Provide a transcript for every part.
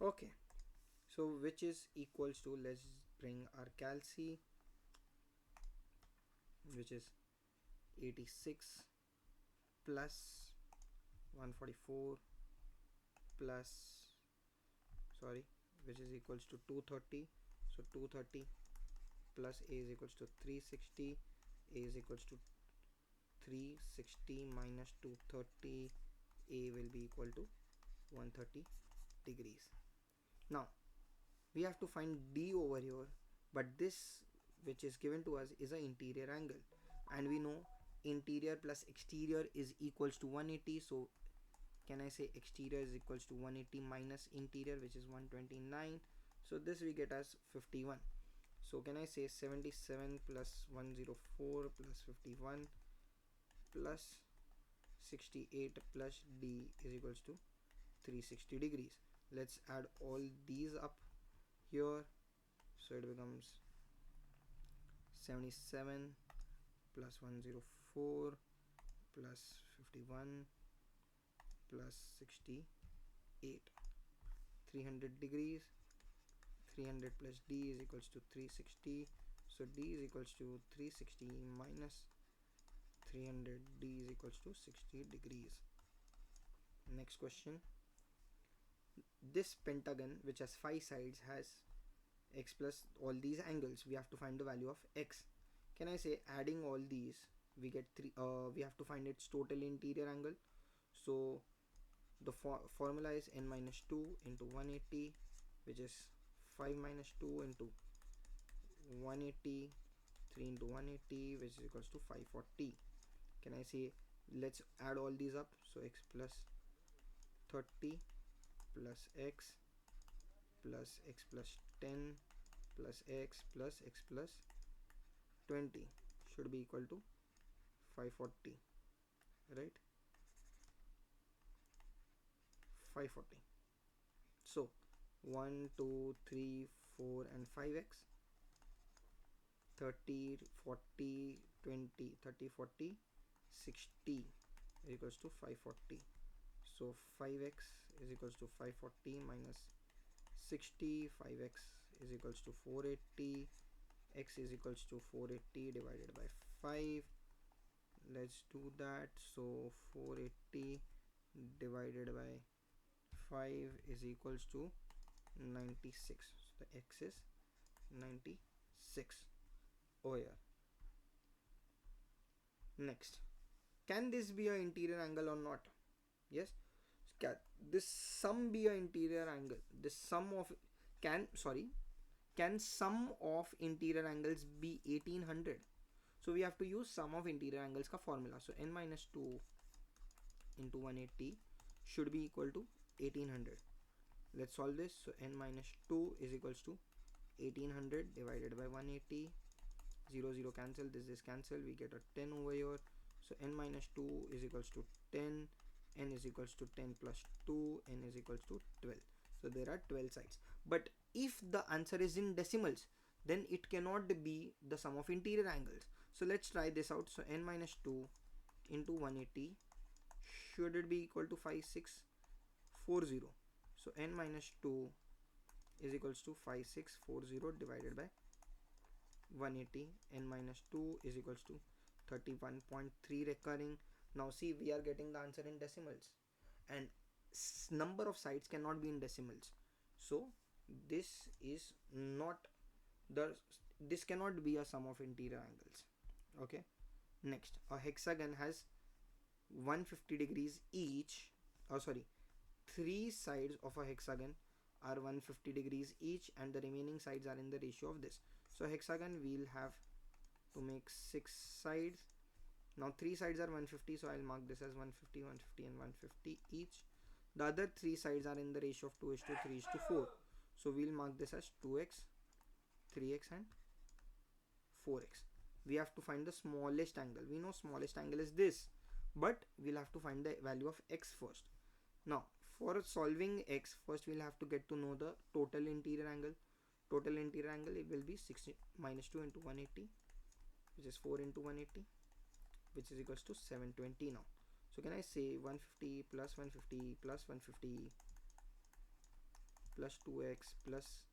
Okay, so which is equals to, let's bring our calci, which is 86 plus 144 plus, sorry, which is equals to 230. So 230 plus a is equals to 360, a is equals to 360 minus 230, a will be equal to 130 degrees. Now we have to find d over here, but this which is given to us is an interior angle, and we know interior plus exterior is equals to 180. So can I say exterior is equals to 180 minus interior, which is 129. So this we get as 51. So can I say 77 plus 104 plus 51 plus 68 plus d is equals to 360 degrees. Let's add all these up here. So it becomes 77 plus 104 plus 51 plus 68, 300 degrees. 300 plus d is equals to 360. So d is equals to 360 minus 300, d is equals to 60 degrees. Next question. This pentagon which has 5 sides has x plus all these angles. We have to find the value of x. Can I say adding all these we get 3, we have to find its total interior angle. So the formula is n minus 2 into 180, which is 5 minus 2 into 180, 3 into 180, which is equals to 540. Can I say, let's add all these up. So x plus 30 plus x plus x plus 10 plus x plus x plus 20 should be equal to 540, right? 540. So 1 2 3 4 and 5x, 30 40 20 30 40 60 is equals to 540. So 5x is equals to 540 minus 60. 5x is equals to 480. X is equals to 480 divided by 5. Let's do that. So 480 divided by 5 is equals to 96. So the x is 96 over here. Next, can this be an interior angle or not? Yes. Can this sum be an interior angle? This sum of can sum of interior angles be 1800? So we have to use sum of interior angles ka formula. So n minus 2 into 180 should be equal to 1800. Let's solve this. So n minus 2 is equals to 1800 divided by 180. 0 0 cancel, this cancel, we get a 10 over here. So n minus 2 is equals to 10, n is equals to 10 plus 2, n is equals to 12. So there are 12 sides. But if the answer is in decimals, then it cannot be the sum of interior angles. So let's try this out. So n minus 2 into 180, should it be equal to 5640? So n minus 2 is equals to 5640 divided by 180. N minus 2 is equals to 31.3 recurring. Now see, we are getting the answer in decimals, and number of sides cannot be in decimals. So this is not this cannot be a sum of interior angles. Okay. Next, a hexagon has 150 degrees each. Oh sorry, 3 sides of a hexagon are 150 degrees each, and the remaining sides are in the ratio of this. So hexagon we'll have to make 6 sides. Now 3 sides are 150, so I'll mark this as 150, 150 and 150 each. The other 3 sides are in the ratio of 2 is to 3 is to 4. So we'll mark this as 2x, 3x and 4x. We have to find the smallest angle. We know smallest angle is this, but we'll have to find the value of x first. Now for solving x, first we'll have to get to know the total interior angle. Total interior angle, it will be 60 minus 2 into 180, which is 4 into 180, which is equals to 720 now. So can I say 150 plus 150 plus 150 plus 2x plus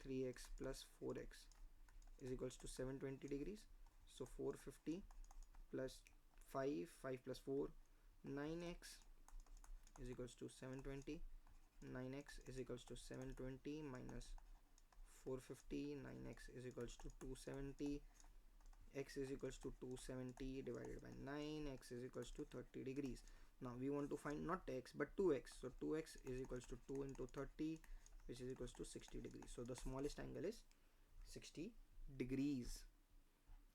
3x plus 4x is equals to 720 degrees. So 450 plus 5, 5 plus 4, 9x is equals to 720. 9x is equals to 720 minus 450. 9x is equals to 270. X is equals to 270 divided by 9. X is equals to 30 degrees. Now we want to find not x but 2x. So 2x is equals to 2 into 30, which is equals to 60 degrees. So the smallest angle is 60 degrees.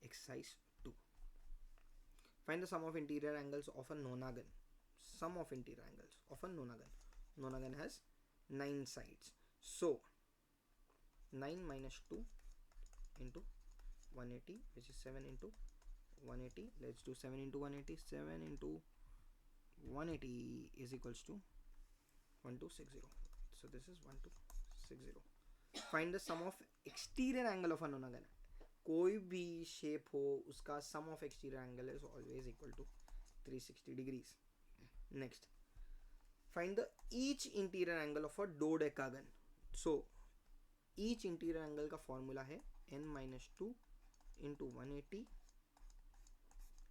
Exercise 2. Find the sum of interior angles of a nonagon. Sum of interior angles of a nonagon. Nonagon has 9 sides. So 9 minus 2 into 180, which is 7 into 180. Let's do 7 into 180. 7 into 180 is equals to 1260. So this is 1260. Find the sum of exterior angle of a nonagon. कोई भी shape हो उसका sum of exterior angle is always equal to 360 degrees. Next, find the each interior angle of a dodecagon. So each interior angle का formula है n minus 2 into 180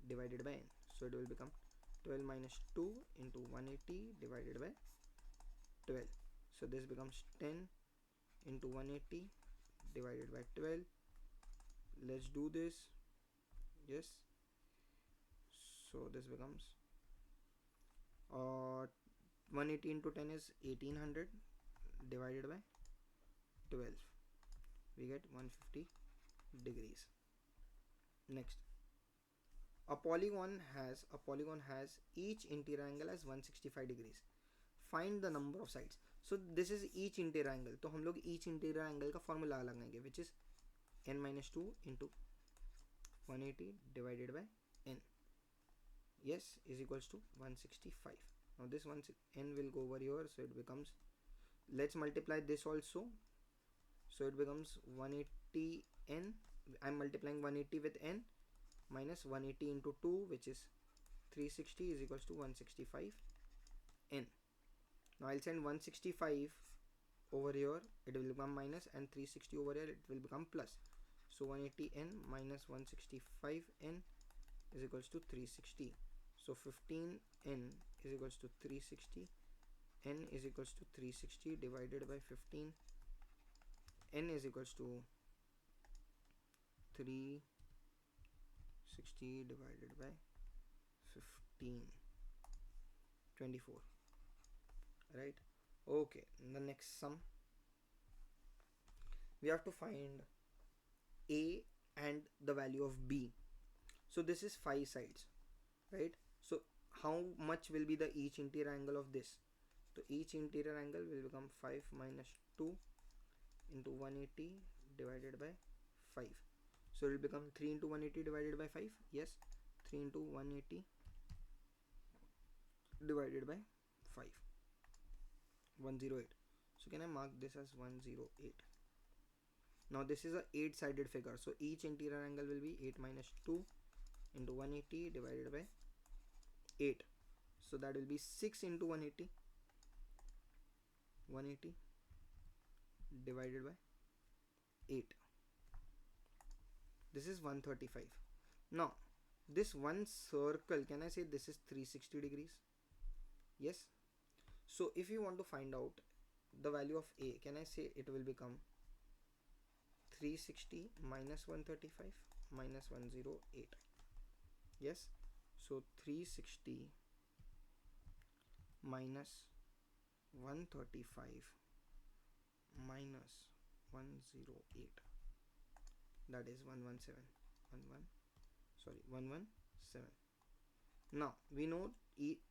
divided by n. So it will become 12 minus 2 into 180 divided by 12. So this becomes 10 into 180 divided by 12. Let's do this. Yes. So this becomes 180 into 10 is 1800 divided by 12. We get 150 degrees. Next, a polygon has each interior angle as 165 degrees. Find the number of sides. So this is each interior angle. तो हम लोग each interior angle का formula लगाएंगे, which is n minus 2 into 180 divided by n. Yes, is equals to 165. Now this one n will go over here, so it becomes, let's multiply this also. So it becomes 180 n. I'm multiplying 180 with n minus 180 into 2, which is 360 is equals to 165 n. Now I'll send 165 over here, it will become minus, and 360 over here, it will become plus. So 180 n minus 165 n is equals to 360. So 15 n is equals to 360. N is equals to 360 divided by 15. N is equals to 360 divided by 15. 24. Right? Okay, the next sum, we have to find A and the value of B. So this is 5 sides, right? So how much will be the each interior angle of this? So each interior angle will become 5 minus 2 into 180 divided by 5. So it will become 3 into 180 divided by 5. Yes, 3 into 180 divided by 5. 108. So can I mark this as 108? Now this is a 8-sided figure. So each interior angle will be 8 minus 2 into 180 divided by 8. So that will be 6 into 180. 180 divided by 8. This is 135. Now this one circle, can I say this is 360 degrees? Yes. So if you want to find out the value of A, can I say it will become 360 minus 135 minus 108. Yes. So 360 minus 135 minus 108, that is 117. 117. Now we know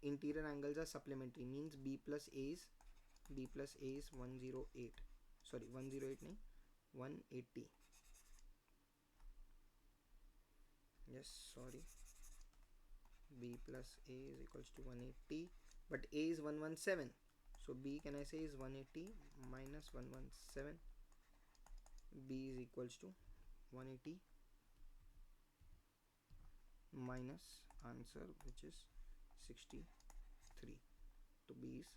interior angles are supplementary, means B plus A is 108. Sorry, 108 nahi, 180. Yes, sorry. B plus A is equals to 180, but A is 117. So B, can I say, is 180 minus 117. B is equals to 180 minus answer, which is 63. So B is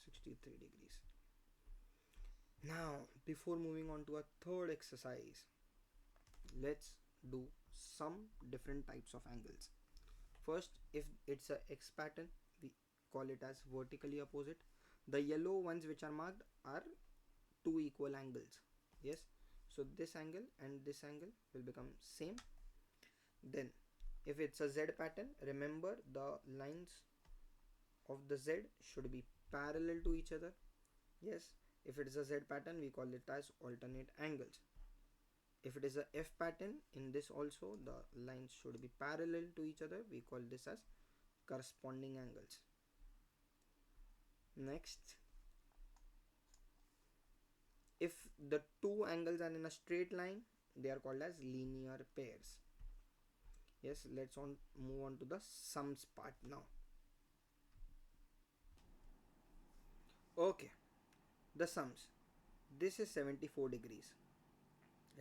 63 degrees. Now, before moving on to a third exercise, let's do some different types of angles. First, if it's a X pattern, we call it as vertically opposite. The yellow ones which are marked are two equal angles. Yes, so this angle and this angle will become same. Then if it's a Z pattern, remember the lines of the Z should be parallel to each other. Yes, if it is a Z pattern, we call it as alternate angles. If it is a F pattern, in this also the lines should be parallel to each other. We call this as corresponding angles. Next, if the two angles are in a straight line, they are called as linear pairs. Yes, let's move on to the sums part now. Okay, the sums. This is 74 degrees,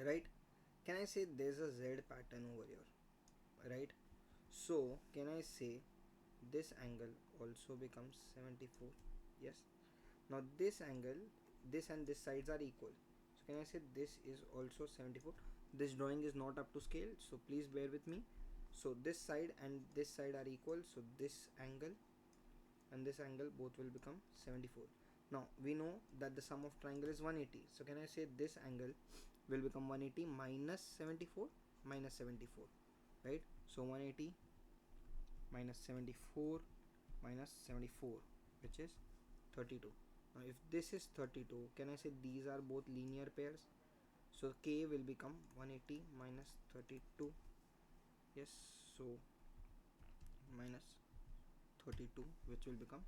right? Can I say there's a Z pattern over here, right? So can I say this angle also becomes 74? Yes. Now this angle, this and this sides are equal. So can I say this is also 74? This drawing is not up to scale, so please bear with me. So this side and this side are equal, so this angle and this angle both will become 74. Now we know that the sum of triangle is 180. So can I say this angle will become 180 minus 74, minus 74, right? So 180 minus 74 minus 74, which is 32. Now if this is 32, can I say these are both linear pairs? So K will become 180 minus 32. Yes, so minus 32, which will become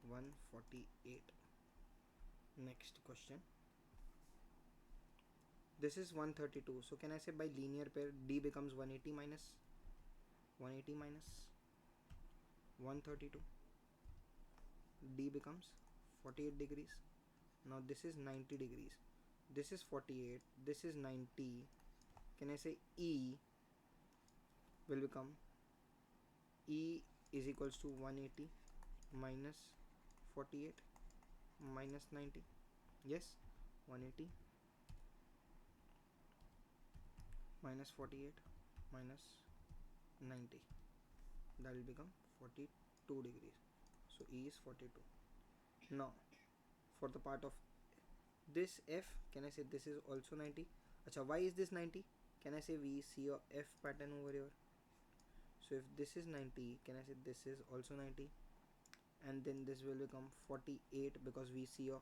148. Next question. This is 132. So can I say by linear pair D becomes 180 minus 132. D becomes 48 degrees. Now this is 90 degrees. This is 48. This is 90. Can I say E will become, E is equals to 180 minus 48 minus 90. Yes, 180 minus 48 minus 90. That will become 42 degrees. So E is 42. Now for the part of this F, can I say this is also 90? Acha, why is this 90? Can I say we see a F pattern over here? So if this is 90, can I say this is also 90? And then this will become 48 because we see a,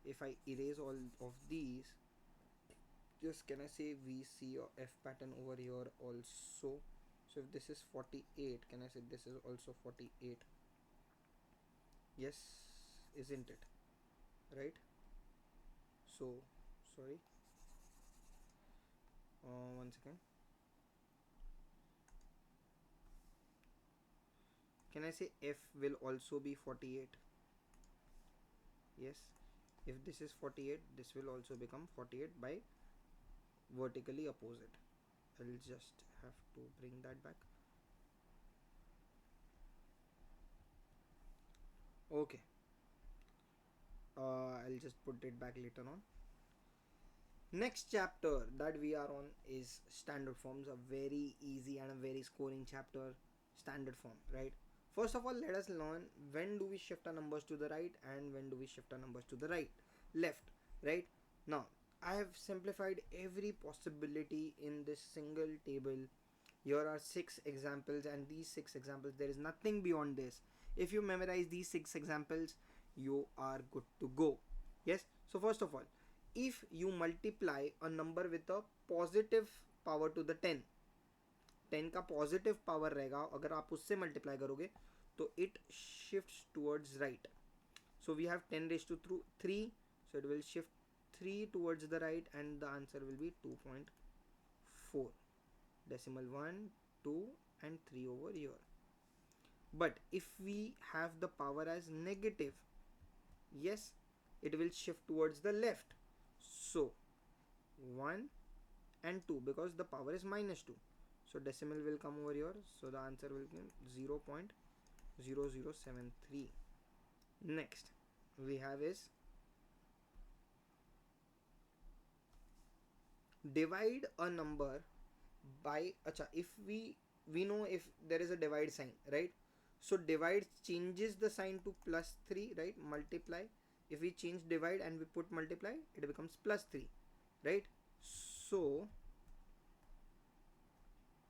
if I erase all of these, just can I say we see a F pattern over here also. So if this is 48, can I say this is also 48? Yes, isn't it? Right? So sorry, one second. Can I say F will also be 48? Yes, if this is 48, this will also become 48 by vertically opposite. I'll just have to bring that back. Okay, I'll just put it back later on. Next chapter that we are on is standard forms, a very easy and a very scoring chapter. Standard form, right? First of all, let us learn when do we shift our numbers to the right and when do we shift our numbers to the left, right? Now I have simplified every possibility in this single table. Here are 6 examples, and these 6 examples, there is nothing beyond this. If you memorize these 6 examples, you are good to go. Yes, so first of all, if you multiply a number with a positive power to the 10, 10 का positive power रहेगा, अगर आप उससे multiply करोगे तो it shifts towards right. So we have 10 raised to 3, so it will shift 3 towards the right and the answer will be 2.4. Decimal 1, 2 and 3 over here. But if we have the power as negative, yes, it will shift towards the left. So 1 and 2, because the power is minus 2. So decimal will come over here. So the answer will be 0.0073. Next we have is divide a number by, acha, if we know if there is a divide sign, right? So divide changes the sign to +3, right? Multiply, if we change divide and we put multiply, it becomes +3, right? So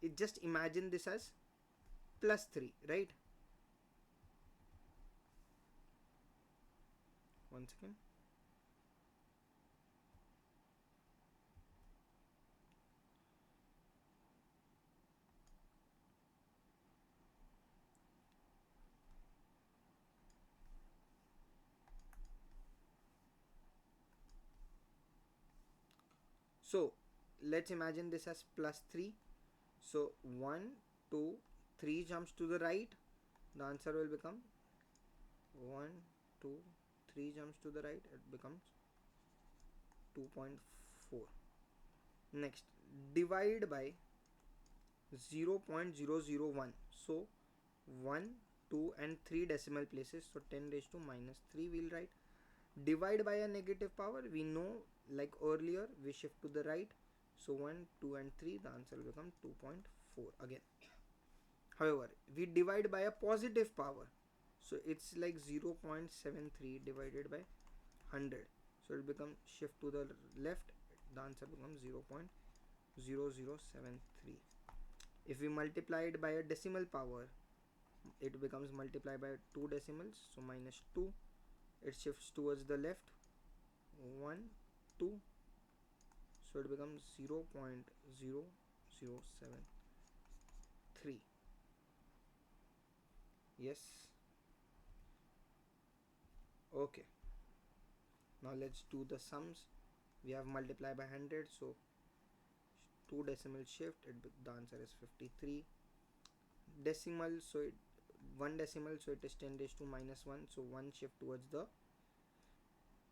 it, just imagine this as +3, right? One second. So let's imagine this as +3. So 1, 2, 3 jumps to the right. The answer will become 1, 2, 3 jumps to the right. It becomes 2.4. Next, divide by 0.001. So 1, 2 and 3 decimal places. So 10 raised to -3 we'll write. Divide by a negative power. We know, like earlier, we shift to the right. So 1, 2 and 3, the answer will become 2.4 again. However, we divide by a positive power. So it's like 0.73 divided by 100. So it becomes, shift to the left, the answer becomes 0.0073. If we multiply it by a decimal power, it becomes multiplied by 2 decimals. So -2. It shifts towards the left, 1, 2. So it becomes 0.0073. Yes. Okay. Now let's do the sums. We have multiplied by 100. So 2 decimal shift. The answer is 53. Decimal. So 1 decimal. So it is 10 raised to -1. So 1 shift towards the,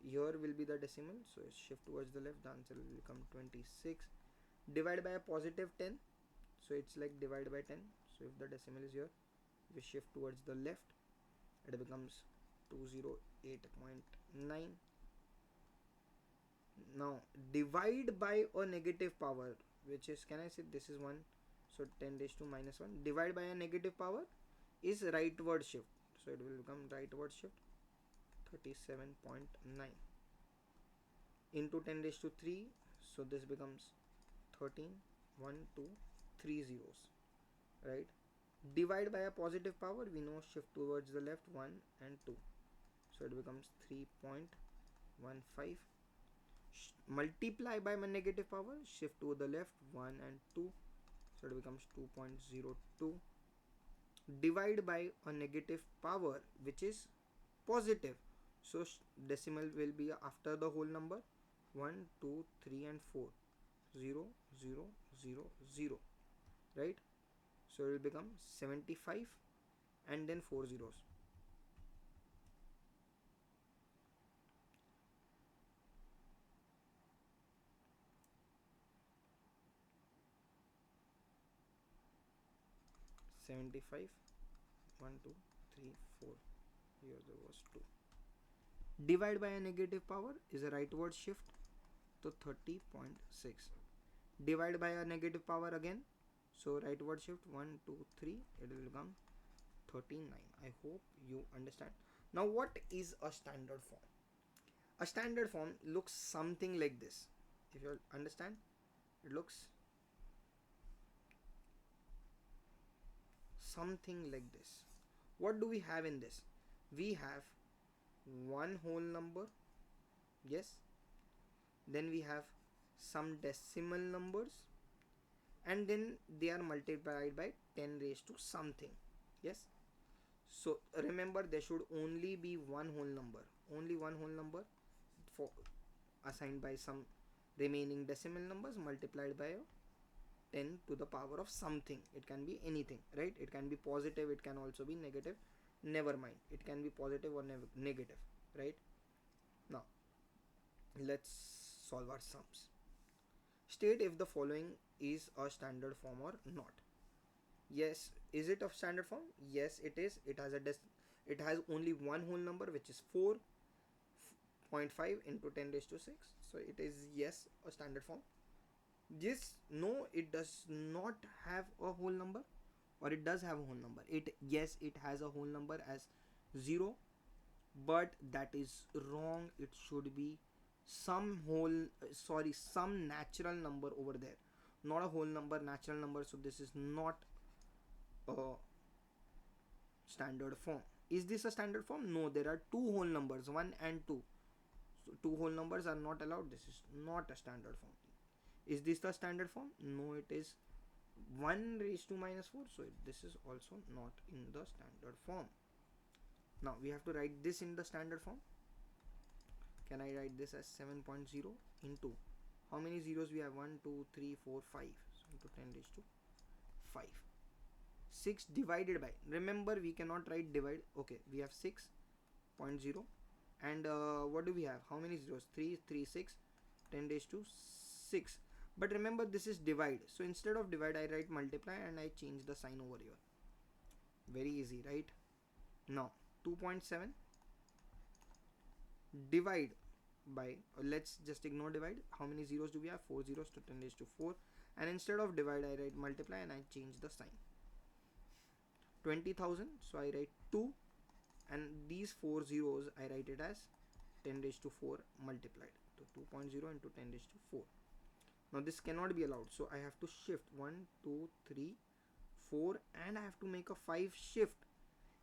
here will be the decimal. So shift towards the left. The answer will become 26. Divide by a positive 10. So it's like divide by 10. So if the decimal is here, we shift towards the left, it becomes 208.9. Now divide by a negative power, which is, can I say this is 1? So 10 raised to -1. Divide by a negative power is rightward shift. So it will become rightward shift, 37.9 into 10 raised to 3. So this becomes 13. 1, 2, 3 zeros, right? Divide by a positive power, we know shift towards the left, 1 and 2. So it becomes 3.15. Multiply by my negative power, shift to the left, 1 and 2. So it becomes 2.02. Divide by a negative power which is positive. So decimal will be after the whole number, 1, 2, 3 and 4. 0, 0, 0, 0. Right? So it will become 75 and then 4 zeros. $75, 1, 2, 3, 4. Here there was 2. Divide by a negative power is a rightward shift to 30.6. Divide by a negative power again. So rightward shift 1, 2, 3. It will become 39. I hope you understand. Now what is a standard form? A standard form looks something like this. If you understand, it looks something like this. What do we have in this? We have one whole number, yes, then we have some decimal numbers, and then they are multiplied by 10 raised to something, yes. So remember, there should only be one whole number, only one whole number, for assigned by some remaining decimal numbers multiplied by 10 to the power of something. It can be anything, right? It can be positive, it can also be negative. Never mind, it can be positive or negative, right? Now let's solve our sums. State if the following is a standard form or not. Yes, is it a standard form? Yes, it is. It has it has only one whole number, which is 4.5 into 10 raised to 6. So it is, yes, a standard form. Yes, no, it does not have a whole number, or it does have a whole number. It, yes, it has a whole number as 0, but that is wrong. It should be some some natural number over there, not a whole number, natural number. So this is not a standard form. Is this a standard form? No, there are two whole numbers, 1 and 2. So two whole numbers are not allowed. This is not a standard form. Is this the standard form? No, it is 1 raised to minus 4. So this is also not in the standard form. Now we have to write this in the standard form. Can I write this as 7.0 into how many zeros we have? 1, 2, 3, 4, 5. So into 10 raised to 5. 6 divided by, remember we cannot write divide. Okay, we have 6.0, and what do we have? How many zeros? 3, 3, 6, 10 raised to 6. But remember, this is divide, so instead of divide I write multiply, and I change the sign over here. Very easy, right? Now 2.7 divide by, let's just ignore divide. How many zeros do we have? 4 zeros, to 10 raised to 4, and instead of divide I write multiply, and I change the sign. 20,000, so I write 2, and these 4 zeros I write it as 10 raised to 4 multiplied. So 2.0 into 10 raised to 4. Now this cannot be allowed, so I have to shift 1, 2, 3, 4, and I have to make a 5 shift.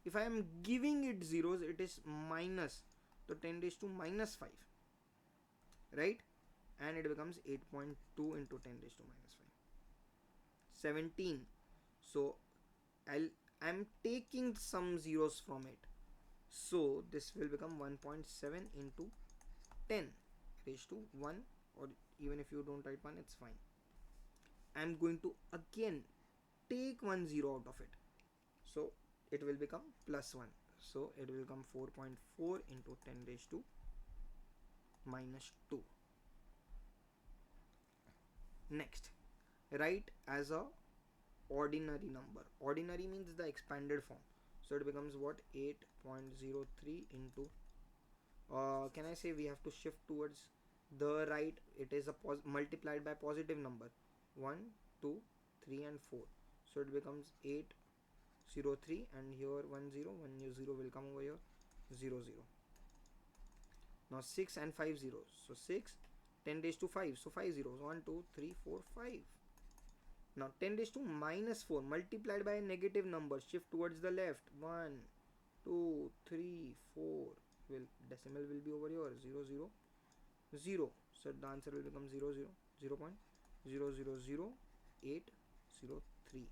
If I am giving it zeros, it is minus, so 10 raised to minus 5, right? And it becomes 8.2 into 10 raised to minus 5. 17. So I'm taking some zeros from it, so this will become 1.7 into 10 raised to 1, or even if you don't write 1, it's fine. I'm going to again take 1 0 out of it, so it will become plus 1, so it will become 4.4 into 10 raised to minus 2. Next, write as a ordinary number. Ordinary means the expanded form, so it becomes what? 8.03 into can I say we have to shift towards the right? It is a multiplied by positive number, 1, 2, 3 and 4, so it becomes 803, and here 1 0, 1 0 will come over here, 0 0. Now 6 and 5 zeros, so 6, 10 raised to 5, so 5 zeros, 1 2 3 4 5. Now 10 raised to minus 4 multiplied by a negative number, shift towards the left, 1 2 3 4, will decimal will be over here, 0 0 0, so the answer will become 0 0 0 0.000803.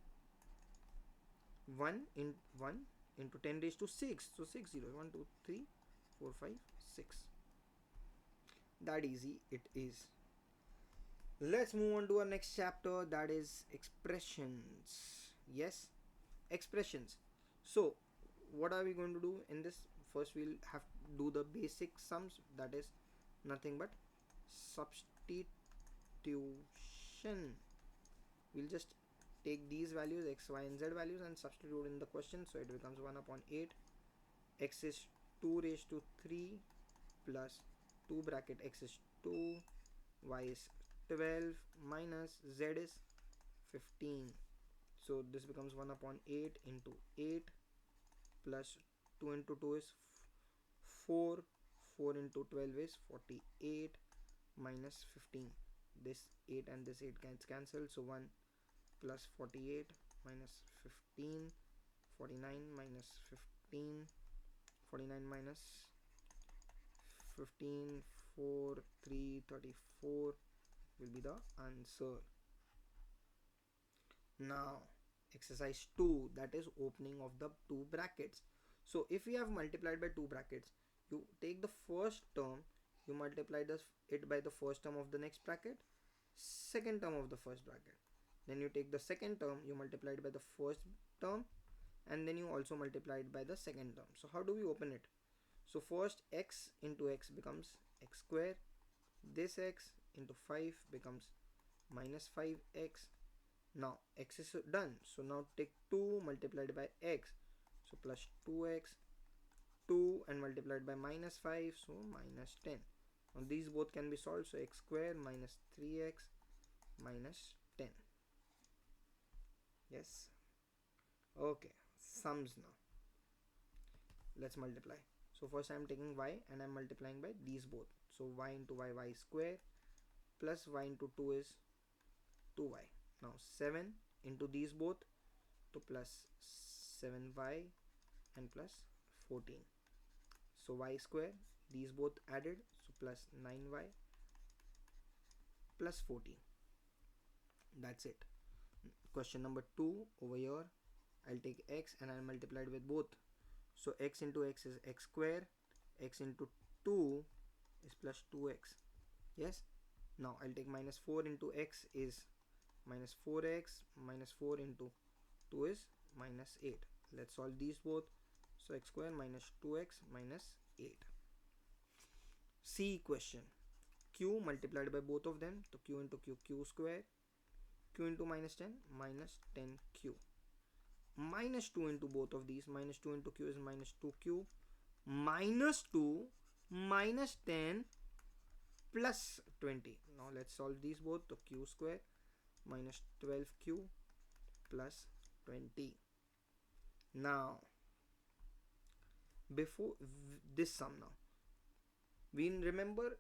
1 in 1 into 10 raised to 6, so 6 zeros, 1 2 3 4 5 6. That easy it is. Let's move on to our next chapter, that is expressions. Yes, expressions. So what are we going to do in this? First we'll have to do the basic sums, that is nothing but substitution. We'll just take these values, x, y and z values, and substitute in the question, so it becomes 1 upon 8. X is 2 raised to 3 plus 2 bracket x is 2, y is 12 minus z is 15. So this becomes 1 upon 8 into 8 plus 2 into 2 is 4, 4 into 12 is 48 minus 15. This 8 and this 8 gets cancelled, so 1 plus 48 minus 15, 49 minus 15, 49 minus 15, 4, 3, 34 will be the answer. Now exercise 2, that is opening of the two brackets. So if we have multiplied by two brackets, you take the first term, you multiply it by the first term of the next bracket, second term of the first bracket, then you take the second term, you multiply it by the first term, and then you also multiply it by the second term. So how do we open it? So first x into x becomes x square, this x into 5 becomes minus 5x. Now x is done, so now take 2 multiplied by x, so plus 2x, 2 and multiplied by minus 5, so minus 10. Now these both can be solved, so x square minus 3x minus 10. Yes. Okay, sums now. Let's multiply. So first I'm taking y and I'm multiplying by these both. So y into y square plus y into 2 is 2y. Now 7 into these both to plus 7y and plus 14. So y square, these both added, so plus 9y plus 14. That's it. Question number 2 over here, I'll take x and I'll multiply it with both. So x into x is x square, x into 2 is plus 2x. Yes. Now I'll take minus 4 into x is minus 4x, minus 4 into 2 is minus 8. Let's solve these both. So x square minus 2x minus 8. C question. Q multiplied by both of them. So q into q, q square. Q into minus 10, minus 10q. Minus 2 into both of these. Minus 2 into q is minus 2q. Minus 2 minus 10 plus 20. Now let's solve these both. So q square minus 12q plus 20. Now before this sum, now we remember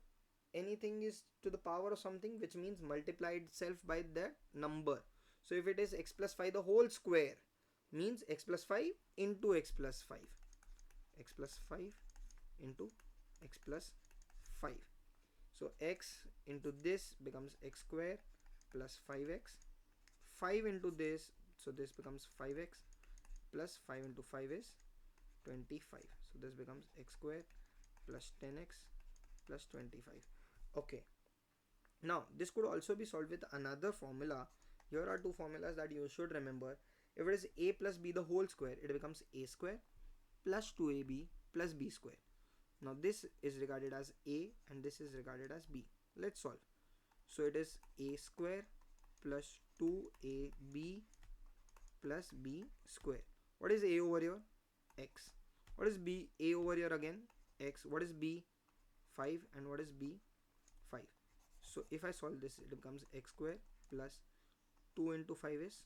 anything is to the power of something, which means multiply itself by that number. So if it is x plus 5 the whole square, means x plus 5 into x plus 5, x plus 5 into x plus 5. So x into this becomes x square plus 5x, 5 into this, so this becomes 5x plus 5 into 5 is 25. So this becomes x square plus 10x plus 25. Okay, now this could also be solved with another formula. Here are two formulas that you should remember. If it is a plus b the whole square, it becomes a square plus 2ab plus b square. Now this is regarded as a and this is regarded as b. Let's solve. So it is a square plus 2ab plus b square. What is a over here? X. What is b? A over here again, x. What is b? 5. And what is b? 5. So if I solve this, it becomes x square plus 2 into 5 is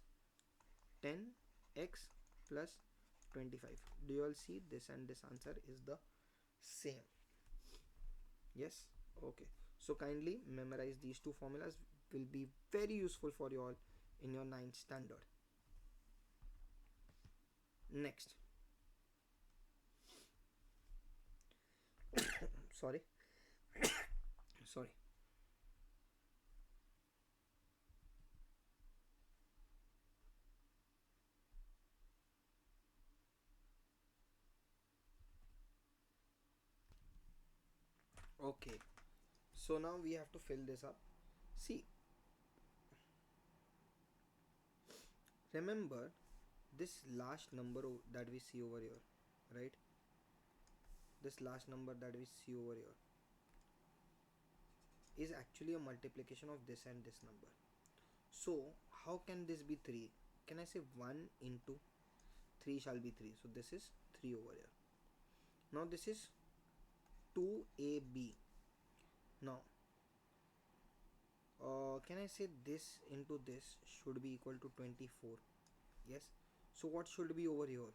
10x plus 25. Do you all see this and this answer is the same? Yes. Okay, so kindly memorize these two formulas, will be very useful for you all in your 9th standard. Next. Sorry. Sorry. Okay, so now we have to fill this up. See, remember this last number that we see over here, right? This last number that we see over here is actually a multiplication of this and this number. So how can this be 3? Can I say 1 into 3 shall be 3? So this is 3 over here. Now this is 2ab. Now can I say this into this should be equal to 24? Yes. So what should be over here?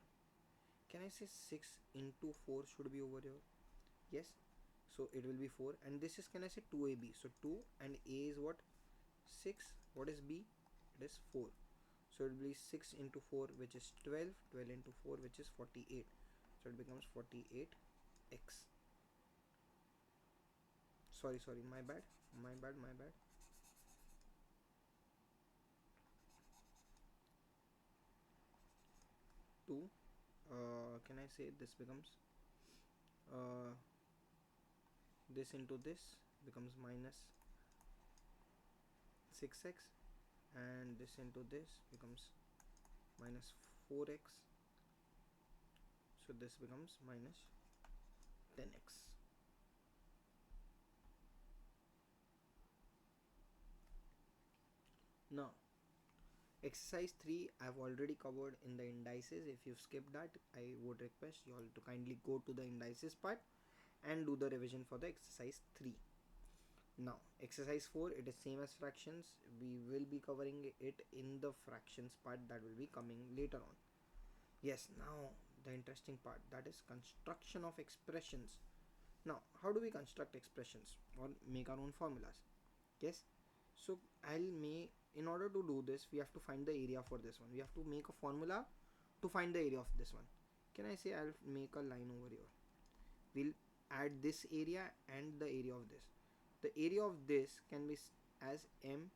Can I say 6 into 4 should be over here? Yes. So it will be 4. And this is, can I say 2ab? So 2 and a is what? 6. What is b? It is 4. So it will be 6 into 4, which is 12. 12 into 4, which is 48. So it becomes 48x. Sorry, my bad. 2. Can I say this becomes this into this becomes minus 6x, and this into this becomes minus 4x. So this becomes minus 10x. Now exercise 3 I've already covered in the indices. If you've skipped that, I would request you all to kindly go to the indices part and do the revision for the exercise 3. Now exercise 4, it is same as fractions. We will be covering it in the fractions part that will be coming later on. Yes, now the interesting part, that is construction of expressions. Now how do we construct expressions or make our own formulas? Yes, so I'll make, in order to do this we have to find the area for this one. We have to make a formula to find the area of this one. Can I say I'll make a line over here? We'll add this area and the area of this. The area of this can be as m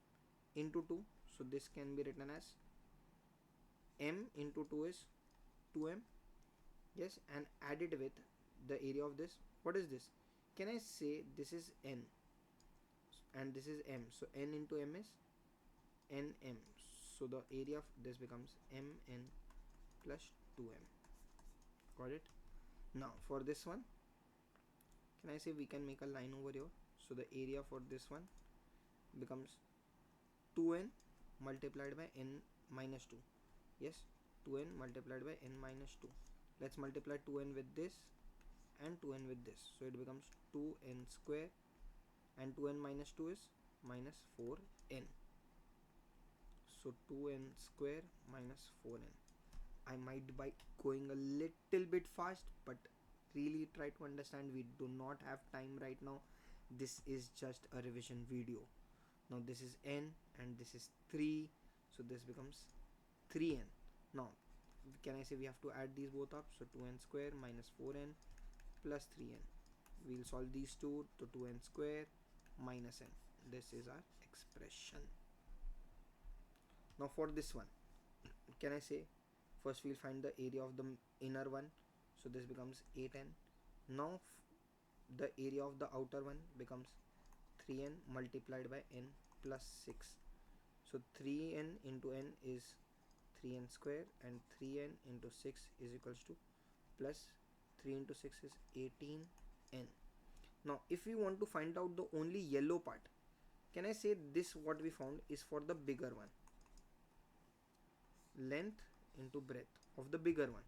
into 2, so this can be written as m into 2 is 2m. Yes, and add it with the area of this. What is this? Can I say this is n and this is m, so n into m is nm, so the area of this becomes mn plus 2m. Got it? Now for this one, can I say we can make a line over here? So the area for this one becomes 2n multiplied by n minus 2. Yes, 2n multiplied by n minus 2. Let's multiply 2n with this and 2n with this, so it becomes 2n square, and 2n minus 2 is minus 4n. So 2n square minus 4n. I might be going a little bit fast, but really try to understand. We do not have time right now. This is just a revision video. Now this is n and this is 3, so this becomes 3n. Now can I say we have to add these both up? So 2n square minus 4n plus 3n. We'll solve these two to 2n square minus n. This is our expression. Now for this one, can I say first we'll find the area of the inner one, so this becomes 8n. Now the area of the outer one becomes 3n multiplied by n plus 6. So 3n into n is 3n square, and 3n into 6 is equals to plus 3 into 6 is 18n. Now if we want to find out the only yellow part, can I say this what we found is for the bigger one, length into breadth of the bigger one,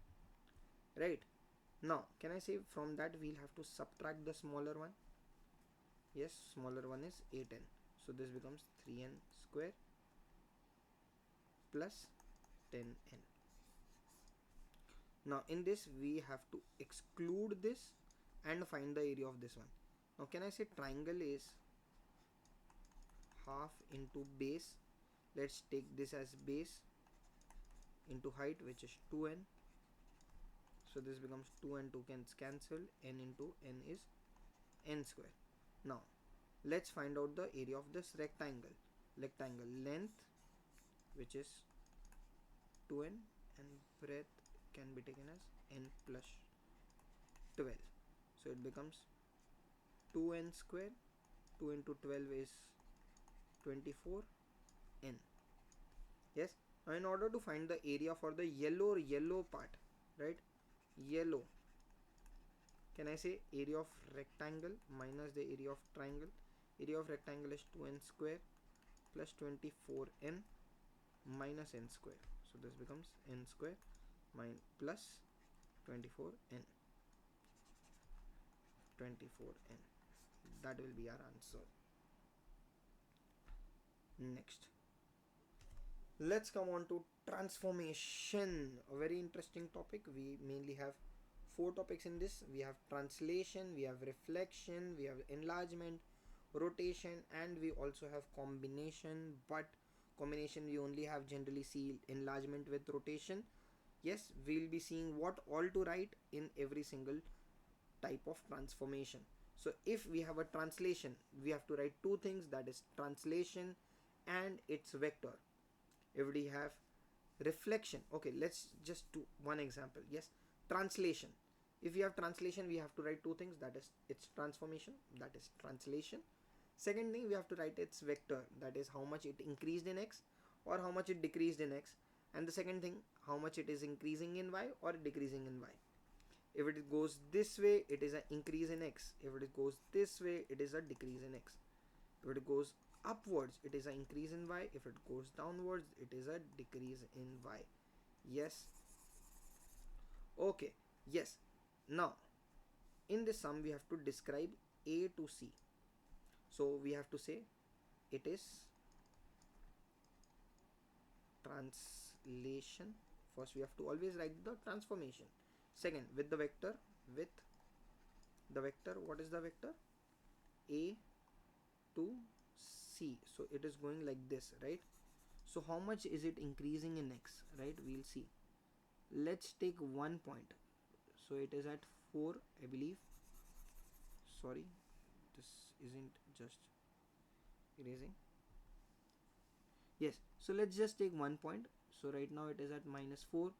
right? Now can I say from that we'll have to subtract the smaller one. Yes, smaller one is 8n, so this becomes 3n square plus 10n. Now in this we have to exclude this and find the area of this one. Now can I say triangle is half into base. Let's take this as base into height, which is 2n. So this becomes 2 and 2 can cancel, n into n is n square. Now let's find out the area of this rectangle. Length, which is 2n, and breadth can be taken as n plus 12. So it becomes 2n square. 2 into 12 is 24n. Yes. Now in order to find the area for the yellow part, right? Yellow, can I say area of rectangle minus the area of triangle? Area of rectangle is 2n square plus 24n minus n square. So this becomes n square plus 24n. 24n. That will be our answer. Next, let's come on to transformation, a very interesting topic. We mainly have 4 topics in this. We have translation, we have reflection, we have enlargement, rotation, and we also have combination. But combination we only have generally see enlargement with rotation. Yes, we'll be seeing what all to write in every single type of transformation. So if we have a translation, we have to write 2 things, that is translation and its vector. If we have reflection, okay, let's just do one example. Yes, translation. If we have translation, we have to write 2 things, that is its transformation, that is translation. Second thing, we have to write its vector, that is how much it increased in x or how much it decreased in x. And the second thing, how much it is increasing in y or decreasing in y. If it goes this way, it is an increase in x. If it goes this way, it is a decrease in x. If it goes upwards, it is an increase in y. If it goes downwards, it is a decrease in y. Yes. Okay. Yes. Now in this sum we have to describe A to C. So we have to say it is translation. First we have to always write the transformation. Second, with the vector, what is the vector? A to C. So it is going like this, right? So how much is it increasing in x, right? We'll see. Let's take 1 point. So it is at 4, I believe. Sorry, this isn't just erasing. Yes, so let's just take 1 point. So right now it is at -4.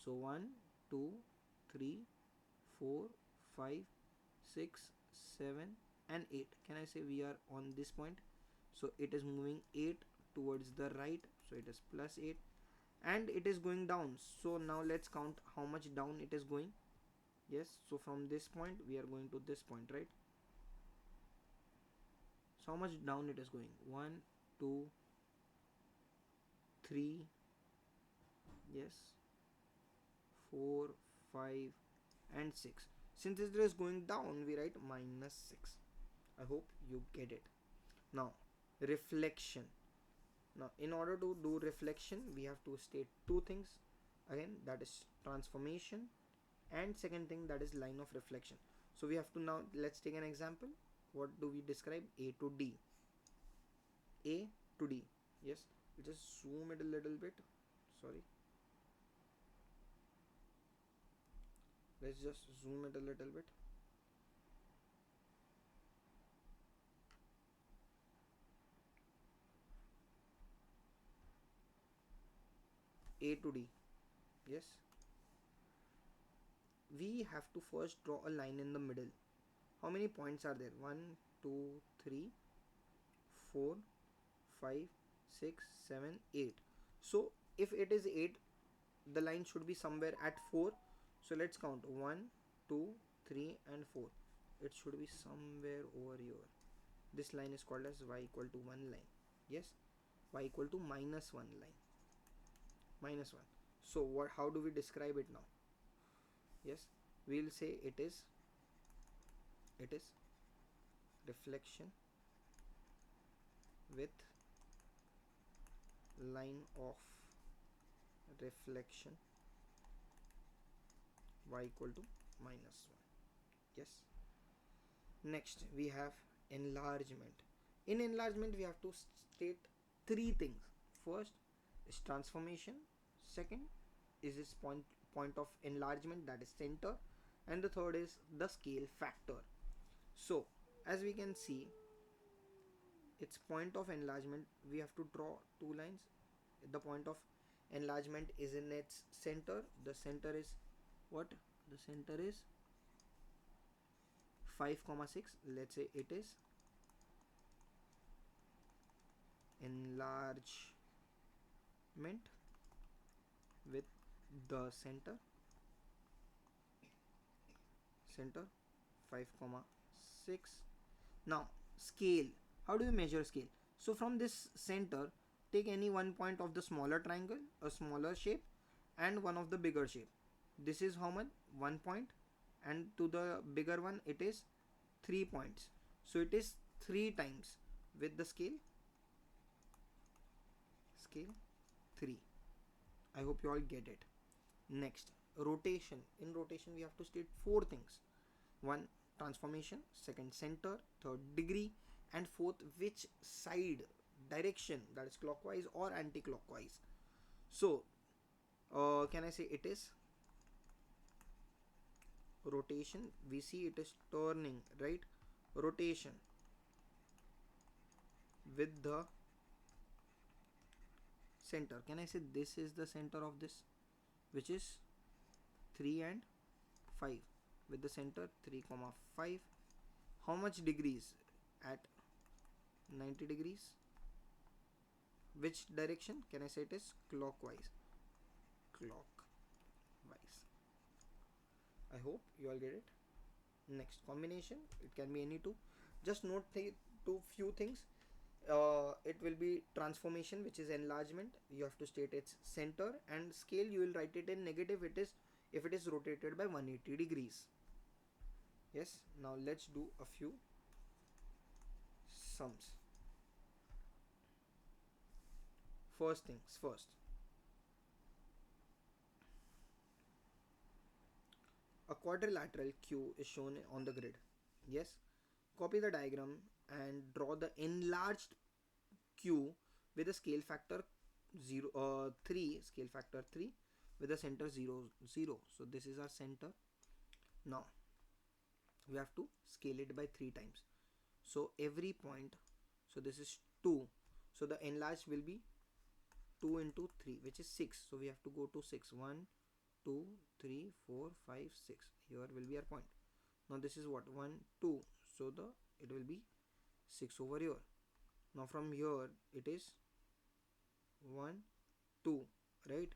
So 1, 2, 3, 4, 5, 6, 7 and 8. Can I say we are on this point? So it is moving 8 towards the right, so it is +8, and it is going down. So now let's count how much down it is going. Yes, so from this point we are going to this point, right? So how much down it is going? 1, 2, 3, yes, 4, 5 and 6. Since it is going down, we write -6. I hope you get it. Now reflection. Now in order to do reflection, we have to state two things. Again, that is transformation, and second thing, that is line of reflection. So we have to, now let's take an example. What do we describe? A to D. A to D. Yes, just zoom it a little bit. Sorry, let's just zoom it a little bit. A to D. Yes, we have to first draw a line in the middle. How many points are there? 1, 2, 3, 4, 5, 6, 7, 8. So if it is 8, the line should be somewhere at 4. So let's count 1, 2, 3 and 4. It should be somewhere over here. This line is called as y equal to 1 line. Yes, y equal to -1 line. -1. So what? How do we describe it now? Yes, we'll say it is reflection with line of reflection y equal to -1. Yes. Next we have enlargement. In enlargement we have to state three things. First is transformation, second is this point of enlargement, that is center, and the third is the scale factor. So as we can see, its point of enlargement, we have to draw two lines. The point of enlargement is in its center. The center is what? The center is 5,6. Let's say it is enlargement with the center 5,6. Now scale. How do you measure scale? So from this center, take any one point of the smaller triangle, a smaller shape, and one of the bigger shape. This is how much? 1 point, and to the bigger one it is 3 points. So it is 3 times with the scale 3. I hope you all get it. Next, rotation. In rotation we have to state 4 things. 1, transformation, second, center, third, degree, and fourth, which side, direction, that is clockwise or anti-clockwise. So can I say it is rotation? We see it is turning, right? Rotation with the center. Can I say this is the center of this, which is 3 and 5, with the center 3,5. How much degrees? At 90 degrees. Which direction? Can I say it is clockwise? I hope you all get it. Next, combination. It can be any two. Just note two few things. It will be transformation, which is enlargement. You have to state its center, and scale you will write it in negative. It is if it is rotated by 180 degrees. Yes. Now let's do a few sums. First things first, a quadrilateral Q is shown on the grid. Yes, copy the diagram and draw the enlarged Q with a scale factor 3, scale factor 3, with the center 0 0. So this is our center. Now we have to scale it by 3 times. So every point, so this is 2, so the enlarged will be 2 into 3, which is 6. So we have to go to 6. 1 2 3 4 5 6. Here will be our point. Now this is what, 1 2, so it will be 6 over here. Now from here it is 1 2, right?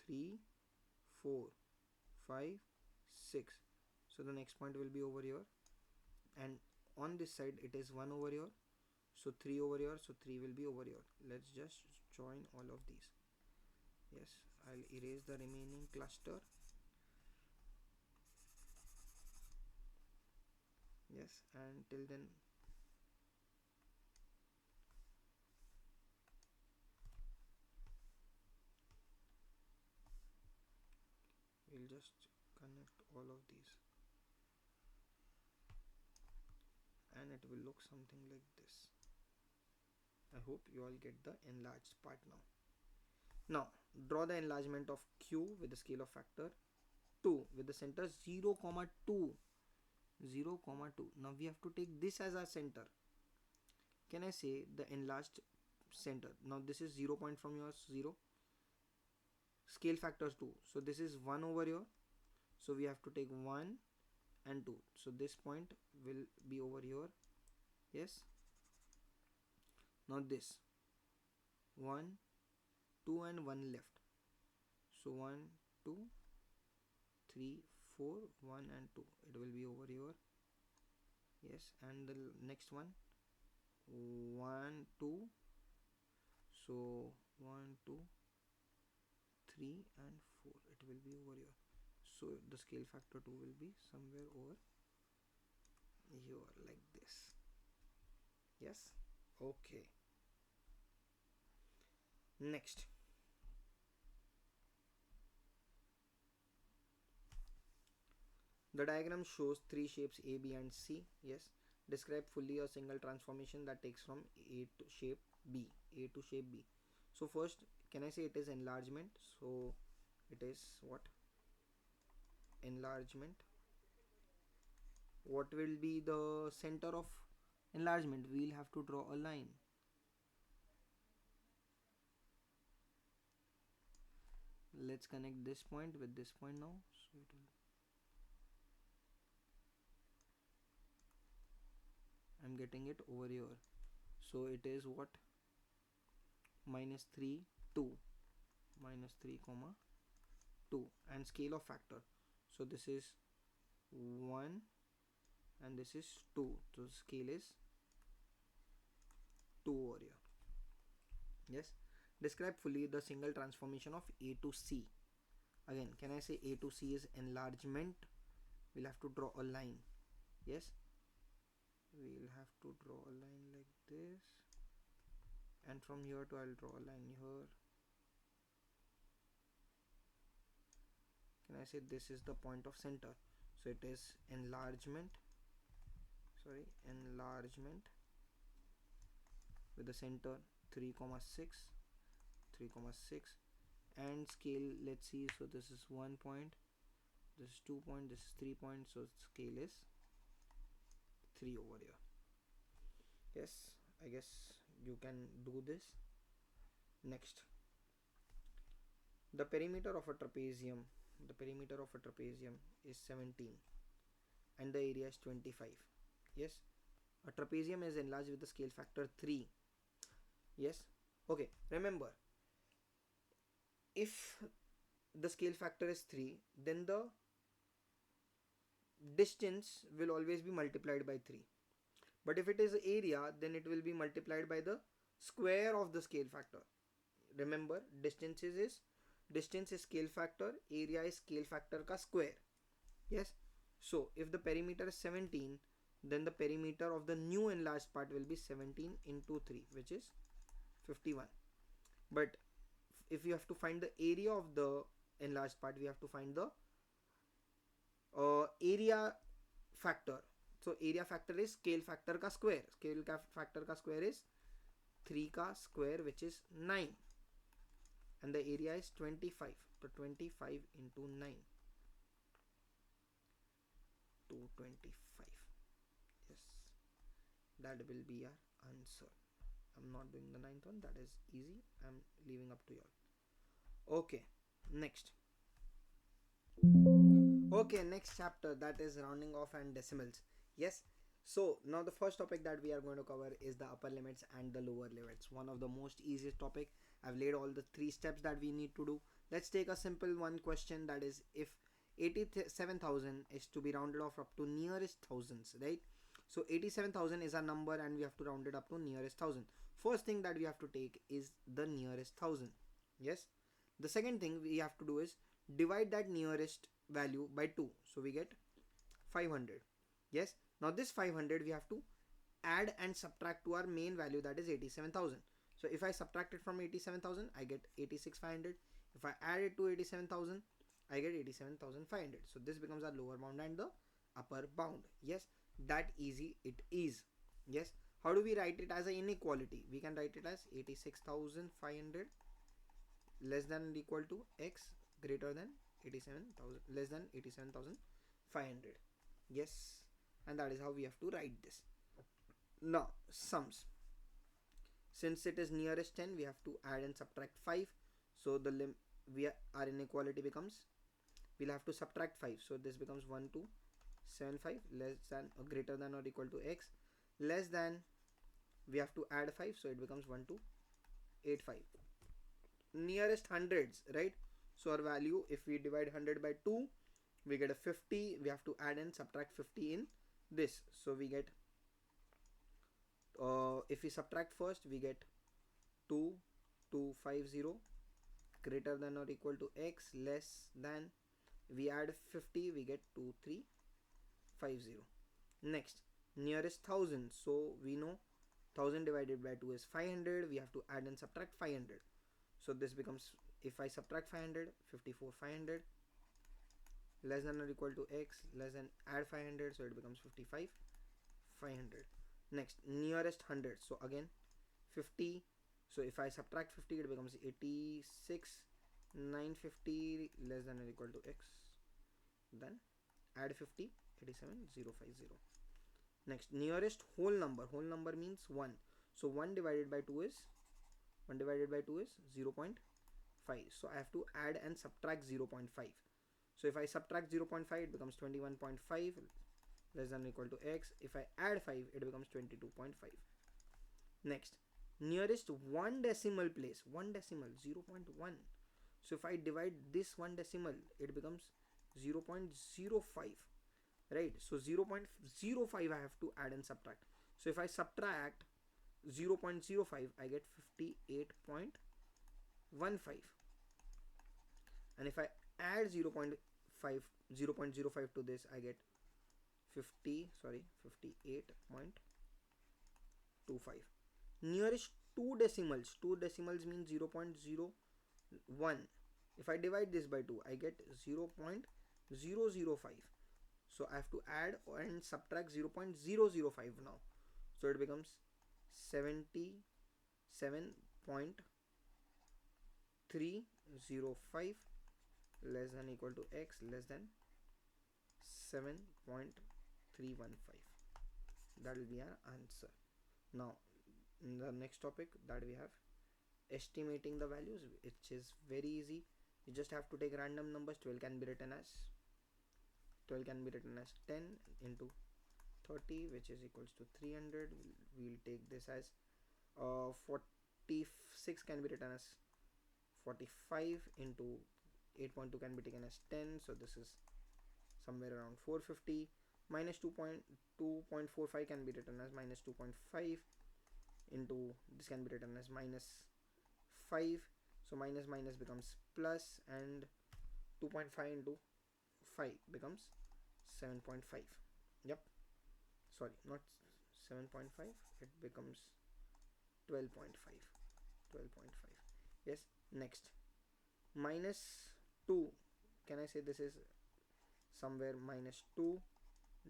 3 4 5 6. So the next point will be over here, and on this side it is 1 over here, so 3 over here, so 3 will be over here. Let's just join all of these. Yes, I'll erase the remaining cluster. Yes, and till then we'll just connect all of these, and it will look something like this. I hope you all get the enlarged part now. Now draw the enlargement of Q with the scale of factor 2 with the center 0, 2. 0, 2. Now we have to take this as our center. Can I say the enlarged center? Now this is 0 point from yours, 0. Scale factors 2. So this is 1 over here. So we have to take 1 and 2. So this point will be over here. Yes. Now this 1 2 and 1 left. So 1 2 3 4 1 and 2. It will be over here. Yes, and the next one 1 2. So 1 2 3 and 4. It will be over here. So the scale factor 2 will be somewhere over here like this. Yes. Okay. Next, the diagram shows 3 shapes A, B and C. Yes. Describe fully a single transformation that takes from A to shape B. A to shape B. So first, can I say it is enlargement? So it is what? Enlargement. What will be the center of enlargement? We'll have to draw a line. Let's connect this point with this point now. So it will, I'm getting it over here. So it is what? Minus 3 2. Minus 3 comma 2. And scale of factor. So this is 1 and this is 2. So scale is 2 over here. Yes. Describe fully the single transformation of A to C. Again, can I say A to C is enlargement? We'll have to draw a line. Yes. We'll have to draw a line like this. And from here to I'll draw a line here. Can I say this is the point of center? So it is enlargement. Sorry, enlargement with the center 3, 6. 3, 6 and scale, let's see. So this is 1 point, this is 2 point, this is 3 point, so scale is 3 over here. Yes, I guess you can do this. Next, the perimeter of a trapezium is 17 and the area is 25. Yes, a trapezium is enlarged with the scale factor 3. Yes. Okay, remember, if the scale factor is 3, then the distance will always be multiplied by 3. But if it is area, then it will be multiplied by the square of the scale factor. Remember, distance is scale factor, area is scale factor ka square. Yes. So if the perimeter is 17, then the perimeter of the new enlarged part will be 17 into 3, which is 51. But if you have to find the area of the enlarged part, we have to find the area factor. So area factor is scale factor ka square. Scale factor ka square is 3 ka square, which is 9, and the area is 25. So 25 into 9, 225. Yes, that will be our answer. I'm not doing the ninth one, that is easy. I'm leaving up to you all. Okay, next. Okay, next chapter, that is rounding off and decimals. Yes, so now the first topic that we are going to cover is the upper limits and the lower limits. One of the most easiest topic. I've laid all the 3 steps that we need to do. Let's take a simple one question, that is if 87,000 is to be rounded off up to nearest thousands, right? So 87,000 is a number and we have to round it up to nearest thousand. First thing that we have to take is the nearest thousand. Yes. The second thing we have to do is divide that nearest value by 2. So we get 500. Yes. Now this 500 we have to add and subtract to our main value, that is 87,000. So if I subtract it from 87,000, I get 86,500. If I add it to 87,000, I get 87,500. So this becomes our lower bound and the upper bound. Yes, that easy it is. Yes. How do we write it as an inequality? We can write it as 86,500 less than or equal to x greater than 87,000 less than 87,500. Yes, and that is how we have to write this. Now sums. Since it is nearest 10, we have to add and subtract 5. So the our inequality becomes, we'll have to subtract 5. So this becomes 1275 less than or greater than or equal to x, less than, we have to add 5. So it becomes 1285. Nearest hundreds, right? So our value, if we divide 100 by 2, we get a 50. We have to add and subtract 50 in this. So we get, if we subtract first, we get 2250 greater than or equal to x, less than, we add 50, we get 2350. Next, nearest thousand. So we know 1000 divided by 2 is 500. We have to add and subtract 500. So this becomes, if I subtract 500, 54,500 less than or equal to x, less than, add 500, so it becomes 55,500. Next, nearest 100. So again 50. So if I subtract 50, it becomes 86,950 less than or equal to x. Then add 50, 87,050. Next, nearest whole number. Whole number means 1. So 1 divided by 2 is 0.5. So I have to add and subtract 0.5. So if I subtract 0.5, it becomes 21.5 less than or equal to x. If I add 5, it becomes 22.5. Next, nearest one decimal place. One decimal, 0.1. So if I divide this one decimal, it becomes 0.05. Right? So 0.05 I have to add and subtract. So if I subtract 0.05, I get 58.15. And if I add 0.05 to this, I get 58.25. Nearest two decimals. Two decimals means 0.01. If I divide this by 2, I get 0.005. So I have to add and subtract 0.005 now. So it becomes 77.305 less than equal to x, less than 7.315. That will be our answer. Now in the next topic that we have, estimating the values, which is very easy. You just have to take random numbers. 12 can be written as 10 into 30, which is equals to 300. We'll take this as 46 can be written as 45 into 8.2 can be taken as 10. So this is somewhere around 450. Minus 2.45 can be written as minus 2.5 into, this can be written as minus 5. So minus minus becomes plus, and 2.5 into 5 becomes 7.5. Yep. sorry, not 7.5, it becomes 12.5. 12.5. Yes. Next, minus 2, can I say this is somewhere minus 2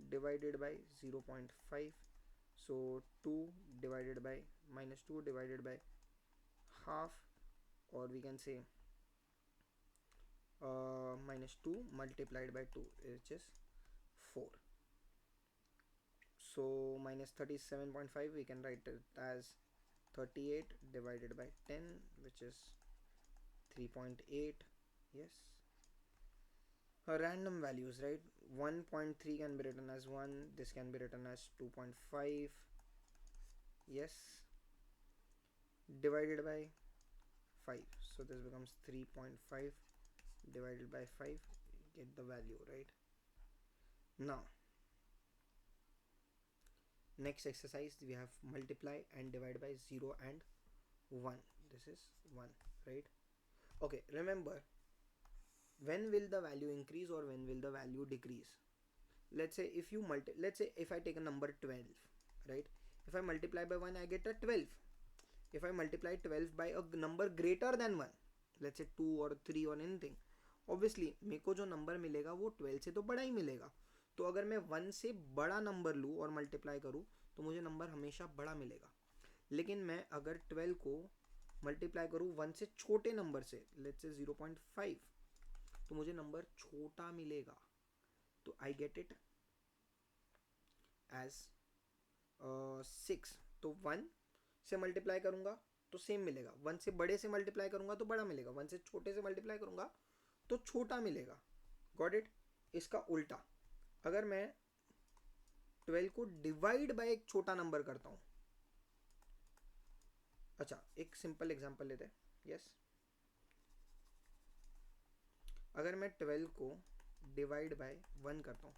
divided by 0.5? So 2 divided by minus 2 divided by half, or we can say minus 2 multiplied by 2, which is 4. So minus 37.5, we can write it as 38 divided by 10, which is 3.8. Yes, random values, right? 1.3 can be written as 1, this can be written as 2.5. Yes, divided by 5, so this becomes 3.5 divided by 5, get the value, right? Now next exercise, we have multiply and divide by 0 and 1. This is 1, right? Okay, remember, when will the value increase or when will the value decrease? Let's say if you let's say if I take a number 12, right? If I multiply by 1, I get a 12. If I multiply 12 by a number greater than 1, let's say 2 or 3 or anything, obviously मेरे को जो number मिलेगा वो 12 से तो बड़ा ही मिलेगा. तो अगर मैं 1 से बड़ा नंबर लूँ और मल्टीप्लाई करूँ तो मुझे नंबर हमेशा बड़ा मिलेगा. लेकिन मैं अगर 12 को मल्टीप्लाई करूँ 1 से छोटे नंबर से, लेट्स से 0.5, तो मुझे नंबर छोटा मिलेगा. तो आई गेट इट एज 6. तो 1 से मल्टीप्लाई करूँगा तो सेम मिलेगा, 1 से बड़े से मल्टीप्लाई करूँगा तो बड़ा मिलेगा, 1 से छोटे से मल्टीप्लाई करूँगा तो छोटा मिलेगा. Got it? इसका उल्टा, अगर मैं 12 को डिवाइड बाय एक छोटा नंबर करता हूँ. अच्छा, एक सिंपल एग्जांपल लेते हैं. यस, अगर मैं 12 को डिवाइड बाय 1 करता हूँ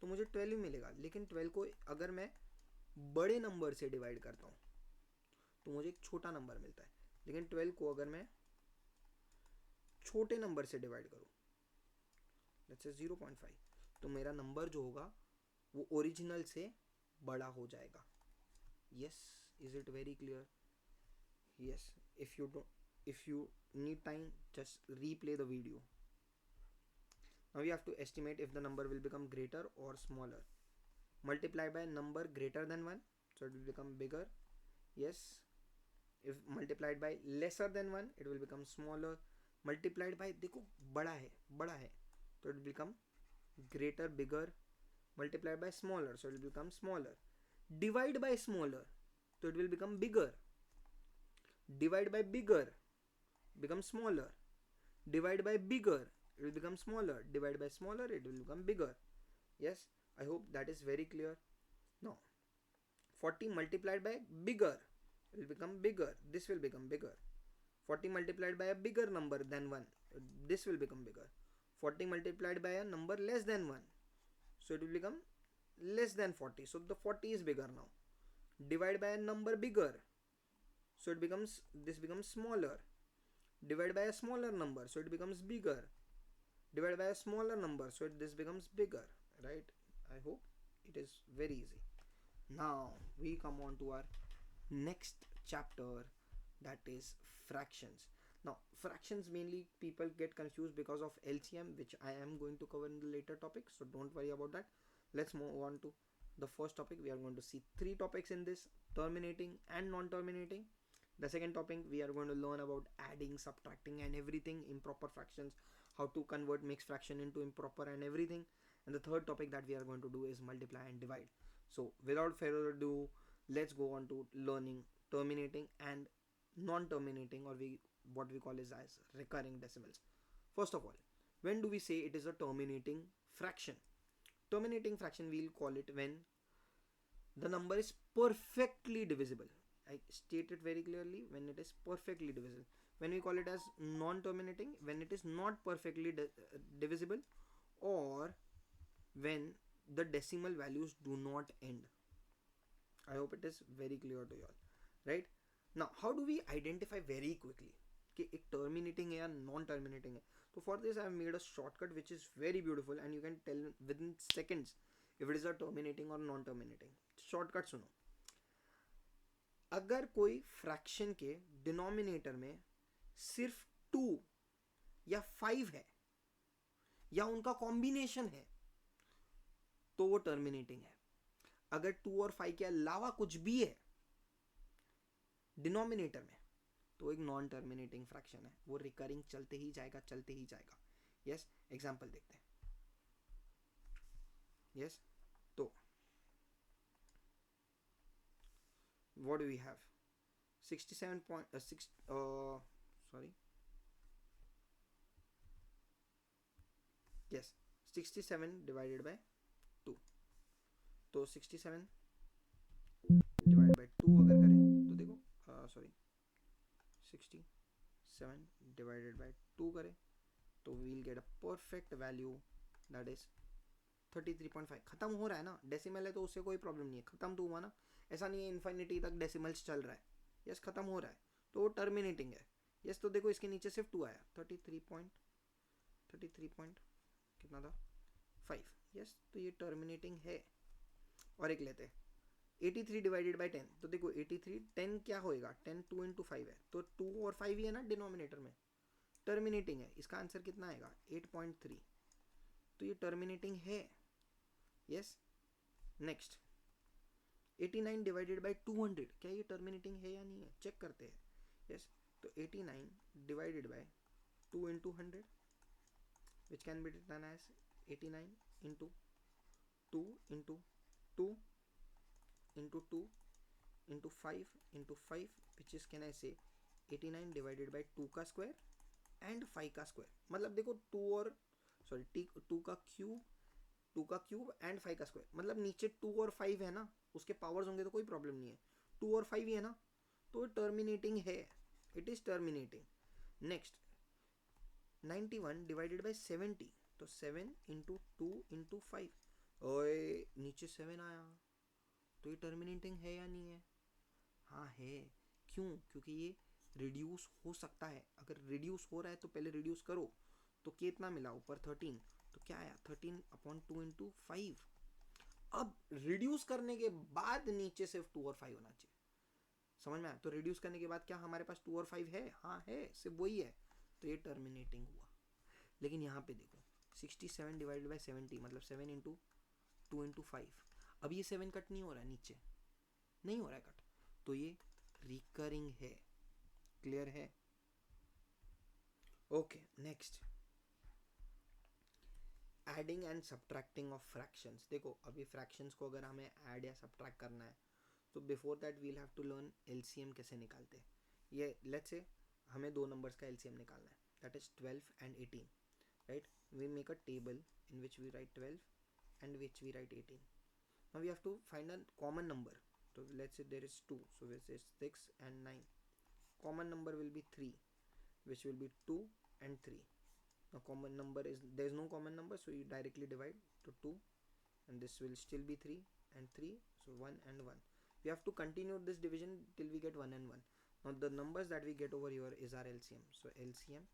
तो मुझे 12 ही मिलेगा. लेकिन 12 को अगर मैं बड़े नंबर से डिवाइड करता हूँ तो मुझे एक छोटा नंबर मिलता है. लेकिन 12 को अगर मैं छोटे नंबर से डिवाइड करूँ, लेट्स से 0.5, तो मेरा नंबर जो होगा वो ओरिजिनल से बड़ा हो जाएगा. Yes, is it very clear? Yes, if you need time, just replay the video. Now we have to estimate if the number will become greater or smaller. Multiply by a number greater than 1, so it will become bigger. Yes, if multiplied by lesser than 1, it will become smaller. Multiplied by, देखो बड़ा है तो it will become greater, bigger. Multiplied by smaller, so it will become smaller. Divide by smaller, so it will become bigger. Divide by bigger, become smaller. Divide by bigger, it will become smaller. Divide by smaller, it will become bigger. Yes, I hope that is very clear. Now 40 multiplied by bigger, it will become bigger. This will become bigger. 40 multiplied by a bigger number than 1, this will become bigger. 40 multiplied by a number less than 1, so it will become less than 40. So the 40 is bigger now. Divide by a number bigger, so it becomes, this becomes smaller. Divide by a smaller number, so it becomes bigger. Divide by a smaller number, so this becomes bigger, right? I hope it is very easy. Now we come on to our next chapter, that is fractions. Now fractions, mainly people get confused because of LCM, which I am going to cover in the later topic, so don't worry about that. Let's move on to the first topic. We are going to see 3 topics in this: terminating and non-terminating. The second topic, we are going to learn about adding, subtracting and everything, improper fractions, how to convert mixed fraction into improper and everything. And the third topic that we are going to do is multiply and divide. So without further ado, let's go on to learning terminating and non-terminating, or what we call is as recurring decimals. First of all, when do we say it is a terminating fraction? Terminating fraction, we'll call it when the number is perfectly divisible. I state it very clearly, when it is perfectly divisible. When we call it as non-terminating, when it is not perfectly divisible, or when the decimal values do not end. I hope it is very clear to you all, right? Now how do we identify very quickly कि एक terminating है या non-terminating है? So for this I have made a shortcut which is very beautiful, and you can tell within seconds if it is a terminating और non terminating. Shortcut सुनो. अगर कोई fraction के डिनोमिनेटर में सिर्फ 2 या 5 है या उनका कॉम्बिनेशन है तो वो टर्मिनेटिंग है. अगर 2 और 5 के अलावा कुछ भी है डिनोमिनेटर में तो एक नॉन टर्मिनेटिंग फ्रैक्शन है. वो रिकरिंग चलते ही जाएगा, चलते ही जाएगा. यस, एग्जांपल देखते हैं. यस, तो what do we have? 67.6 sorry, yes, 67 divided by 2. तो 67 divided by 2 अगर करें तो देखो सॉरी 67 divided by 2 करें तो we'll get a perfect value that is 33.5. खत्म हो रहा है ना, डेसिमल है तो उससे कोई प्रॉब्लम नहीं है. खत्म तो हुआ ना, ऐसा नहीं है इन्फिनिटी तक डेसिमल्स चल रहा है. यस, खत्म हो रहा है तो वो टर्मिनेटिंग है. यस, तो देखो इसके नीचे सिर्फ 2 आया. 33 पॉइंट कितना था 5. यस, तो ये टर्मिनेटिंग है. और एक लेते हैं 83 डिवाइडेड बाई 10. तो देखो 83 10 क्या होएगा, 10 2 इंटू 5 है तो 2 और 5 ही है ना डिनोमिनेटर में, टर्मिनेटिंग है. इसका आंसर कितना आएगा 8.3. तो ये टर्मिनेटिंग है. Yes, next 89 divided by 200. क्या ये टर्मिनेटिंग है या नहीं है, चेक करते हैं. यस, तो 89 divided by 2 into 100 which can be written as 89 into 2 into 2 into 2 into 5 into 5 which is can I say 89 divided by 2 का स्क्वायर एंड 5 का स्क्वायर. मतलब देखो 2 और सॉरी 2 का क्यूब एंड 5 का स्क्वायर. मतलब नीचे 2 और 5 है ना, उसके पावर्स होंगे तो कोई प्रॉब्लम नहीं है. 2 और 5 ही है ना, तो टर्मिनेटिंग है. It is terminating. Next 91 divided by 70. तो 7 इंटू 2 इंटू 5. ओए नीचे 7 आया तो ये टर्मिनेटिंग है या नहीं है? हाँ है. क्यों? क्योंकि ये रिड्यूस हो सकता है. अगर रिड्यूस हो रहा है तो पहले रिड्यूस करो. तो कितना मिला ऊपर 13, तो क्या आया 13/2 इंटू 5. अब रिड्यूस करने के बाद नीचे सिर्फ 2 और 5 होना चाहिए. समझ में आया? तो रिड्यूस करने के बाद क्या हमारे पास 2 और 5 है? हाँ है, सिर्फ वही है. तो ये टर्मिनेटिंग हुआ. लेकिन यहाँ पे देखो 67 डिवाइडेड बाई 70 मतलब 7 इंटू 2 इंटू 5. अब ये 7 कट नहीं हो रहा है, नीचे नहीं हो रहा है कट, तो ये रिकरिंग है. क्लियर है? Okay, next adding and subtracting of fractions. देखो अभी फ्रैक्शंस को अगर हमें ऐड या सब्ट्रैक्ट करना है तो before that we'll have to learn LCM कैसे निकालते हैं. ये लेट्स से हमें दो नंबर्स का एलसीएम निकालना है, that is 12 and 18. Right, we make a table in which we write 12 and which we write 18. Now we have to find a common number. So let's say there is 2, so this is 6 and 9. Common number will be 3, which will be 2 and 3. Now common number is, there is no common number, so you directly divide to 2 and this will still be 3 and 3, so 1 and 1. We have to continue this division till we get 1 and 1. Now the numbers that we get over here is our LCM. So LCM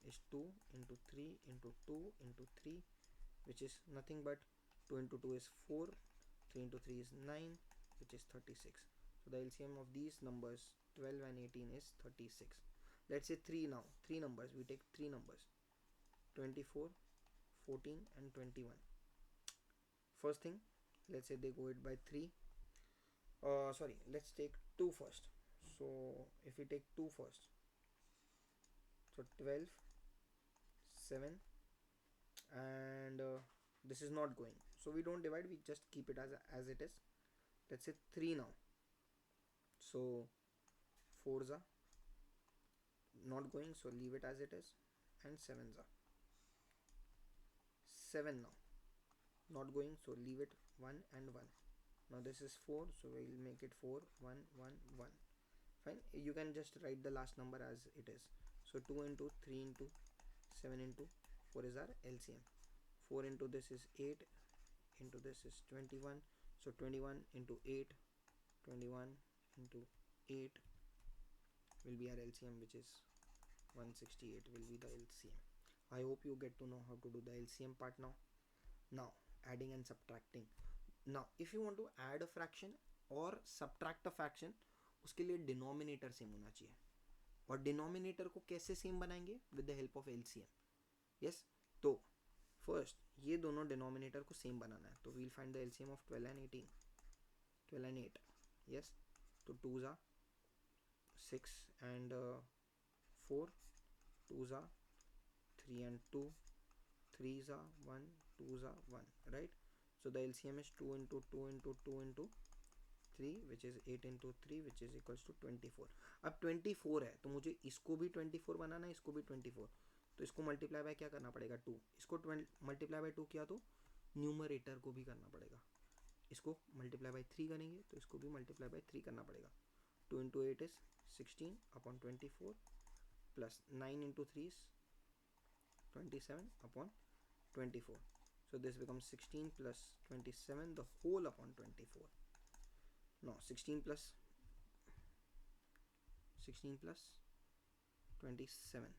is 2 into 3 into 2 into 3, which is nothing but 2 into 2 is 4, 3 into 3 is 9, which is 36. So the LCM of these numbers 12 and 18 is 36. Let's say 3 now. 3 numbers. We take 3 numbers. 24, 14 and 21. First thing, let's say they go it by 3. Sorry, let's take 2 first. So if we take 2 first, so 12, 7 and this is not going, so we don't divide, we just keep it as it is. Let's say 3 now, so 4s are not going, so leave it as it is, and 7s are 7 now not going, so leave it 1 and 1. Now this is 4, so we'll make it 4 1 1 1. Fine, you can just write the last number as it is. So 2 into 3 into 7 into 4 is our LCM. 4 into this is 8, into this is 21, so 21 into 8, 21 into 8 will be our LCM, which is 168 will be the LCM. I hope you get to know how to do the LCM part now. Now adding and subtracting. Now if you want to add a fraction or subtract a fraction, उसके लिए denominator same होना चाहिए. और denominator को कैसे same बनाएंगे? With the help of LCM. Yes, तो first ये दोनों डिनोमिनेटर को सेम बनाना है. तो we'll find the LCM of 12 and 18. 12 and 8. यस, तो 2s are 6 and 4. 2s are 3 and 2. 3s are 1. 2s are 1. Right? So the LCM is 2 into 2 into 2 into 3, which is 8 into 3, which is equals to 24. अब 24 है तो मुझे इसको भी 24 बनाना है, इसको भी 24. तो इसको मल्टीप्लाई बाय क्या करना पड़ेगा? 2. इसको मल्टीप्लाई बाय 2 किया तो न्यूमरेटर को भी करना पड़ेगा. इसको मल्टीप्लाई बाय 3 करेंगे तो इसको भी मल्टीप्लाई बाय 3 करना पड़ेगा. 2 into 8 is 16 upon 24 plus 9 into 3 is 27 upon 24. So this becomes 16 plus 27 the whole upon 24. No, 16 plus 27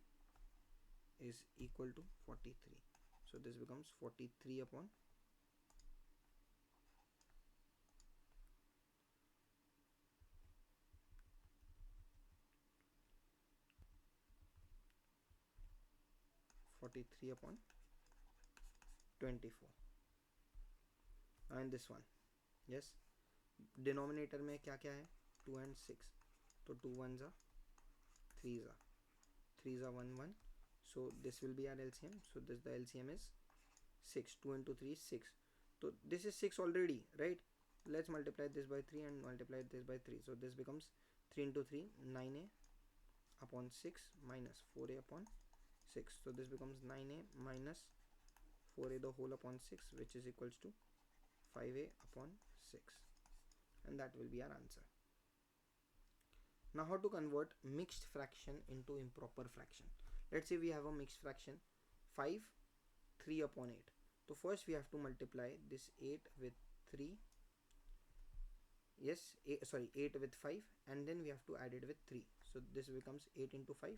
is equal to 43. So this becomes 43 upon 24. And this one, yes, denominator में क्या क्या है? 2 and 6. तो 2 1s are 3s are 3s are 1 1. So this will be our LCM. So this the LCM is 6. 2 into 3 is 6. So this is 6 already, right? Let's multiply this by 3 and multiply this by 3. So this becomes 3 into 3, 9a upon 6 minus 4a upon 6. So this becomes 9a minus 4a the whole upon 6, which is equals to 5a upon 6. And that will be our answer. Now how to convert mixed fraction into improper fraction. Let's say we have a mixed fraction 5 3 upon 8. So first we have to multiply this 8 with 3. Yes, 8 with 5, and then we have to add it with 3. So this becomes 8 into 5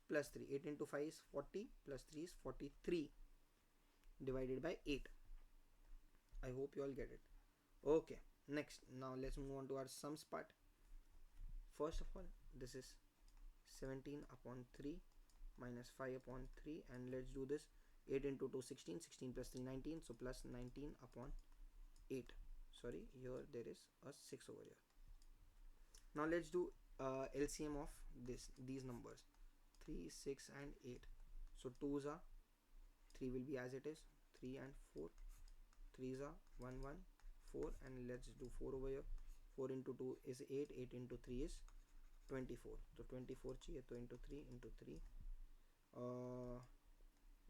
plus 3. 8 into 5 is 40 plus 3 is 43 divided by 8. I hope you all get it. Okay, next, now let's move on to our sums part. First of all, this is 17 upon 3 minus 5 upon 3, and let's do this. 8 into 2 16, 16 plus 3 19, so plus 19 upon 8. Sorry, here there is a 6 over here. Now let's do LCM of these numbers, 3 6 and 8. So 2s are 3 will be as it is, 3 and 4. 3s are 1 1 4, and let's do 4 over here. 4 into 2 is 8, 8 into 3 is 24. So 24 चाहिए तो into 3 into 3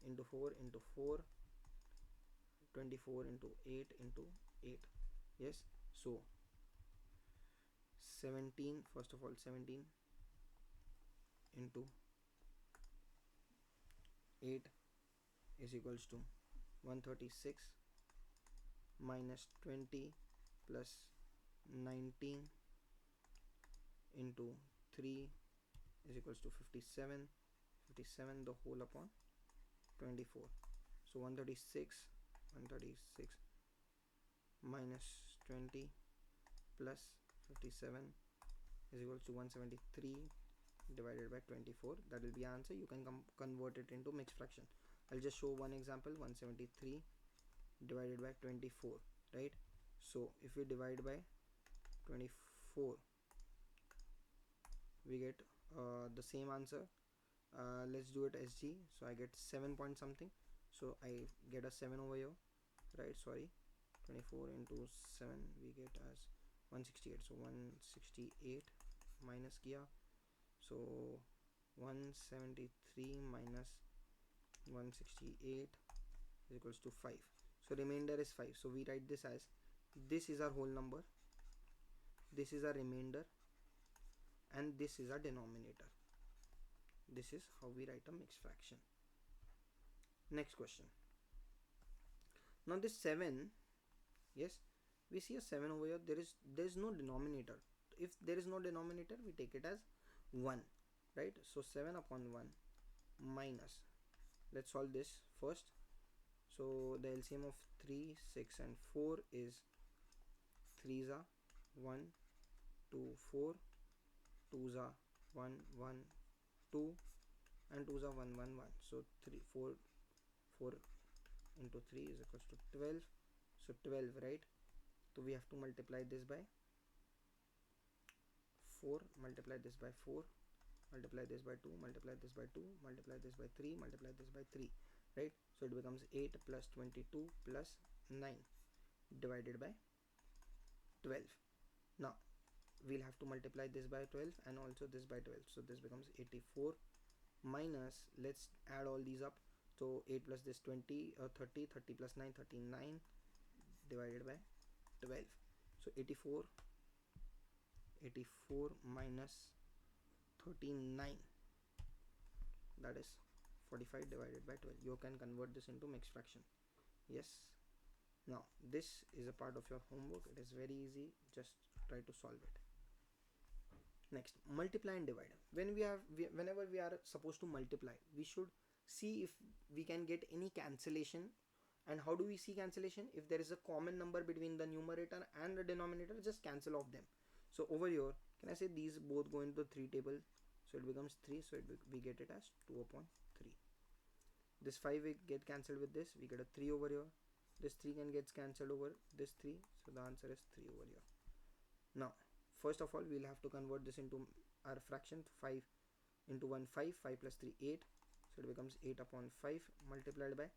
into 4 into 4, 24 into 8 into 8. Yes, so 17, first of all 17 into 8 is equals to 136 minus 20 plus 19 into 3 is equals to 57. 57 the whole upon 24. So 136 minus 20 plus 57 is equals to 173 divided by 24. That will be answer. You can convert it into mixed fraction. I'll just show one example. 173 divided by 24, right? So if we divide by 24, we get the same answer. Let's do it SG. So I get 7 point something, so I get a 7 over here, right? Sorry, 24 into 7 we get as 168. So 168 minus kiya, so 173 minus 168 is equals to 5. So remainder is 5. So we write this as, this is our whole number, this is our remainder, and this is our denominator. This is how we write a mixed fraction. Next question. Now this 7, yes, we see a 7 over here. There is no denominator. If there is no denominator, we take it as 1, right? So 7 upon 1 minus, let's solve this first. So the LCM of 3, 6 and 4 is 3s are 1, 2, 4, 2s are 1, 1, 2 and 2s are 1, 1, 1. So 3, 4, 4 into 3 is equals to 12. So 12, right? So we have to multiply this by 4, multiply this by 4, multiply this by 2, multiply this by 2, multiply this by 3, multiply this by 3, right? So it becomes 8 plus 22 plus 9 divided by 12. Now we'll have to multiply this by 12 and also this by 12. So this becomes 84 minus, let's add all these up. So 8 plus this 20, 30, 30 plus 9, 39 divided by 12. So 84 minus 39, that is 45 divided by 12. You can convert this into mixed fraction. Yes. Now this is a part of your homework. It is very easy. Just try to solve it. Next, multiply and divide. Whenever we are supposed to multiply, we should see if we can get any cancellation. And how do we see cancellation? If there is a common number between the numerator and the denominator, just cancel off them. So over here, can I say these both go into 3 table? So it becomes 3. So we get it as 2 upon 3. This 5 will get cancelled with this. We get a 3 over here. This 3 can get cancelled over this 3. So the answer is 3 over here. Now, first of all, we'll have to convert this into our fraction. 5 into 1, 5. 5 plus 3, 8. So it becomes 8 upon 5 multiplied by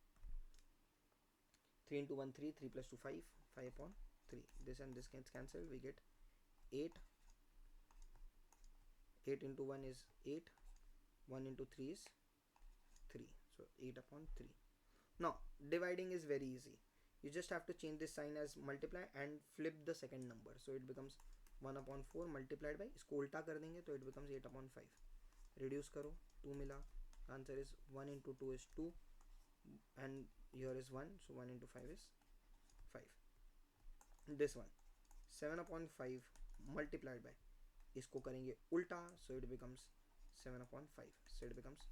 3 into 1, 3. 3 plus 2, 5. 5 upon 3. This and this gets cancelled. We get 8. 8 into 1 is 8. 1 into 3 is 3. So 8 upon 3. Now, dividing is very easy. You just have to change this sign as multiply and flip the second number. So it becomes 1 upon 4 multiplied by, इसको उल्टा कर देंगे तो it becomes 8 upon 5. Reduce करो, 2 मिला. Answer is 1 into 2 is 2 and here is 1. So 1 into 5 is 5. This one, 7 upon 5 multiplied by, इसको करेंगे उल्टा. So it becomes 7 upon 5. So it becomes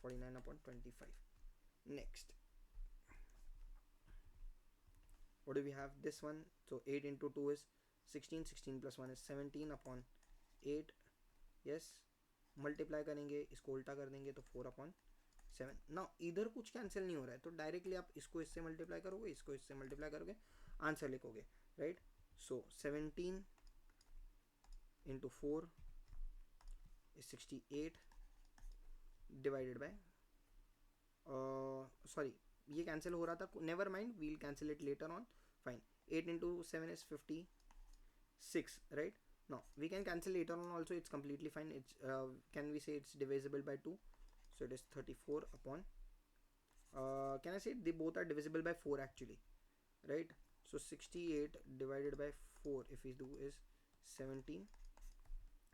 49 upon 25. Next, what do we have? This one. So 8 into 2 is 16. 16 plus 1 is 17 upon 8. Yes. Multiply करेंगे, इसको उल्टा कर देंगे तो 4 upon 7. Now इधर कुछ कैंसिल नहीं हो रहा है तो डायरेक्टली आप इसको इससे मल्टीप्लाई करोगे, इसको इससे मल्टीप्लाई करोगे, आंसर लिखोगे, right? So 17 into 4 is 68 divided by sorry, ये कैंसिल हो रहा था, never mind, we'll cancel it later on, fine. 8 into 7 is 56, right? Now we can cancel later on also, it's completely fine. It's can we say it's divisible by 2? So it is 34 upon can I say they both are divisible by 4 actually, right? So 68 divided by 4 if we do is 17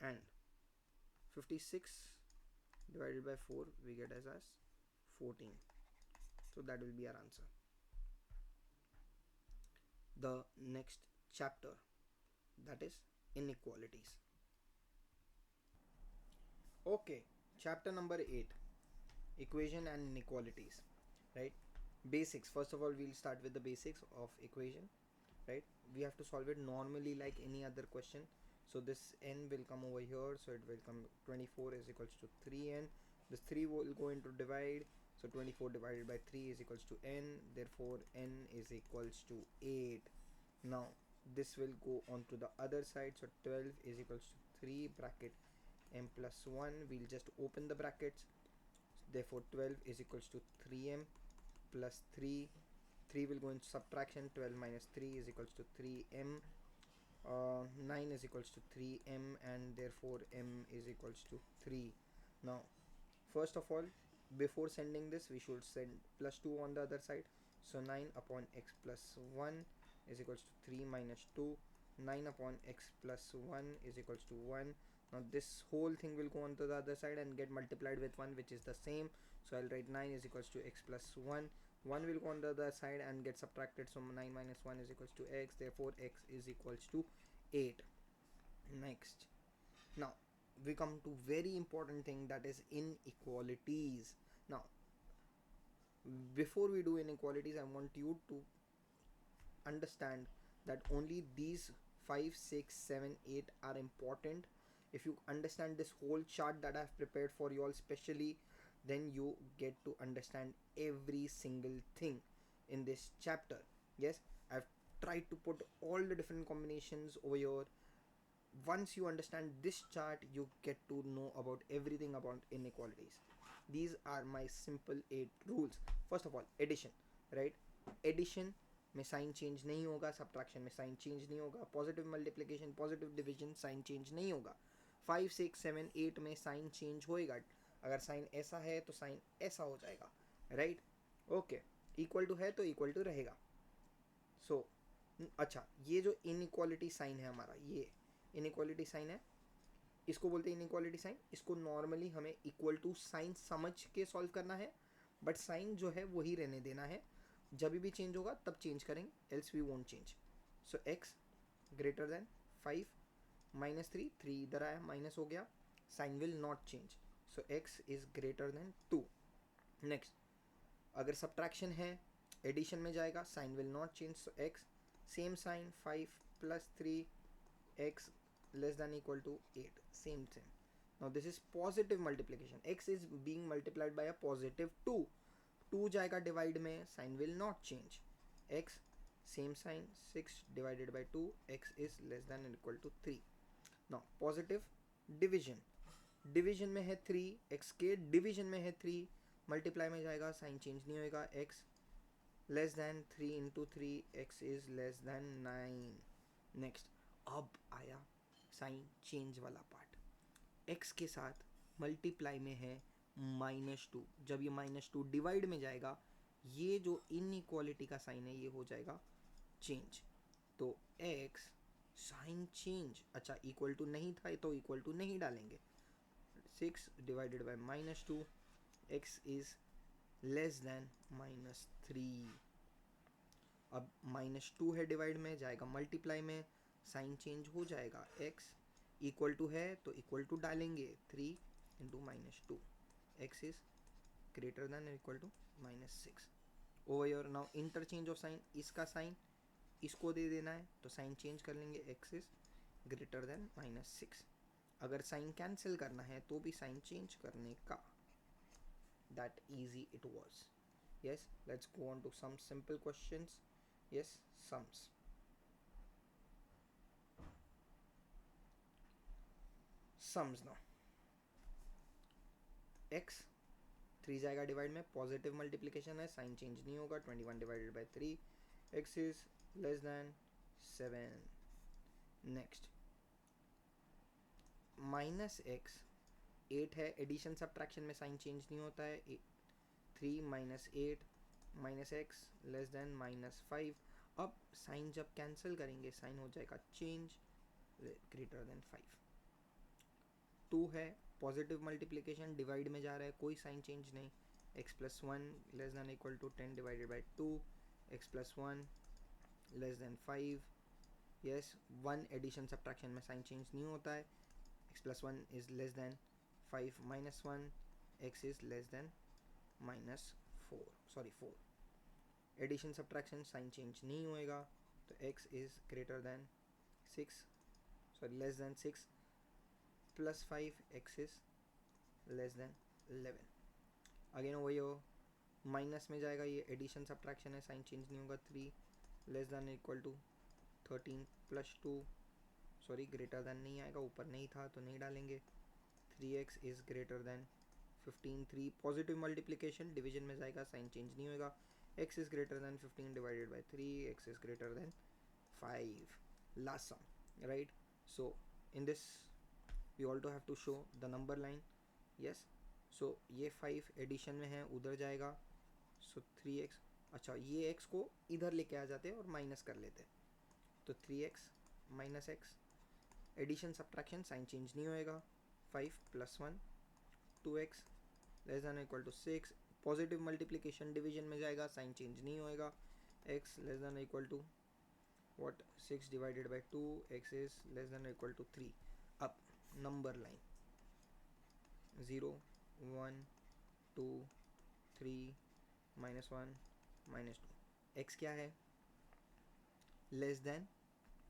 and 56 divided by 4 we get as 14. So that will be our answer. The next chapter, that is inequalities. Okay, chapter number 8, equation and inequalities, right? Basics. First of all, we'll start with the basics of equation, right? We have to solve it normally like any other question. So this n will come over here, so it will come 24 is equals to 3n. This 3 will go into divide, so 24 divided by 3 is equals to n, therefore n is equals to 8. Now this will go on to the other side, so 12 is equals to 3 bracket m plus 1. We'll just open the brackets, therefore 12 is equals to 3m plus 3. 3 will go into subtraction, 12 minus 3 is equals to 3m. 9 is equals to 3m and therefore m is equals to 3. Now first of all, before sending this, we should send plus 2 on the other side. So 9 upon x plus 1 is equals to 3 minus 2. 9 upon x plus 1 is equals to 1. Now this whole thing will go on to the other side and get multiplied with 1, which is the same. So I'll write 9 is equals to x plus 1. 1 will go on the other side and get subtracted. So 9 minus 1 is equals to x. Therefore x is equals to 8. Next, now we come to very important thing, that is inequalities. Now Before we do inequalities, I want you to understand that only these 5, 6, 7, 8 are important. If you understand this whole chart that I've prepared for you all specially, then you get to understand every single thing in this chapter. Yes, I've tried to put all the different combinations over here. Once you understand this chart, you get to know about everything about inequalities. These are my simple 8 rules. First of all, addition, right? Addition में sign change नहीं होगा, subtraction में sign change नहीं होगा, positive multiplication positive division sign change नहीं होगा. 5, 6, 7, 8 में sign change होएगा. अगर साइन ऐसा है तो साइन ऐसा हो जाएगा, राइट? ओके, इक्वल टू है तो इक्वल टू रहेगा. सो अच्छा, ये जो इनइक्वालिटी साइन है हमारा, ये इनइक्वालिटी साइन है, इसको बोलते हैं इनइक्वालिटी साइन. इसको नॉर्मली हमें इक्वल टू साइन समझ के सॉल्व करना है, बट साइन जो है वही रहने देना है. जब भी चेंज होगा तब चेंज करेंगे, else we won't change. So x greater than 5 minus 3, 3 इधर आया माइनस हो गया, sign will not change. So x is greater than 2. Next, अगर सब्ट्रैक्शन है एडिशन में जाएगा, sign will not change. So x same sign 5 plus 3 x less than equal to 8, same. Now this is positive multiplication, x is being multiplied by a positive 2. 2 जाएगा divide में, sign will not change. x same sign 6 divided by 2, x is less than equal to 3. Now positive division, division में है 3, x के division में है 3, multiply में जाएगा, sign change नहीं होएगा. x less then 3 into 3, x is less then 9. Next, अब आया साइन चेंज वाला पार्ट. x के साथ मल्टीप्लाई में है -2. जब ये -2 डिवाइड में जाएगा, ये जो इनइक्वालिटी का साइन है ये हो जाएगा चेंज. तो x साइन चेंज, अच्छा इक्वल टू नहीं था तो इक्वल टू नहीं डालेंगे. 6 divided by -2, x is less then -3. अब -2 है डिवाइड में, जाएगा मल्टीप्लाई में, साइन चेंज हो जाएगा. x इक्वल टू है तो इक्वल टू डालेंगे, 3 into -2, x is greater than equal to -6. Over your. Now interchange of sign, इसका साइन इसको दे देना है तो साइन चेंज कर लेंगे, x इज ग्रेटर देन -6. अगर साइन कैंसिल करना है तो भी साइन चेंज करने का. That easy it was. yes, let's go on to some simple questions. yes, sums. Sums now. x 3 जाएगा डिवाइड में, पॉजिटिव मल्टीप्लिकेशन है, साइन चेंज नहीं होगा. 21 divided by 3, x is less then 7. Next, -x 8 है, addition subtraction में sign change नहीं होता है. 3 minus 8 minus x less than -5. अब साइन जब कैंसिल करेंगे साइन हो जाएगा चेंज, ग्रेटर देन 5. 2 है, पॉजिटिव मल्टीप्लिकेशन डिवाइड में जा रहा है, कोई साइन चेंज नहीं. x plus 1 less than equal to 10 divided by 2, x plus 1 less than 5. Yes, 1 addition subtraction में साइन चेंज नहीं होता है. x plus 1 is less than 5 minus 1, x is less than -4. Addition subtraction sign change नहीं होएगा तो x is greater than 6, less than 6 plus 5, x is less than 11. Again वही हो, minus में जाएगा, ये एडिशन सब्ट्रैक्शन है, साइन चेंज नहीं होगा. 3 less than equal to 13 plus 2, greater than नहीं आएगा, ऊपर नहीं था तो नहीं डालेंगे. 3x is greater than 15. 3 positive multiplication division में जाएगा, साइन चेंज नहीं होगा. x is greater than 15 divided by 3, x is greater than 5. Last sum, right? So in this we also have to show the number line. yes, so ये 5 addition में है, उधर जाएगा. so 3x, अच्छा ये x को इधर लेके आ जाते हैं और माइनस कर लेते हैं, तो 3x minus x, addition subtraction sign change नहीं होएगा. 5 plus 1 2x less than equal to 6. Positive multiplication division में जाएगा, साइन चेंज नहीं होएगा. x less than equal to what 6 divided by 2, x is less than equal to 3. अब number line 0 1 2 3 -1 -2। x क्या है, less than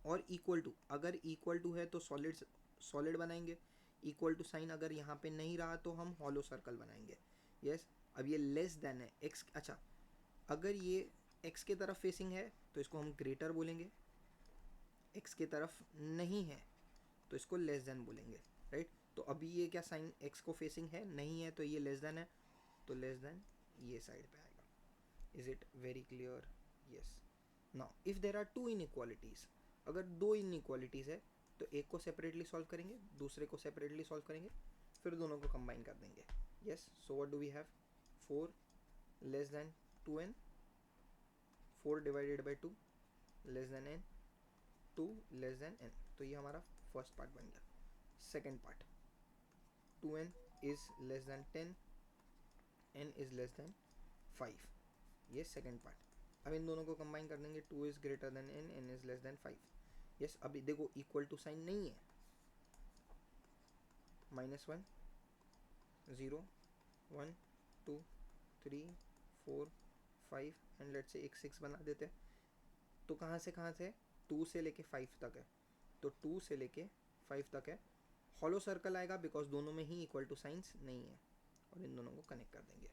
और इक्वल टू। अगर equal to है तो सॉलिड बनाएंगे, इक्वल टू साइन अगर यहाँ पे नहीं रहा तो हम हॉलो सर्कल बनाएंगे। यस, अब ये लेस देन है x, अच्छा अगर ये x के तरफ फेसिंग है तो इसको हम ग्रेटर बोलेंगे, x के तरफ नहीं है तो इसको लेस देन बोलेंगे, राइट। तो अभी ये क्या साइन x को फेसिंग है, नहीं है, तो ये लेस देन है, तो लेस देन ये साइड पे आएगा। Is it very clear? Yes. Now if there are two inequalities, अगर दो इनइक्वालिटीज है तो एक को सेपरेटली सॉल्व करेंगे, दूसरे को सेपरेटली सॉल्व करेंगे, फिर दोनों को कंबाइन कर देंगे। Yes, so what do we have, 4 less than 2n, 4 divided by 2 less than n, 2 less than n। तो ये हमारा फर्स्ट पार्ट बन गया। Second part, 2n is less than 10, n is less than 5, ये सेकेंड पार्ट। अब इन दोनों को combine कर देंगे, 2 is greater then n, n is less than 5। Yes, अभी देखो इक्वल टू साइन नहीं है, -1 0 1 2 3 4 5 एंड लेट्स से एक 6 बना देते हैं। तो कहाँ से 2 से लेके 5 तक है, तो 2 से लेके 5 तक है, हॉलो सर्कल आएगा बिकॉज दोनों में ही इक्वल टू साइंस नहीं है, और इन दोनों को कनेक्ट कर देंगे।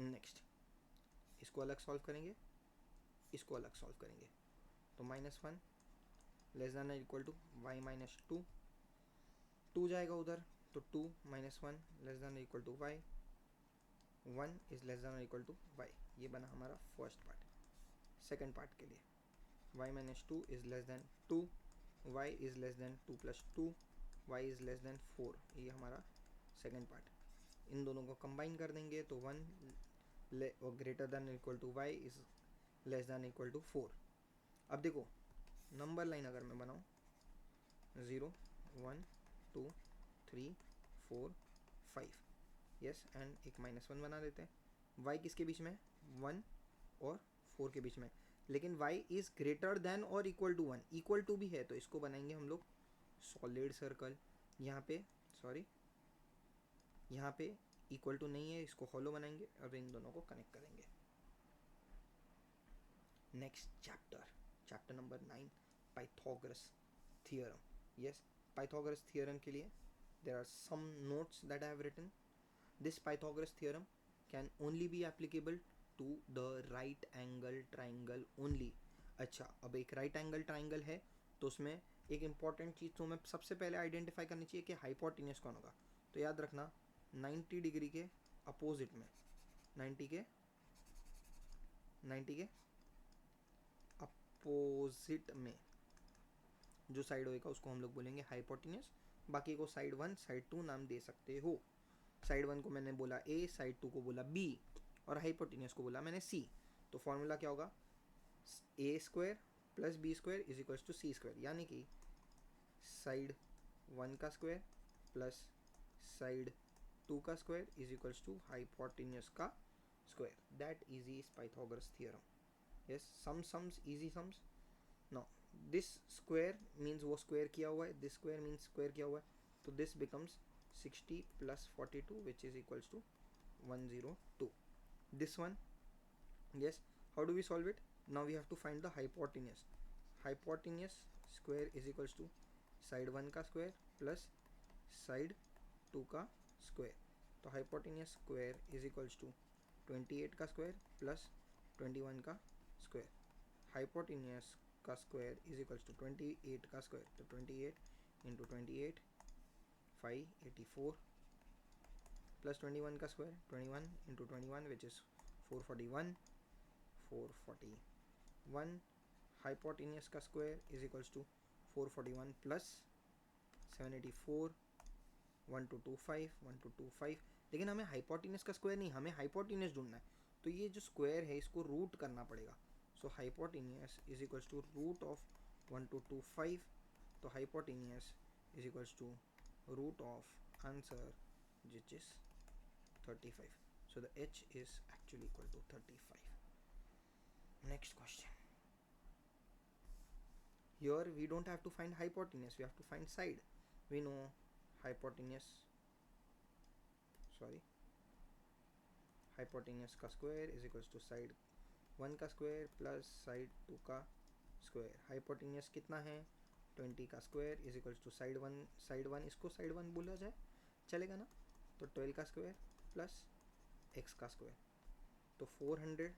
नेक्स्ट, इसको अलग सॉल्व करेंगे, इसको अलग सॉल्व करेंगे, तो -1 less than equal to y -2, 2 जाएगा उधर, तो 2 -1 less than equal to y, 1 is less than equal to y। ये बना हमारा फर्स्ट पार्ट। सेकेंड पार्ट के लिए y -2 is less then 2, y is less then 2 + 2, y is less than 4, ये हमारा सेकेंड पार्ट। इन दोनों को कंबाइन कर देंगे, तो 1 greater than equal to y is less than equal to 4। अब देखो नंबर लाइन अगर मैं बनाऊँ, 0 1 2 3 4 5, यस, एंड एक -1 बना देते हैं। y किसके बीच में, 1 और 4 के बीच में, लेकिन y इज ग्रेटर देन और इक्वल टू 1, इक्वल टू भी है, तो इसको बनाएंगे हम लोग सॉलिड सर्कल। यहाँ पे सॉरी, यहाँ पे इक्वल टू नहीं है, इसको हॉलो बनाएंगे और इन दोनों को कनेक्ट करेंगे। Next chapter number 9, Pythagoras theorem. Yes, Pythagoras theorem के लिए there are some notes that I have written. This Pythagoras theorem can only be applicable to the right angle triangle only. अच्छा, अब एक राइट एंगल ट्राइंगल है तो उसमें एक important चीज़ तो हमें सबसे पहले आइडेंटिफाई करनी चाहिए कि हाइपोटेन्यूस कौन होगा। तो याद रखना 90 डिग्री के अपोजिट में, 90 के अपोजिट में जो साइड होएगा उसको हम लोग बोलेंगे हाइपोटेन्यूस। बाकी को साइड 1 साइड 2 नाम दे सकते हो। साइड 1 को मैंने बोला A, साइड 2 को बोला B, और हाइपोटेन्यूस को बोला मैंने C। तो फॉर्मूला क्या होगा, A² + B² is equals to C², यानी कि साइड 1 का स्क्वायर प्लस साइड 2 का square is equals to hypotenuse का square. That easy is Pythagoras theorem. Yes, sums easy sums. Now this square means वो square किया हुआ है, दिस स्क्वायर मीन्स स्क्वायर किया हुआ है, तो this becomes 60 + 42 which is equals to 102. This one, yes, how do we solve it? Now we have to find the hypotenuse. Hypotenuse square is equals to side 1 का square plus side 2 का square. तो hypotenuse square is equals to 28 का square plus 21 का square. Hypotenuse का square is equals to 28 का square, तो 28 into 28 584 plus 21 का square, 21 into 21 which is 441, 441. Hypotenuse का square is equals to 441 plus 784, 1225. लेकिन हमें हाइपोटेन्यूस का स्क्वायर नहीं, हमें हाइपोटेन्यूस ढूंढना है, तो ये जो स्क्वायर है इसको रूट करना पड़ेगा। So hypotenuse is equals to root of 1225, तो hypotenuse is equals to root of answer which is 35. So the h is actually equal to 35. Next question. Here we don't have to find hypotenuse, we have to find side. We know hypotenuse hypotenuse का square is equals to side 1 का square plus side 2 का square. Hypotenuse कितना है 20 का square is equals to side one इसको side 1 बोला जाए चलेगा ना, तो 12 का स्क्वायर प्लस x का स्क्वायर, तो 400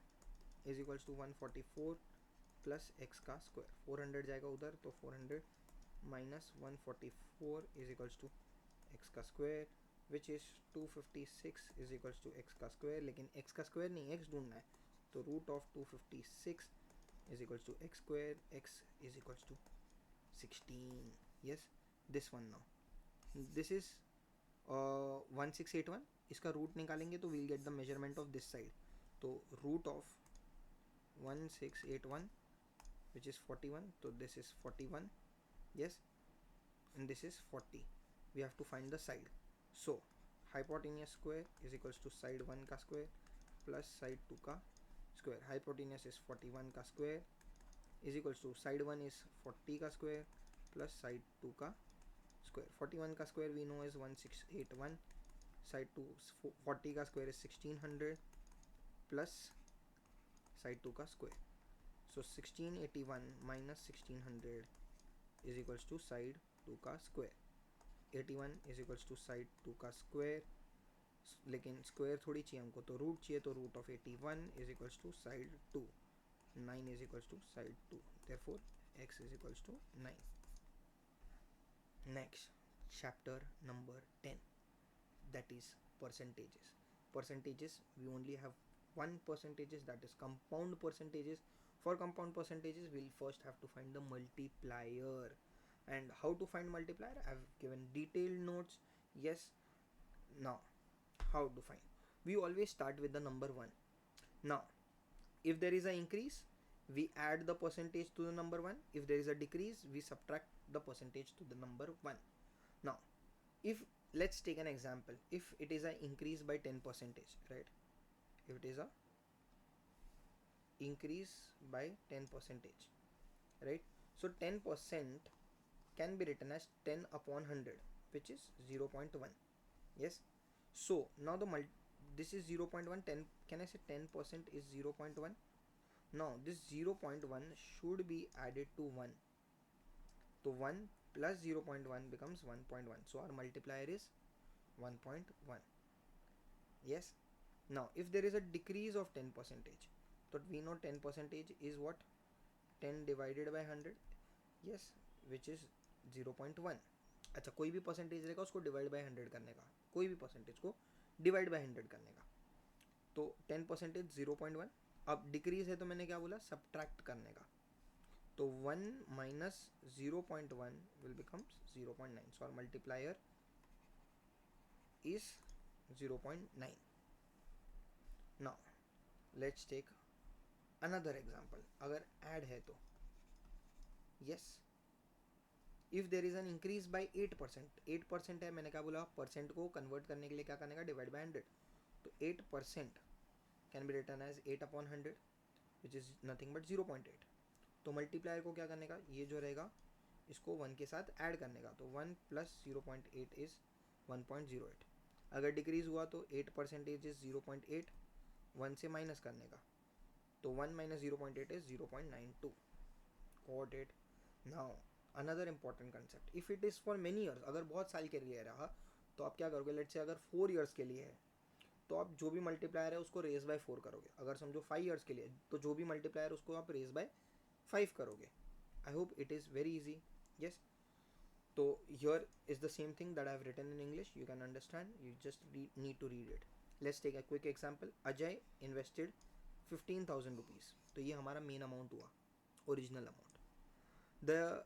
is equals to 144 plus x का स्क्वायर। 400 जाएगा उधर तो 400 minus 144 is equals to x का square which is 256 is equals to x का स्क्वायर, लेकिन x का स्क्वायर नहीं x ढूंढना है, तो root of 256 is equals to x square, x is equals to 16. yes, this one now, this is 1681, इसका root निकालेंगे तो we'll get the measurement of this side, तो root of 1681 which is 41, so this is 41, yes, and this is 40. We have to find the side, so hypotenuse square is equals to side 1 का square plus side 2 का square. Hypotenuse is 41 का square is equals to side 1 is 40 का square plus side 2 का square. 41 का square we know is 1681, side 2 40 का square is 1600 plus side 2 का square, so 1681 minus 1600 is equals to side 2 का square. 81 is equals to side 2 का square, लेकिन square थोड़ी चाहिए हमको, तो रूट चाहिए, तो root of 81 is equals to side 2. 9 is equals to side 2, therefore x is equals to 9. Next, chapter number 10, that is percentages. Percentages, we only have one percentages, that is compound percentages. For compound percentages, we'll first have to find the multiplier. And how to find multiplier, I've given detailed notes. Yes, now how to find, we always start with the number 1. Now if there is an increase, we add the percentage to the number 1. If there is a decrease, we subtract the percentage to the number 1. Now if, let's take an example, if it is an increase by 10%, right, if it is a increase by 10%, right, so 10% can be written as 10 upon 100, which is 0.1. yes, so now this is 0.1, 10, can I say 10% is 0.1? Now this 0.1 should be added to 1, so 1 plus 0.1 becomes 1.1, so our multiplier is 1.1. yes, now if there is a decrease of 10%, so we know 10% is what, 10 divided by 100, yes, which is 0.1. अच्छा, कोई भी percentage रहेगा उसको divide by 100 करने का, कोई भी percentage को डिवाइड बाय 100 करने का, तो 10% 0.1. अब डिक्रीज है तो मैंने क्या बोला, सब्ट्रैक्ट करने का, तो 1 माइनस 0.1 will becomes 0.9, so our multiplier is 0.9. Now let's take another example, अगर ऐड है तो, yes, if there is an increase by 8%, 8% है, मैंने क्या बोला, परसेंट को कन्वर्ट करने के लिए क्या करने का, डिवाइड बाई 100, तो 8% can be written as 8 upon 100 which is nothing but 0.8. तो मल्टीप्लायर को क्या करने का, ये जो रहेगा इसको 1 के साथ ऐड करने का, तो 1 प्लस 0.8 इज 1.08. अगर डिक्रीज हुआ तो 8% इज 0.8, 1 से माइनस करने का, तो 1 minus 0.8 is 0.92. Got it? Now another important concept, if it is for many years, अगर बहुत साल के लिए रहा तो आप क्या करोगे, लेट्स से अगर 4 ईयर्स के लिए है तो आप जो भी मल्टीप्लायर है उसको रेज बाय 4 करोगे. अगर समझो 5 ईयर्स के लिए तो जो भी मल्टीप्लायर उसको आप रेज बाय 5 करोगे. I hope it is very easy. Yes, तो here is the same thing that I have written in English, you can understand, you just need to read it. Let's take a quick example. Ajay invested 15,000 rupees, तो ये हमारा main amount हुआ, original amount. The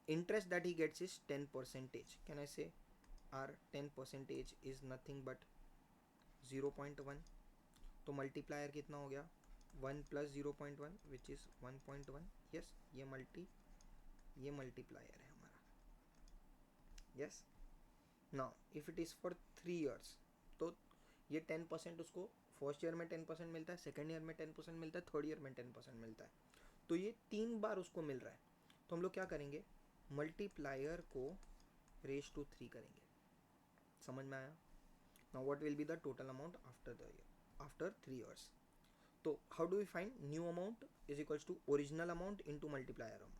interest that he gets is 10%. Can I say our 10% is nothing but 0.1. तो multiplier कितना हो गया, 1 plus 0.1 which is 1.1. Yes, ये multiplier है हमारा. Yes, now if it is for 3 years, तो ये 10% उसको फर्स्ट ईयर में 10% मिलता है, सेकेंड ईयर में 10% मिलता है, थर्ड ईयर में 10% मिलता है, तो ये 3 बार उसको मिल रहा है. तो हम लोग क्या करेंगे, मल्टीप्लायर को रेज टू 3 करेंगे. समझ में आया? Now what will be the total amount after 3 years? So how do we find? New amount is equals to original amount into multiplier amount.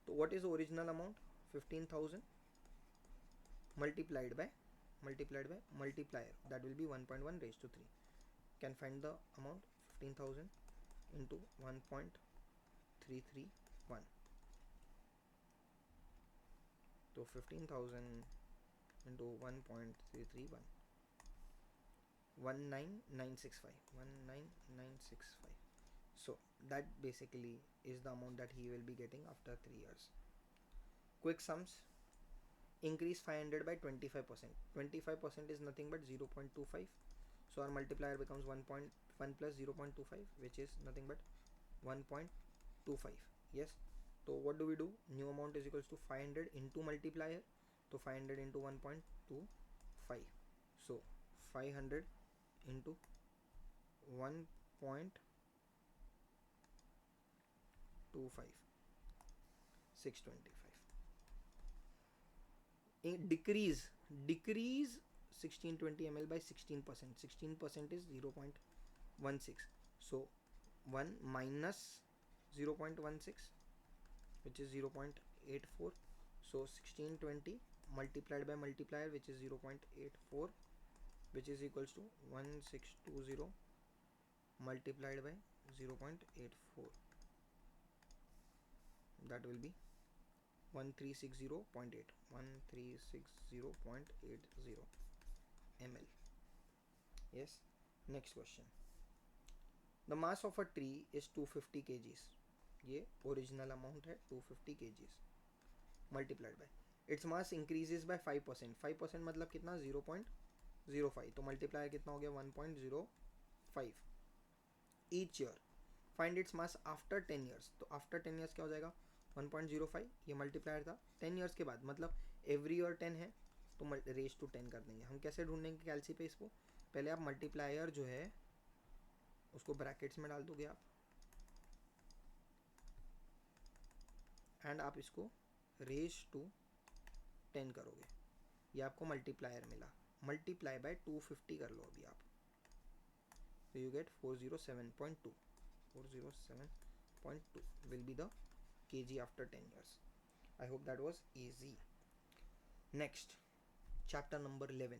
So what is the original amount? 15,000 multiplied by multiplier, that will be 1.1 raised to 3. Can find the amount 15,000 into 1.331. So 15,000 into 1.331, 19965. So that basically is the amount that he will be getting after 3 years. Quick sums. Increase 500 by 25%. 25% is nothing but 0.25. So our multiplier becomes 1.1 plus 0.25, which is nothing but 1.25. Yes. So what do we do? New amount is equals to 500 into multiplier. So 500 into 1.25. So 500 into 1.25, 625. Decrease 1620 ml by 16%. 16% is 0.16. So 1 minus 0.16, which is 0.84. So 1620 multiplied by multiplier, which is 0.84, which is equals to 1620 multiplied by 0.84. That will be 1360.8 ml. Yes. Next question. The mass of a tree is 250 kgs. ये original amount है 250 kgs multiplied by its mass increases by 5%. 5% मतलब कितना? 0.05. तो multiplier कितना हो गया? 1.05 each year. Find its mass after 10 years. तो after 10 years क्या हो जाएगा? 1.05. ये मल्टीप्लायर था. 10 ईयर्स के बाद मतलब एवरी ईयर 10 है तो रेज टू 10 कर देंगे. हम कैसे ढूंढेंगे कैलसी पे इसको? पहले आप मल्टीप्लायर जो है उसको ब्रैकेट्स में डाल दोगे आप, एंड आप इसको रेज टू 10 करोगे. ये आपको मल्टीप्लायर मिला. मल्टीप्लाई बाय 250 कर लो अभी आप. So you get 407.2. 407.2 will be the kg after 10 years. I hope that was easy. Next, chapter number 11,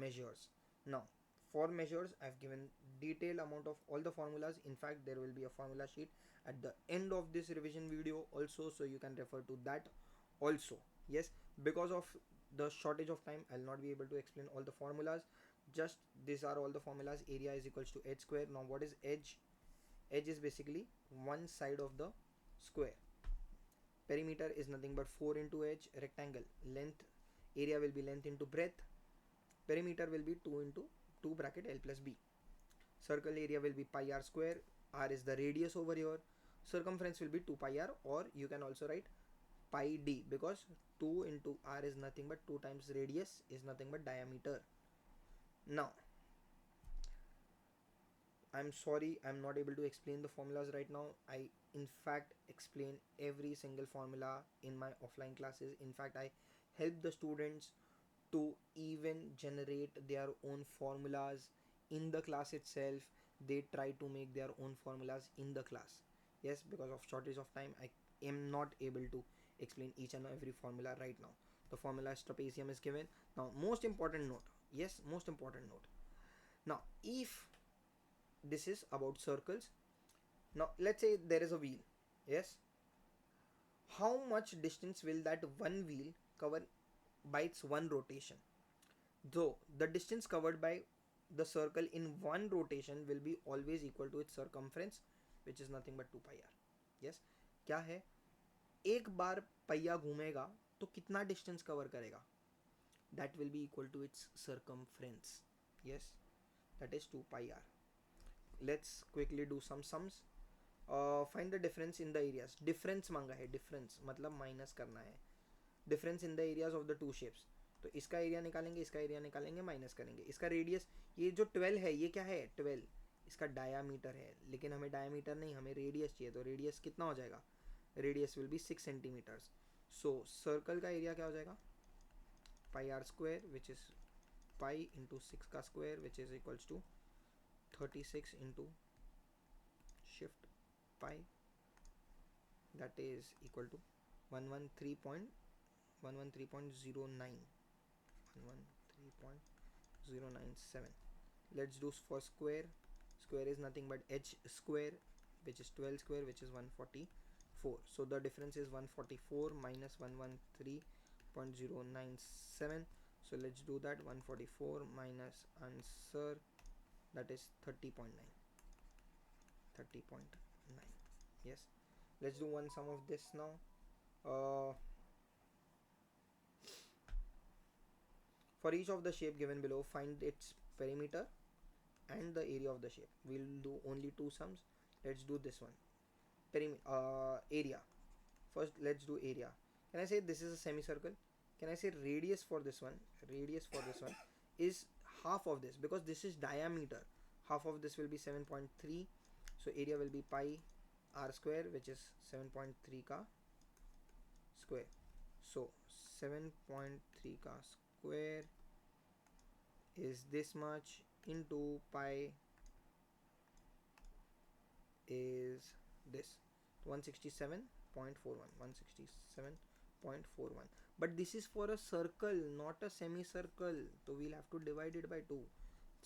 measures. Now, for measures, I've given detailed amount of all the formulas. In fact, there will be a formula sheet at the end of this revision video also, so you can refer to that also. Yes, because of the shortage of time, I'll not be able to explain all the formulas. Just these are all the formulas. Area is equals to h square. Now what is edge? Edge is basically one side of the square. Perimeter is nothing but 4 into edge. Rectangle length, area will be length into breadth. Perimeter will be 2 into 2 bracket L plus B. Circle area will be pi r square. R is the radius over here. Circumference will be 2 pi r, or you can also write pi d, because 2 into r is nothing but 2 times radius is nothing but diameter. Now, I'm sorry I'm not able to explain the formulas right now. I in fact explain every single formula in my offline classes. In fact, I help the students to even generate their own formulas in the class itself. They try to make their own formulas in the class. Yes, because of shortage of time, I am not able to explain each and every formula right now. The formula trapezium is given. Now, most important note. Yes, most important note. Now, if this is about circles, now let's say there is a wheel. Yes, how much distance will that one wheel cover by its one rotation? Though the distance covered by the circle in one rotation will be always equal to its circumference, which is nothing but 2 pi r. Yes, क्या है? एक बार पहिया घूमेगा तो कितना distance cover करेगा? That will be equal to its circumference. Yes, that is 2 pi r. Let's quickly do some sums. Find the difference in the areas. Difference मांगा है. Difference मतलब माइनस करना है. Difference in the areas of the two shapes. तो इसका area निकालेंगे, इसका area निकालेंगे, माइनस करेंगे. इसका रेडियस, ये जो 12 है ये क्या है? 12. इसका डायामीटर है, लेकिन हमें डायामीटर नहीं, हमें रेडियस चाहिए. तो रेडियस कितना हो जाएगा? Radius will be 6 centimetres. So circle का एरिया क्या हो जाएगा? Pi r square, which is pi into 6 का square, which is equals to 36 into shift pi, that is equal to 113.113.09, 113.097. Let's do for square. Square is nothing but h square, which is 12 square, which is 144. So the difference is 144 minus 113.097. So let's do that. 144 minus answer, that is 30.9. 30.9. Yes. Let's do one sum of this now. For each of the shape given below, find its perimeter and the area of the shape. We'll do only two sums. Let's do this one. Area. First, let's do area. Can I say this is a semicircle? Can I say radius for this one? Radius for this one is half of this, because this is diameter. Half of this will be 7.3. So area will be pi r square, which is 7.3 ka square. So 7.3 ka square is this much into pi is this 167.41. 167.41. But this is for a circle, not a semicircle, so we'll have to divide it by 2.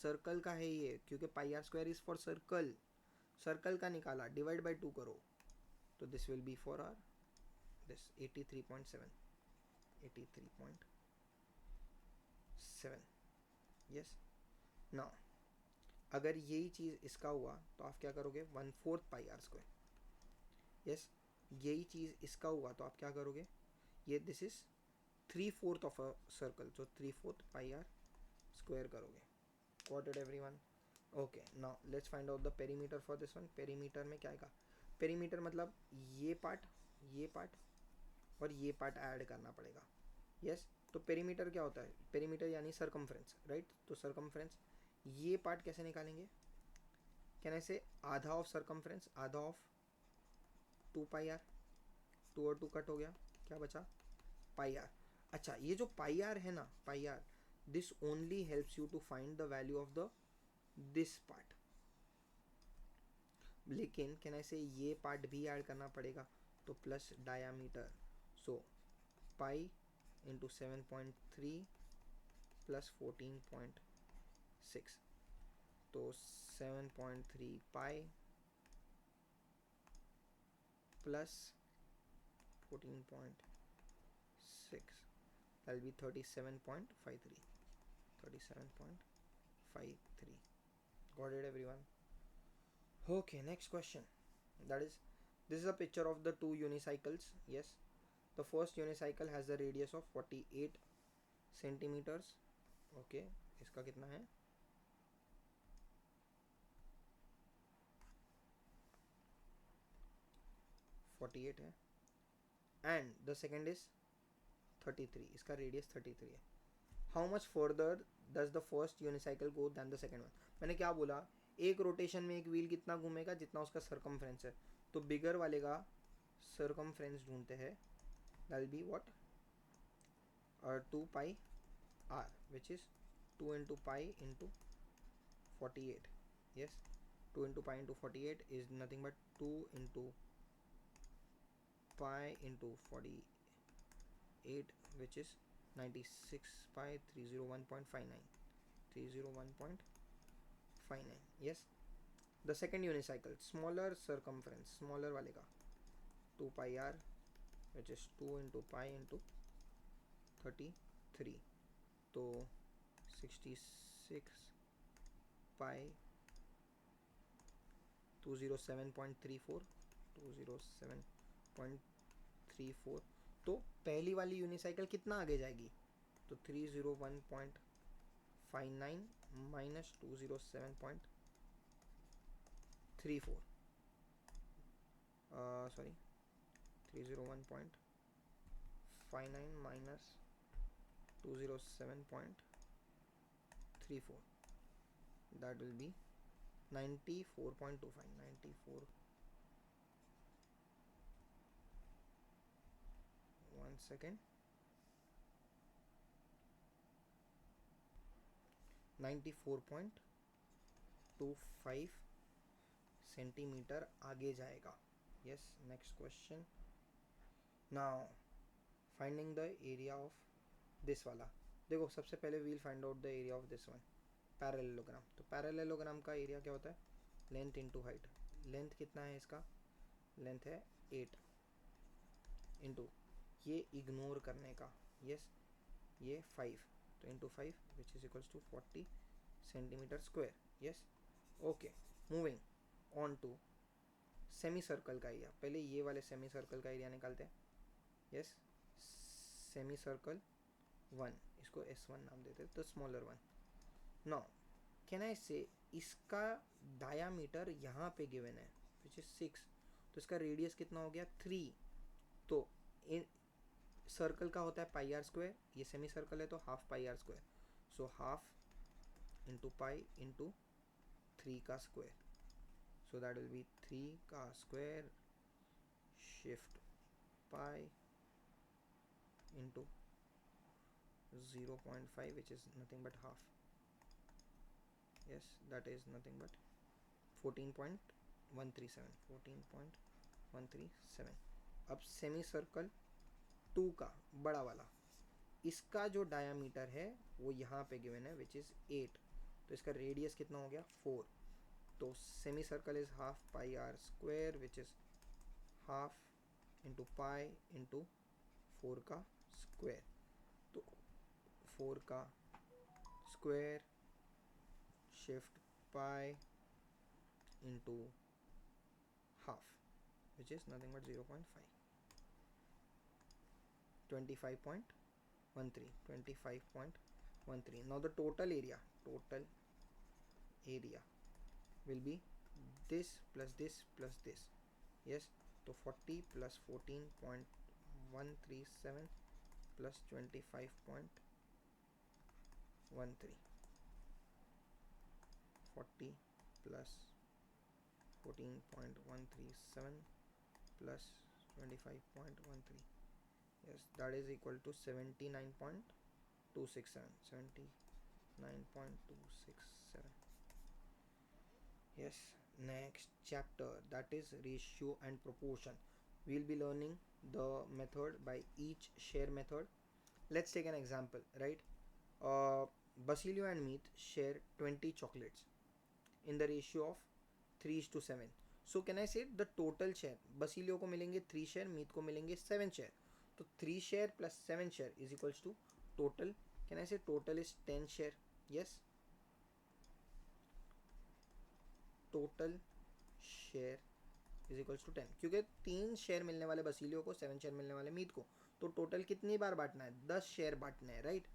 Circle का है ये, क्योंकि pi r square is for circle. Circle का निकाला, divide by 2 करो, तो this will be for r this 83.7. 83.7. Yes. Now अगर यही चीज़ इसका हुआ तो आप क्या करोगे? 1/4 पाई आर स्क्वायर. यस. यही चीज़ इसका हुआ तो आप क्या करोगे? ये this is 3/4 of a circle, so 3/4 pi r square करोगे. Got it everyone? Okay, now let's find out the perimeter for this one. Perimeter में क्या आएगा? Perimeter मतलब ये पार्ट और ये पार्ट ऐड करना पड़ेगा. यस. तो पेरीमीटर क्या होता है? पेरीमीटर यानी सर्कमफ्रेंस, राइट? तो सर्कमफ्रेंस, ये पार्ट कैसे निकालेंगे? कैन आई से आधा ऑफ सर्कमफ्रेंस, आधा ऑफ 2 पाई आर. 2 और 2 कट हो गया, क्या बचा? पाई आर. अच्छा, ये जो पाई आर है ना, पाई are, this only helps you to find the value of the this part. लेकिन कैन आई से ये पार्ट भी ऐड करना पड़ेगा, तो प्लस डायामीटर. सो पाई इंटू 7.3 प्लस 14.6, तो 7.3 pi plus 14.6, that will be 37.53. 37.53. Got it everyone? Okay, next question. That is, this is a picture of the two unicycles. Yes, the first unicycle has a radius of 48 centimeters. Okay, इसका कितना है? 48 है. And the second is 33. इसका radius 33 है. How much further does the first unicycle go than the second one? मैंने क्या बोला? एक रोटेशन में एक व्हील कितना घूमेगा? जितना उसका सर्कमफ्रेंस है. तो बिगर वाले का सर्कमफ्रेंस ढूंढते हैं. that will be what? 2 pi r, which is 2 into pi into 48. Yes, 2 into pi into 48 is nothing but 2 into pi into 48, which is 96 pi 301.59. 301.59. Yes. The second unicycle, smaller circumference, smaller वाले का 2 pi r, which is 2 into pi into 33, तो 66 pi 207.34. 207.34. तो पहली वाली यूनिसाइकिल कितना आगे जाएगी? तो 301.59 माइनस 207.34, सॉरी 301.59 माइनस 207.34, that will be 94.25. 94. 1 second. 94.25 centimetre आगे जाएगा. Yes, next question. Now finding the area of this वाला. देखो सबसे पहले we'll find out the area of this one, parallelogram. तो पैरेललोग्राम का एरिया क्या होता है? Length into height. लेंथ कितना है इसका? लेंथ है 8 इंटू ये इग्नोर करने का, यस, ये 5, तो into 5 which is equals to 40 centimetre square. Yes, okay. Moving on to semi circle का एरिया. पहले ये वाले सेमी सर्कल का एरिया निकालते हैं. यस, सेमी सर्कल 1, इसको S1 नाम देते हैं, तो smaller one. Now can I से इसका डायामीटर यहाँ पे गिवन है विच इज 6, तो इसका रेडियस कितना हो गया? 3. तो इन सर्कल का होता है पाई आर स्क्वायर, ये सेमी सर्कल है तो half pi r square. So half into pi into 3 का square. So that will be 3 का square shift pi into 0.5 which is nothing but half. Yes, that is nothing but 14.137. अब semi circle 2 का बड़ा वाला, इसका जो डायामीटर है वो यहाँ पे गिवन है विच इज़ 8, तो इसका रेडियस कितना हो गया? 4. तो semi circle is half pi r square which is half into pi into 4 का स्क्वायर. तो 4 का square shift pi into half which is nothing but 0.5. 25.13. Now the total area will be this plus this plus this. Yes, so 40 plus 14.137 plus 25.13. 40 plus 14.137 plus 25.13. Yes, that is equal to 79.267. 79.267. Yes, next chapter, that is ratio and proportion. We'll be learning the method by each share method. Let's take an example, right? Basilio and Meet share 20 chocolates in the ratio of 3:7. So can I say the total share? Basilio को मिलेंगे 3 share, Meet को मिलेंगे 7 share. तो 3 share plus 7 share is equals to total. Can I say total is 10 share? Yes. Total share is equals to 10, क्योंकि 3 share मिलने वाले बसीलियो को, 7 share मिलने वाले मीत को, तो टोटल कितनी बार बांटना है? 10 शेयर बांटने हैं, राइट.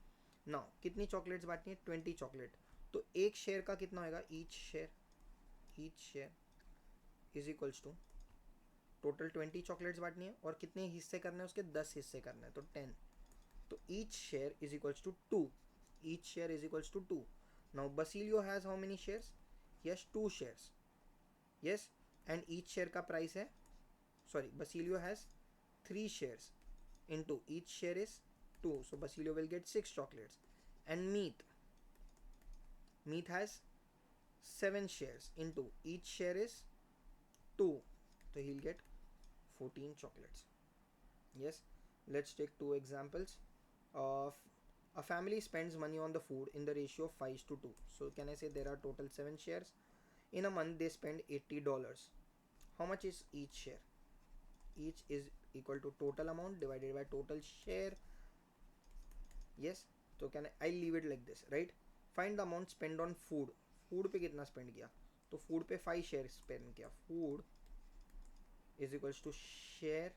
नाउ कितनी चॉकलेट्स बांटनी है? 20 चॉकलेट. तो एक शेयर का कितना होगा? Each share is equals to total 20 chocolates बांटनी है और कितने हिस्से करने हैं उसके? 10 हिस्से करने हैं, तो 10. तो each share is equals to 2. Each share is equals to 2. Now Basilio has how many shares? Yes, 2 shares. Yes, and each share का प्राइस है, sorry, Basilio has 3 shares into each share is 2, so Basilio will get 6 chocolates. And Meet has 7 shares into each share is 2, so he'll get 14 chocolates. Yes, let's take 2 examples. A family spends money on the food in the ratio of 5:2. So can I say there are total 7 shares? In a month they spend $80. How much is each share? Each is equal to total amount divided by total share. Yes, so I'll leave it like this, right? Find the amount spent on food. Food पे कितना spend किया? तो food पे 5 share spend किया. Food is equals to share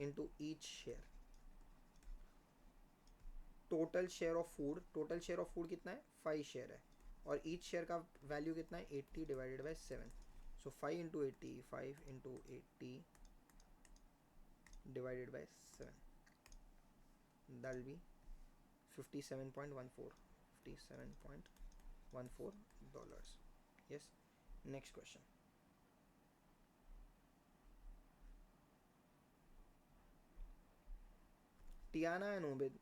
into each share. Total share of food कितना है? 5 share है, और ईच शेयर का वैल्यू कितना है? 80 divided by 7. So 5 into 80, 5 into 80 divided by 7, that will B 57.14. $57.14. Yes, next question. Tiana and Obed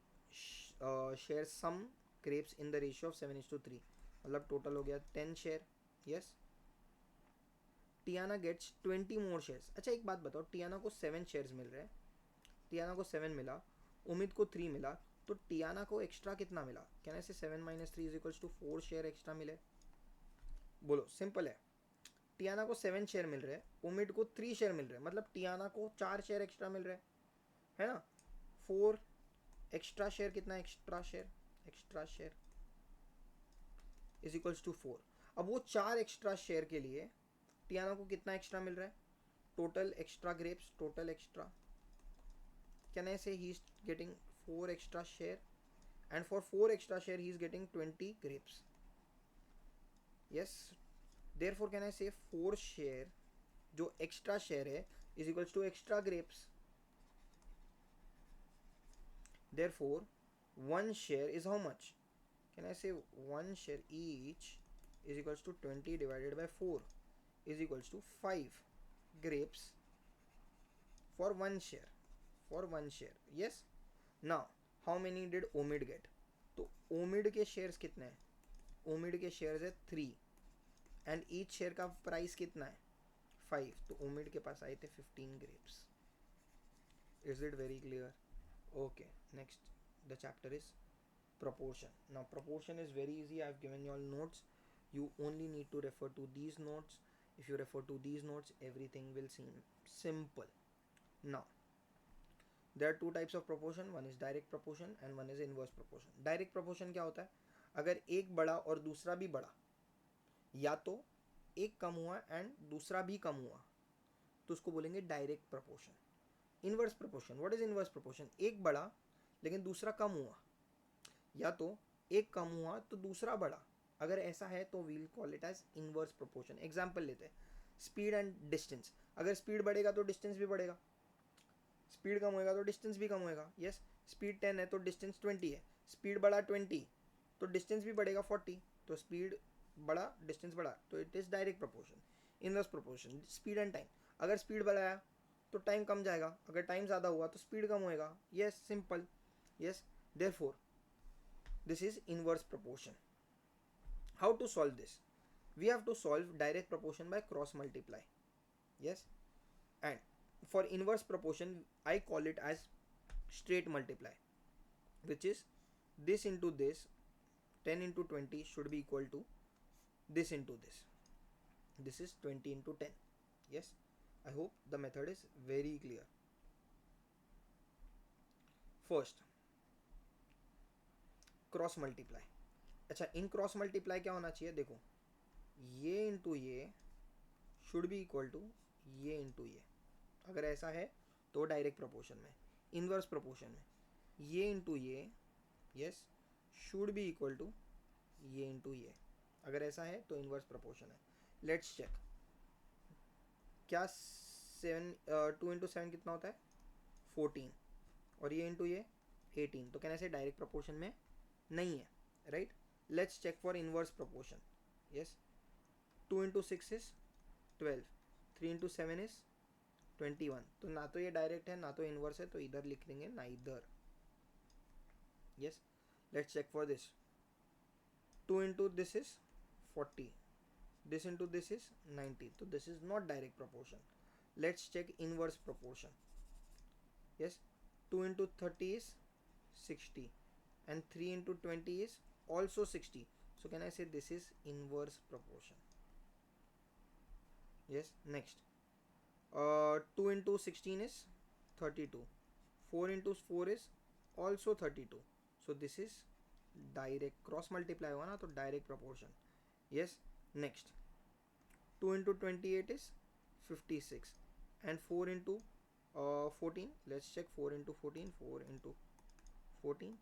share some grapes in the ratio of 7:3, मतलब total हो गया 10 शेयर. यस. टियाना गेट्स 20 मोर shares. अच्छा एक बात बताओ, टियाना को 7 शेयर्स मिल रहे हैं, टियाना को 7 मिला, उमित को 3 मिला, तो टियाना को एक्स्ट्रा कितना मिला? कैन आई से 7 - 3 = 4 शेयर एक्स्ट्रा मिले? बोलो, सिंपल है. टियाना को 7 शेयर मिल रहे हैं, उमित को 3 शेयर मिल रहे हैं, मतलब टियाना को 4 शेयर एक्स्ट्रा मिल रहे हैं, है ना. 4 एक्स्ट्रा शेयर कितना? Extra share = 4. अब वो 4 एक्स्ट्रा शेयर के लिए टियाना को कितना एक्स्ट्रा मिल रहा है? Total extra grapes, total extra. Can I say he is getting 4 extra share, and for 4 extra share he is getting 20 grapes. Yes, therefore can I say 4 share जो extra share है is equals to extra grapes. Therefore 1 share is how much? Can I say 1 share each is equals to 20 divided by 4 is equals to 5 grapes for 1 share. Yes. Now how many did Omid get? तो Omid के shares कितने हैं? ओमिड के shares है 3 and each share का price कितना है? 5. तो ओमिड के पास आए थे 15 grapes. Is it very clear? Okay, next the chapter is proportion. Now proportion is very easy. I have given you all notes. You only need to refer to these notes. If you refer to these notes, everything will seem simple. Now there are two types of proportion. One is direct proportion and one is inverse proportion. Direct proportion क्या होता है? अगर एक बड़ा और दूसरा भी बड़ा, या तो एक कम हुआ एंड दूसरा भी कम हुआ, तो उसको बोलेंगे direct proportion. Inverse proportion. What is inverse proportion? एक बड़ा लेकिन दूसरा कम हुआ, या तो एक कम हुआ तो दूसरा बड़ा. अगर ऐसा है तो we'll call it as inverse proportion. Example लेते हैं, स्पीड एंड डिस्टेंस. अगर स्पीड बढ़ेगा तो डिस्टेंस भी बढ़ेगा, स्पीड कम होएगा तो डिस्टेंस भी कम होएगा. यस. स्पीड 10 है तो डिस्टेंस 20 है. स्पीड बढ़ा 20 तो डिस्टेंस भी बढ़ेगा 40. तो स्पीड बढ़ा, डिस्टेंस बढ़ा, तो it is direct proportion. Inverse proportion, speed and time. अगर स्पीड बढ़ाया तो टाइम कम जाएगा, अगर टाइम ज़्यादा हुआ तो स्पीड कम होएगा. Yes, simple. Yes. Therefore this is inverse proportion. How to solve this? We have to solve direct proportion by cross multiply. Yes. And for inverse proportion I call it as straight multiply, which is this into this. 10 into 20 should be equal to this into this. This is 20 into 10. Yes, I hope the method is very clear. First, cross multiply. अच्छा, इन cross multiply क्या होना चाहिए? देखो, ये into ये should be equal to ये into ये. अगर ऐसा है तो डायरेक्ट प्रोपोर्शन में. इनवर्स प्रोपोर्शन में ये इंटू ये, yes, should be equal to ये इंटू ये. अगर ऐसा है तो इनवर्स प्रोपोर्शन है. Let's check. क्या 2 इंटू 7 कितना होता है? 14. और ये इंटू ये 18. तो कहना से डायरेक्ट प्रोपोर्शन में नहीं है, right. Let's check for inverse proportion. Yes. 2 into 6 is 12. 3 into 7 is 21. तो ना तो ये डायरेक्ट है ना तो इनवर्स है, तो इधर लिख देंगे neither. Yes. Let's check for this. 2 into this is 40. This into this is 90. तो this is not direct proportion. Let's check inverse proportion. Yes. 2 into 30 is 60 and 3 into 20 is also 60. So can I say this is inverse proportion? Yes. Next, 2 into 16 is 32. 4 into 4 is also 32. So this is direct. Cross multiply हुआ ना तो direct proportion. Yes. Next, 2 into 28 is 56 and 4 into 14. Let's check 4 into 14. 4 into 14,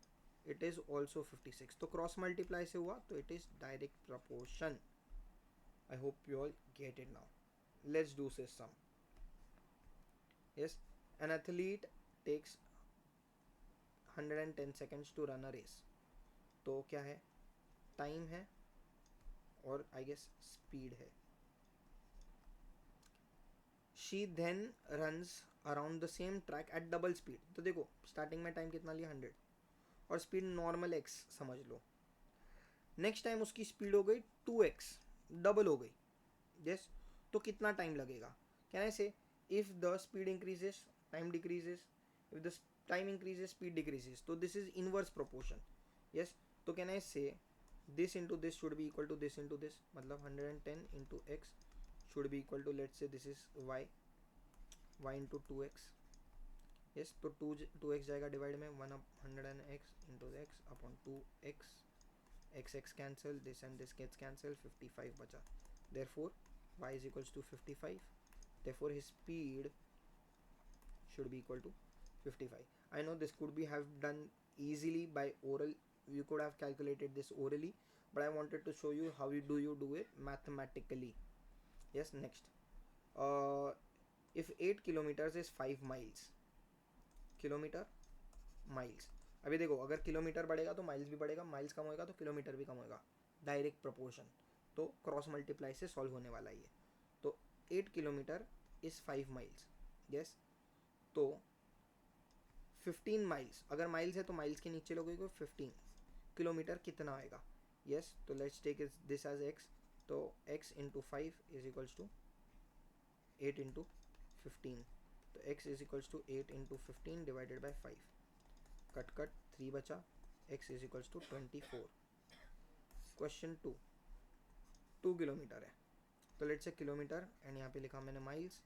it is also 56. तो cross multiply से हुआ तो it is direct proportion. I hope you all get it now. Let's do this sum. Yes. An athlete takes 110 seconds to run a race. तो क्या है? Time है और I guess speed है. She then runs around the same track at double speed. तो देखो, starting में time कितना लिया? 100 और स्पीड नॉर्मल एक्स समझ लो. नेक्स्ट टाइम उसकी स्पीड हो गई 2x, डबल हो गई. यस, तो कितना टाइम लगेगा? Can I say if the speed increases time decreases, if the time increases speed decreases, तो this is inverse proportion. Yes, तो can I say this into this should be equal to this into this, मतलब 110 into x should be equal to, let's say this is y into 2x. yes, तो 2x जाएगा divide में 100x into x upon 2x, x cancel, this and this gets cancel, 55 बचा. therefore y is equals to 55. therefore his speed should be equal to 55. I know this could be have done easily by oral, you could have calculated this orally, but I wanted to show you how you do it mathematically. yes, next, if 8 kilometers is 5 miles, kilometre miles. अभी देखो, अगर kilometre बढ़ेगा तो miles भी बढ़ेगा, miles कम होएगा तो kilometre भी कम होएगा, डायरेक्ट प्रोपोर्शन. तो क्रॉस मल्टीप्लाई से सॉल्व होने वाला ये. तो 8 किलोमीटर इज 5 माइल्स. यस, तो 15 माइल्स, अगर माइल्स है तो माइल्स के नीचे लोगों को 15 किलोमीटर कितना आएगा. यस, तो let's take this as x. तो x into 5 is equals to 8 into 15. तो x is equals to 8 into 15 divided by 5. Cut cut 3 बचा, x is equals to 24. Question 2 kilometre है, तो लेट्स से किलोमीटर एंड यहाँ पे लिखा मैंने माइल्स.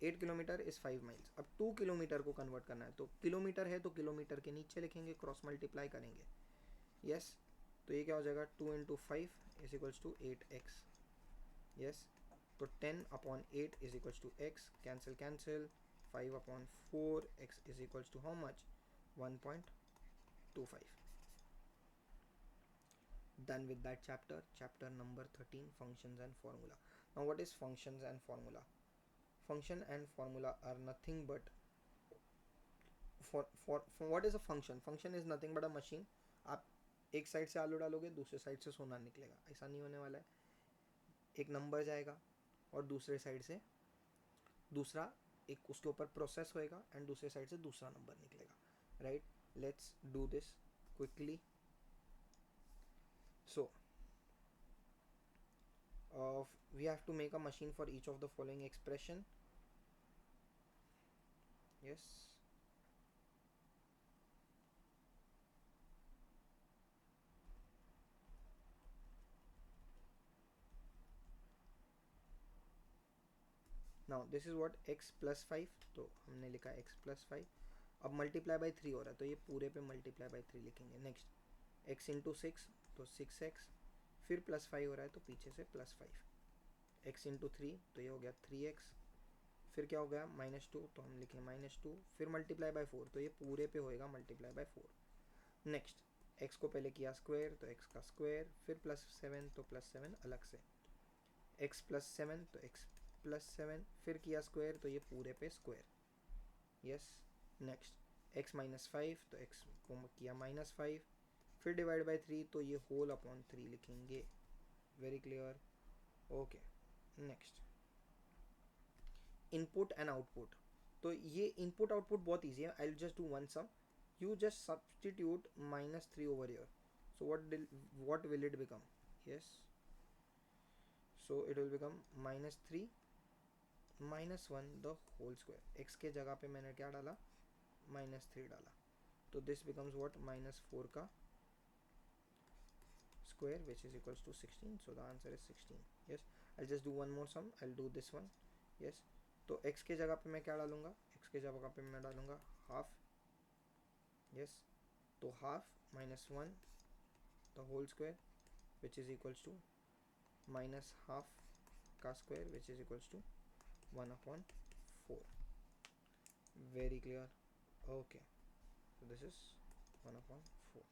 8 kilometre is 5 miles. अब 2 किलोमीटर को कन्वर्ट करना है, तो किलोमीटर है तो किलोमीटर के नीचे लिखेंगे, क्रॉस मल्टीप्लाई करेंगे. यस, तो ये क्या हो जाएगा, 2 into 5 is equals to 8x. Yes, तो 10 upon 8 is equals to x, cancel cancel, 5 upon 4, x is equals to how much, 1.25. Done with that chapter. Chapter number 13, functions and formula. Now what is functions and formula? Function and formula are nothing but for what is a function? Function is nothing but a machine. आप एक side से आलू डालोगे, दूसरे side से सोना निकलेगा, ऐसा नहीं होने वाला है. एक नंबर जाएगा और दूसरे साइड से दूसरा एक उसके ऊपर प्रोसेस होएगा एंड दूसरे साइड से दूसरा नंबर निकलेगा. Right, let's do this quickly. So we have to make a machine for each of the following expression. Yes, now this is what, x plus 5, तो हमने लिखा x plus 5. अब multiply by 3 हो रहा है तो ये पूरे पे मल्टीप्लाई बाई 3 लिखेंगे. नेक्स्ट, x इंटू 6 तो 6x, फिर प्लस 5 हो रहा है तो पीछे से प्लस 5. x इंटू 3 तो ये हो गया 3x, फिर क्या हो गया -2 तो हम लिखें -2, फिर मल्टीप्लाई बाई 4 तो ये पूरे पे होएगा मल्टीप्लाई बाई 4. नेक्स्ट, x को पहले किया स्क्वायर तो x का स्क्वायर, फिर +7 तो +7 अलग से, x प्लस 7 तो x प्लस 7, फिर किया स्क्वायर तो ये पूरे पे स्क्वायर. यस, नेक्स्ट, x -5 तो x को किया -5, फिर डिवाइड बाई 3 तो ये होल अपॉन 3 लिखेंगे. Very clear. Okay, next, input and output. तो ये इनपुट आउटपुट बहुत ईजी है. I will just do one sum. You just substitute -3 over here. So what will it become? Yes, so it will become -3 -1 the whole square. x के जगह पे मैंने क्या डाला, -3 डाला, तो दिस becomes what, -4 का square which is equals to 16. so the answer is 16. yes, I'll just do one more sum. I'll do this one. yes, तो x के जगह पे मैं क्या डालूंगा, x के जगह पे मैं डालूंगा हाफ. yes, तो half -1 the whole square which is equals to -half का square which is equals to 1/4. very clear. okay, so this is 1/4.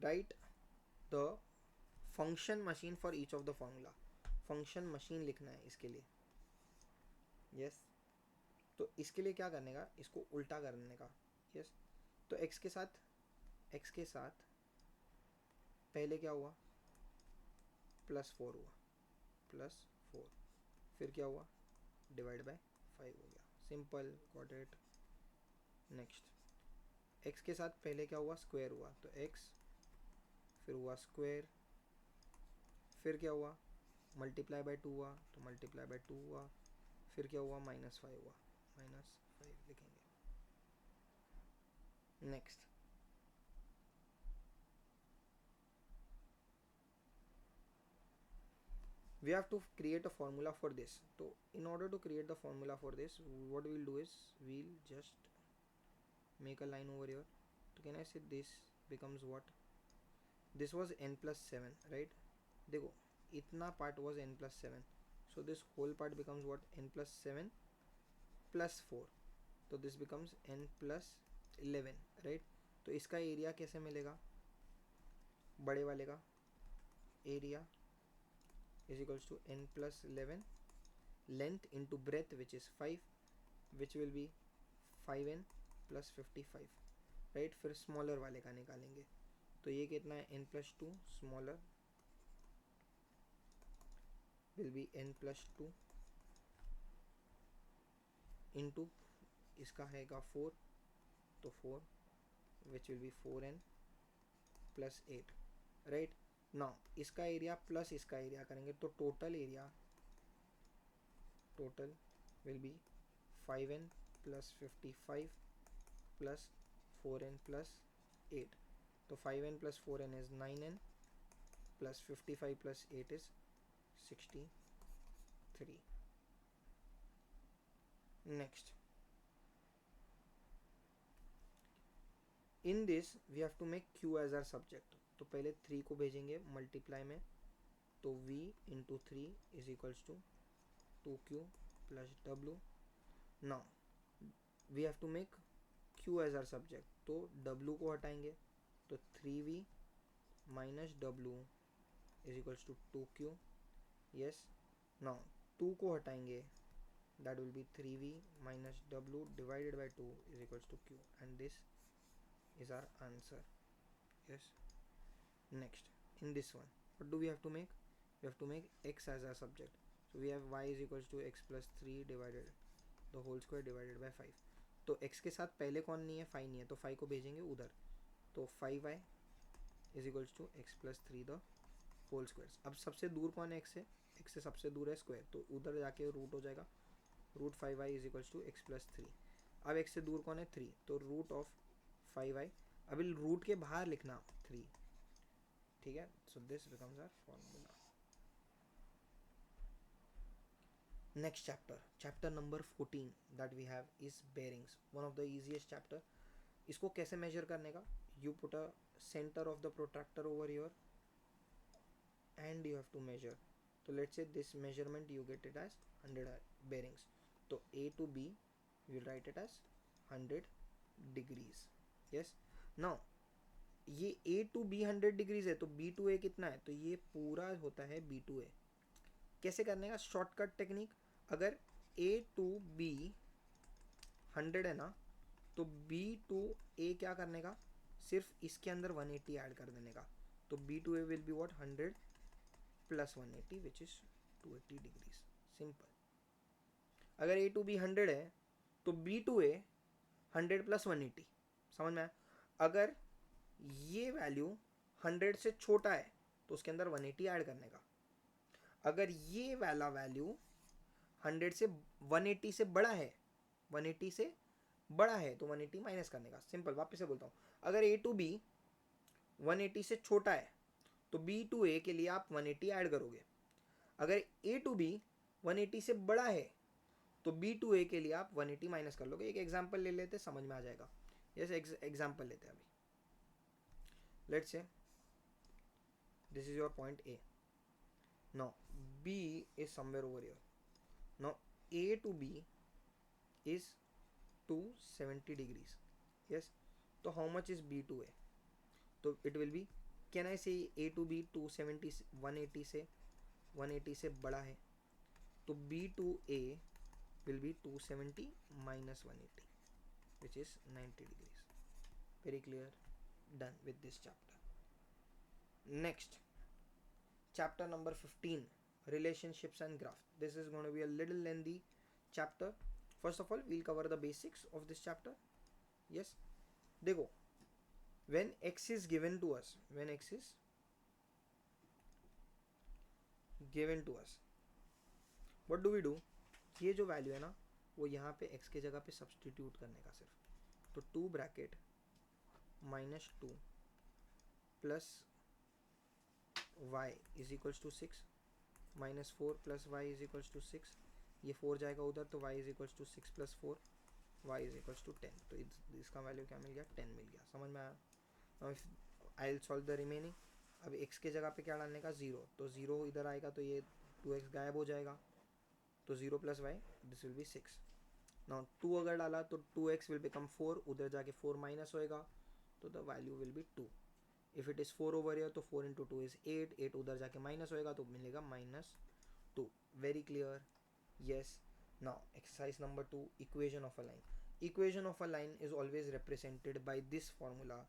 write the function machine for each of the formula. function machine लिखना है इसके लिए. yes, तो इसके लिए क्या करने का, इसको उल्टा करने का. yes, तो x के साथ पहले क्या हुआ, +4 हुआ, +4, फिर क्या हुआ, डिवाइड बाय 5 हो गया. Simple, got it. Next, x के साथ पहले क्या हुआ, स्क्वायर हुआ, तो x, फिर हुआ स्क्वायर, फिर क्या हुआ, मल्टीप्लाई बाय 2 हुआ, तो मल्टीप्लाई बाय 2 हुआ, फिर क्या हुआ, -5 हुआ, -5 लिखेंगे. Next, we have to create a formula for this. So in order to create the formula for this, what we'll do is we'll just make a line over here. So can I say this becomes what, this was n plus 7, right? देखो इतना part was n plus 7, so this whole part becomes what, n plus 7 plus 4, तो this becomes n plus 11, right? तो इसका area कैसे मिलेगा, बड़े वाले का area is equals to n plus 11 length into breadth, which is 5, which will be 5n plus 55, right? फिर smaller वाले का निकालेंगे, तो ये कितना है, n plus 2, smaller will be n plus 2 into इसका हैगा 4, तो 4 which will be 4n plus 8, right? now इसका एरिया प्लस इसका एरिया करेंगे, तो total area, total will be 5n plus 55 plus 4n plus 8, तो 5n plus 4n is 9n plus 55 plus 8 is 63. Next, in this we have to make q as our subject, तो पहले 3 को भेजेंगे multiply में, तो v into 3 is equals to 2q plus w. now we have to make q as our subject, तो w को हटाएंगे, तो 3v minus w is equals to 2q. yes, now 2 को हटाएंगे, that will be 3v minus w divided by 2 is equals to q, and this is our answer. yes, next, in this one what do we have to make, we have to make x as our subject, so we have y is equals to x plus 3 divided the whole square divided by 5, तो x के साथ पहले कौन नहीं है, 5 नहीं है, तो 5 को भेजेंगे उधर, तो 5y is equals to x plus 3 the whole squares. अब सबसे दूर कौन है x से सबसे दूर है स्क्वायर, तो उधर जाके रूट हो जाएगा, root 5y is equals to x plus 3. अब x से दूर कौन है, 3, तो रूट ऑफ 5y, अभी रूट के बाहर लिखना 3, ठीक है, so this becomes our formula. Next chapter, chapter number 14 that we have is bearings, one of the easiest chapter. इसको कैसे measure करने का, you put a center of the protractor over here and you have to measure, so let's say this measurement you get it as 100 bearings, तो A to B you will write it as 100 degrees. yes, now ये A to B 100 degrees है, तो B to A कितना है, तो ये पूरा होता है B to A. कैसे करने का, शॉर्टकट टेक्निक, अगर A to B 100 है ना, तो B to A क्या करने का, सिर्फ इसके अंदर 180 ऐड कर देने का, तो B to A will be what, 100 plus 180 which is 280 degrees. Simple. अगर A to B 100 है तो B to A 100 plus 180, समझ में आया. अगर ये वैल्यू 100 से छोटा है तो उसके अंदर 180 ऐड करने का, अगर ये वाला वैल्यू 100 से 180 से बड़ा है, 180 से बड़ा है तो 180 माइनस करने का. सिंपल, वापस से बोलता हूँ, अगर A to B 180 से छोटा है तो B to A के लिए आप 180 ऐड करोगे, अगर A to B 180 से बड़ा है तो B to A के लिए आप 180 माइनस कर लोगे. एक एग्जांपल ले लेते, समझ में आ जाएगा. यस, एग्जांपल लेते हैं अभी. let's say this is your point A, now B is somewhere over here, now A to B is 270 degrees. yes, so how much is B to A, so it will be, can I say A to B 270 180 से बड़ा है, तो B to A will be 270 minus 180 which is 90 degrees. Very clear. Done with this chapter. Next, chapter number 15, relationships and graph. This is going to be a little lengthy chapter. First of all, we'll cover the basics of this chapter. yes, देखो when x is given to us, when x is given to us, what do we do? ये जो value है ना वो यहाँ पे x के जगह पे सब्सटीट्यूट करने का सिर्फ, तो 2 bracket -2 plus y is equals to 6 -4 plus y is equals to 6, ये 4 जाएगा उधर तो y is equals to 6 plus 4 y is equals to 10, तो इसका वैल्यू क्या मिल गया? 10 मिल गया। समझ में आया? I will solve the remaining. अब x के जगह पे क्या डालने का? 0, तो 0 इधर आएगा तो ये 2x गायब हो जाएगा, तो 0 plus y this will be 6। Now 2 अगर डाला तो 2x विल बिकम 4, उधर जाके 4 माइनस होएगा तो the value will be 2। If it is 4 over here तो 4 इंटू 2 इज 8, 8 उधर जाके माइनस होएगा तो मिलेगा -2। Very clear? Yes. Now exercise number 2, equation of a line. Equation of a line is always represented by this formula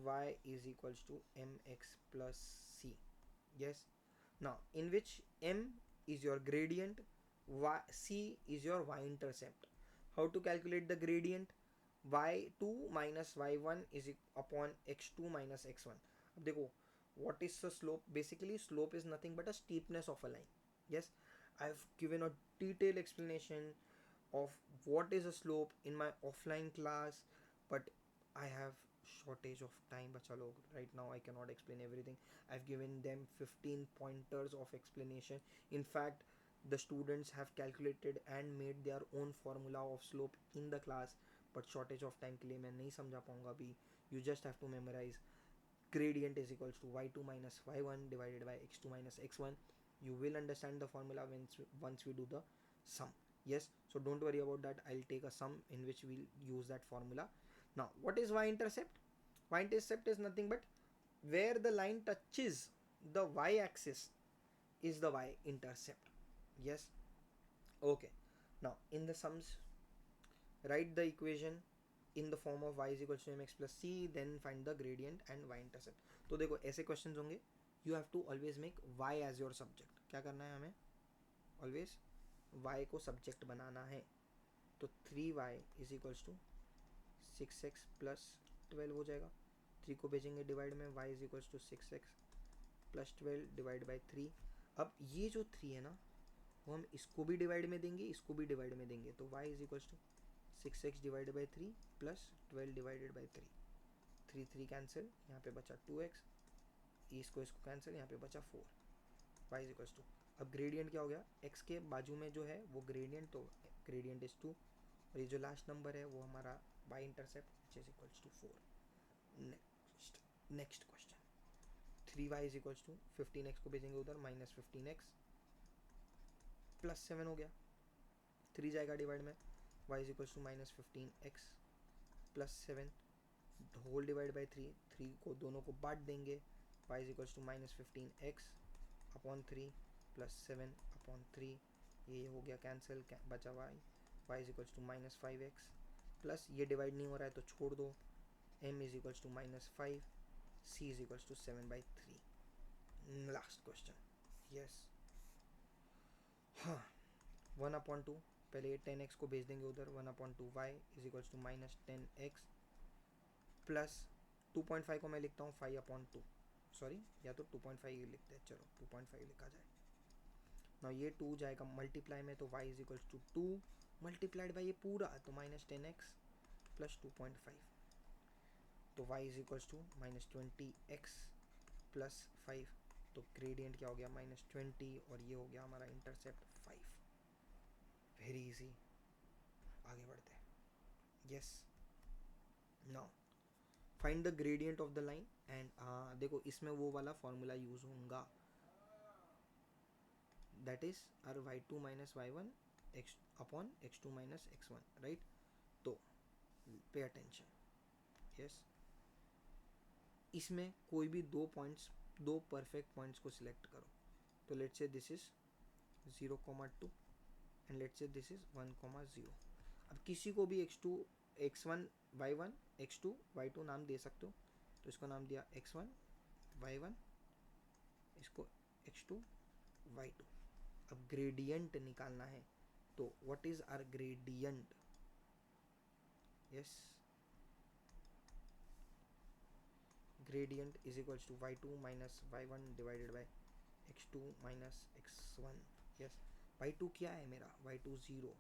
y is equals to mx plus c. Yes. Now in which m is your gradient, c is your y-intercept. How to calculate the gradient? y2 minus y1 is upon x2 minus x1. अब देखो what is the slope? Basically slope is nothing but a steepness of a line. Yes, I've given a detailed explanation of what is a slope in my offline class, but I have shortage of time bacha log. Right now I cannot explain everything. I've given them 15 pointers of explanation. In fact, the students have calculated and made their own formula of slope in the class, but shortage of time के लिए मैं नहीं समझा पाऊंगा अभी. You just have to memorize gradient is equals to y2 minus y1 divided by x2 minus x1. You will understand the formula once we do the sum. Yes, so don't worry about that. I'll take a sum in which we'll use that formula. Now what is y-intercept? Y-intercept is nothing but where the line touches the y-axis is the y-intercept. Yes. Okay. Now in the sums, write the equation in the form of y is equals to mx plus c, then find the gradient and y-intercept. तो देखो ऐसे questions होंगे, you have to always make y as your subject. क्या करना है हमें? Always y को subject बनाना है, तो 3y is equals to 6x plus 12 हो जाएगा। 3 को भेजेंगे डिवाइड में, y is equals to 6x plus 12 divide by 3। अब ये जो 3 है ना वो हम इसको भी डिवाइड में देंगे, इसको भी डिवाइड में देंगे, तो y is equals to 6x divide by 3 plus 12 divided by 3। 3 3 cancel, यहाँ पे बचा 2x, इसको कैंसिल, यहाँ पे बचा 4। y इज इक्वल्स टू, अब ग्रेडियंट क्या हो गया? x के बाजू में जो है वो ग्रेडियंट, तो ग्रेडियंट इज 2, और ये जो लास्ट नंबर है वो हमारा y intercept which is equals to 4। Next question, 3y is equals to 15x को भेजेंगे उधर, माइनस 15x प्लस 7 हो गया, 3 जाएगा डिवाइड में, y is equals to minus 15x plus 7 whole divide by 3। 3 को दोनों को बांट देंगे, y is equals to minus 15x upon 3 plus 7 upon 3, ये हो गया कैंसिल, बचा y is equals to minus 5x plus, ये डिवाइड नहीं हो रहा है तो छोड़ दो, m is equals to minus 5, c is equals to 7/3। Last question, yes. हाँ, 1/2, पहले ये 10x को भेज देंगे उधर, 1/2 y is equals to minus 10x plus 2.5 को मैं लिखता हूँ 5/2, सॉरी या तो 2.5 ही लिखते हैं, चलो 2.5 लिखा जाए ना। ये 2 जाएगा मल्टीप्लाई में, तो y is equals to 2 multiplied by ये पूरा, तो माइनस 10x प्लस 2.5, तो y is equals to minus 20x plus 5, तो ग्रेडियंट क्या हो गया? माइनस 20, और ये हो गया हमारा इंटरसेप्ट 5। वेरी इजी, आगे बढ़ते हैं। Yes, now find the gradient of the line and, देखो इसमें वो वाला फॉर्मूला यूज होगा, that is our y2 minus y1 x upon x2 minus x1, right? तो pay attention, yes, इसमें कोई भी दो पॉइंट्स, दो परफेक्ट पॉइंट्स को सिलेक्ट करो, तो let's say this is 0,2 and let's say this is 1,0। अब किसी को भी x2 x1 y1 x2 y2 नाम दे सकते हो, तो इसको नाम दिया x1 y1, इसको x2 y2। अब ग्रेडियंट निकालना है, तो what is our gradient? Yes, gradient is equals to y2 minus y1 divided by x2 minus x1. yes, y2 क्या है मेरा, y2 0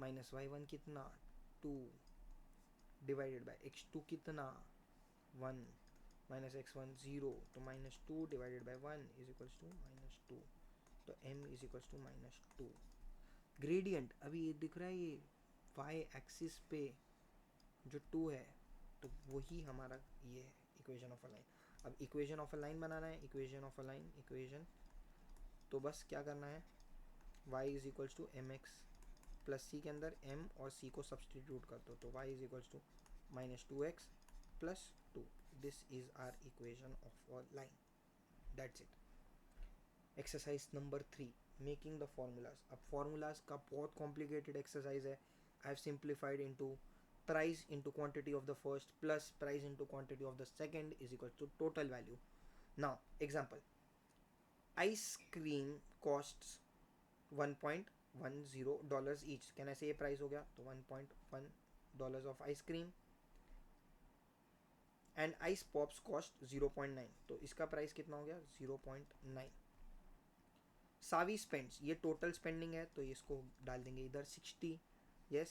माइनस y1 कितना 2 डिवाइडेड बाय x2 कितना 1 माइनस x1 0, तो minus 2 divided by 1 is equals to minus 2, तो m is equals to minus 2. Gradient अभी ये दिख रहा है, ये y एक्सिस पे जो 2 है, तो वही हमारा ये है इक्वेशन ऑफ अ लाइन. अब इक्वेशन ऑफ अ लाइन बनाना है, equation of a line equation, तो बस क्या करना है, y is equals to m x plus c के अंदर m और c को सब्सटीट्यूट कर दो, तो y is equals to minus 2x plus 2. This is our equation of a line. That's it. Exercise number 3, making the formulas. अब formulas का बहुत कॉम्प्लिकेटेड एक्सरसाइज है. I have simplified into price into quantity of the first plus price into quantity of the second is equal to total value. Now example, ice cream costs $1.10 each. Can I say ये price हो गया, तो $1.1 of ice cream and ice pops cost 0.9, तो इसका price कितना हो गया 0.9. सावी spends, ये टोटल स्पेंडिंग है तो इसको डाल देंगे इधर 60. Yes.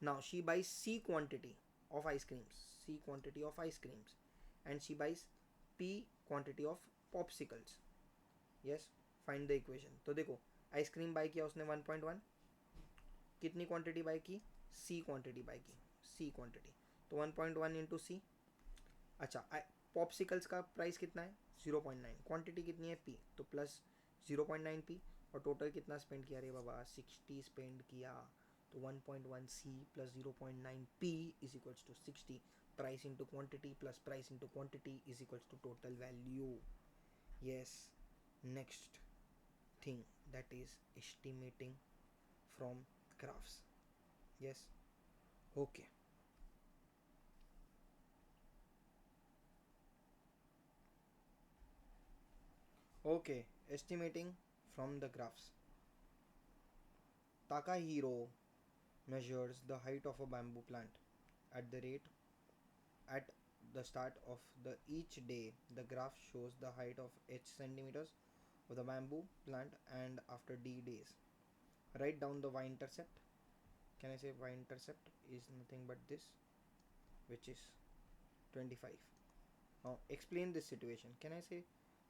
Now she buys C quantity of ice creams, C quantity of ice creams, and she buys P quantity of popsicles. Yes, find the equation. तो देखो आइसक्रीम बाय किया उसने 1.1, कितनी क्वांटिटी बाय की, C क्वांटिटी बाय की, C quantity, तो 1.1 into सी. अच्छा, popsicles का प्राइस कितना है 0.9, क्वांटिटी कितनी है P, तो प्लस 0.9 P, और टोटल कितना स्पेंड किया रे बाबा 60 स्पेंड किया, तो 1.1 C plus 0.9 P is equals to 60. Price into quantity plus price into quantity is equals to total value. Yes. Next thing, that is estimating from graphs. Yes. Okay. Okay. Estimating from the graphs. Takahiro measures the height of a bamboo plant at the rate at the start of the each day. The graph shows the height of h centimeters of the bamboo plant and after d days. Write down the y-intercept. Can I say y-intercept is nothing but this, which is 25. Now explain this situation. Can I say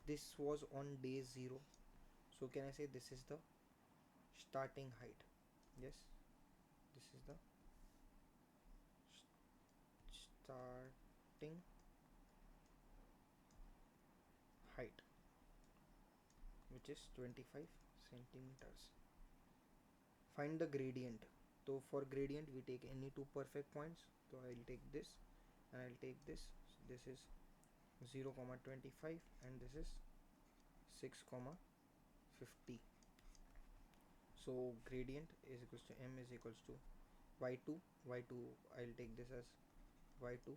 this was on day 0, so can I say this is the starting height. Yes, this is the starting height, which is 25 centimeters. Find the gradient. So for gradient we take any two perfect points, so I'll take this and I'll take this. So this is 0,25 and this is 6,50. So gradient is equals to m is equals to y2. I'll take this as y2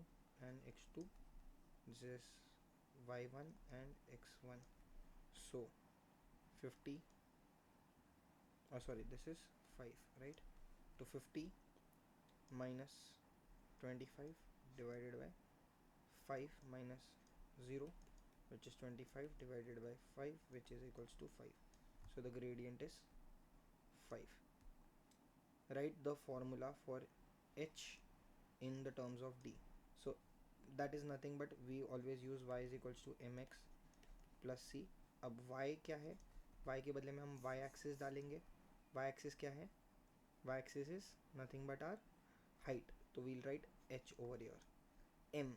and x2. This is y1 and x1. So 50, this is 5, right? So 50 minus 25 divided by 5 minus 0, which is 25 divided by 5, which is equals to 5. So the gradient is 5. Write the formula for h in the terms of d. So that is nothing but we always use y is equals to mx plus c. अब y क्या है, y के बदले में हम y axis डालेंगे. y axis क्या है, y axis is nothing but our height, so we'll write h over here. M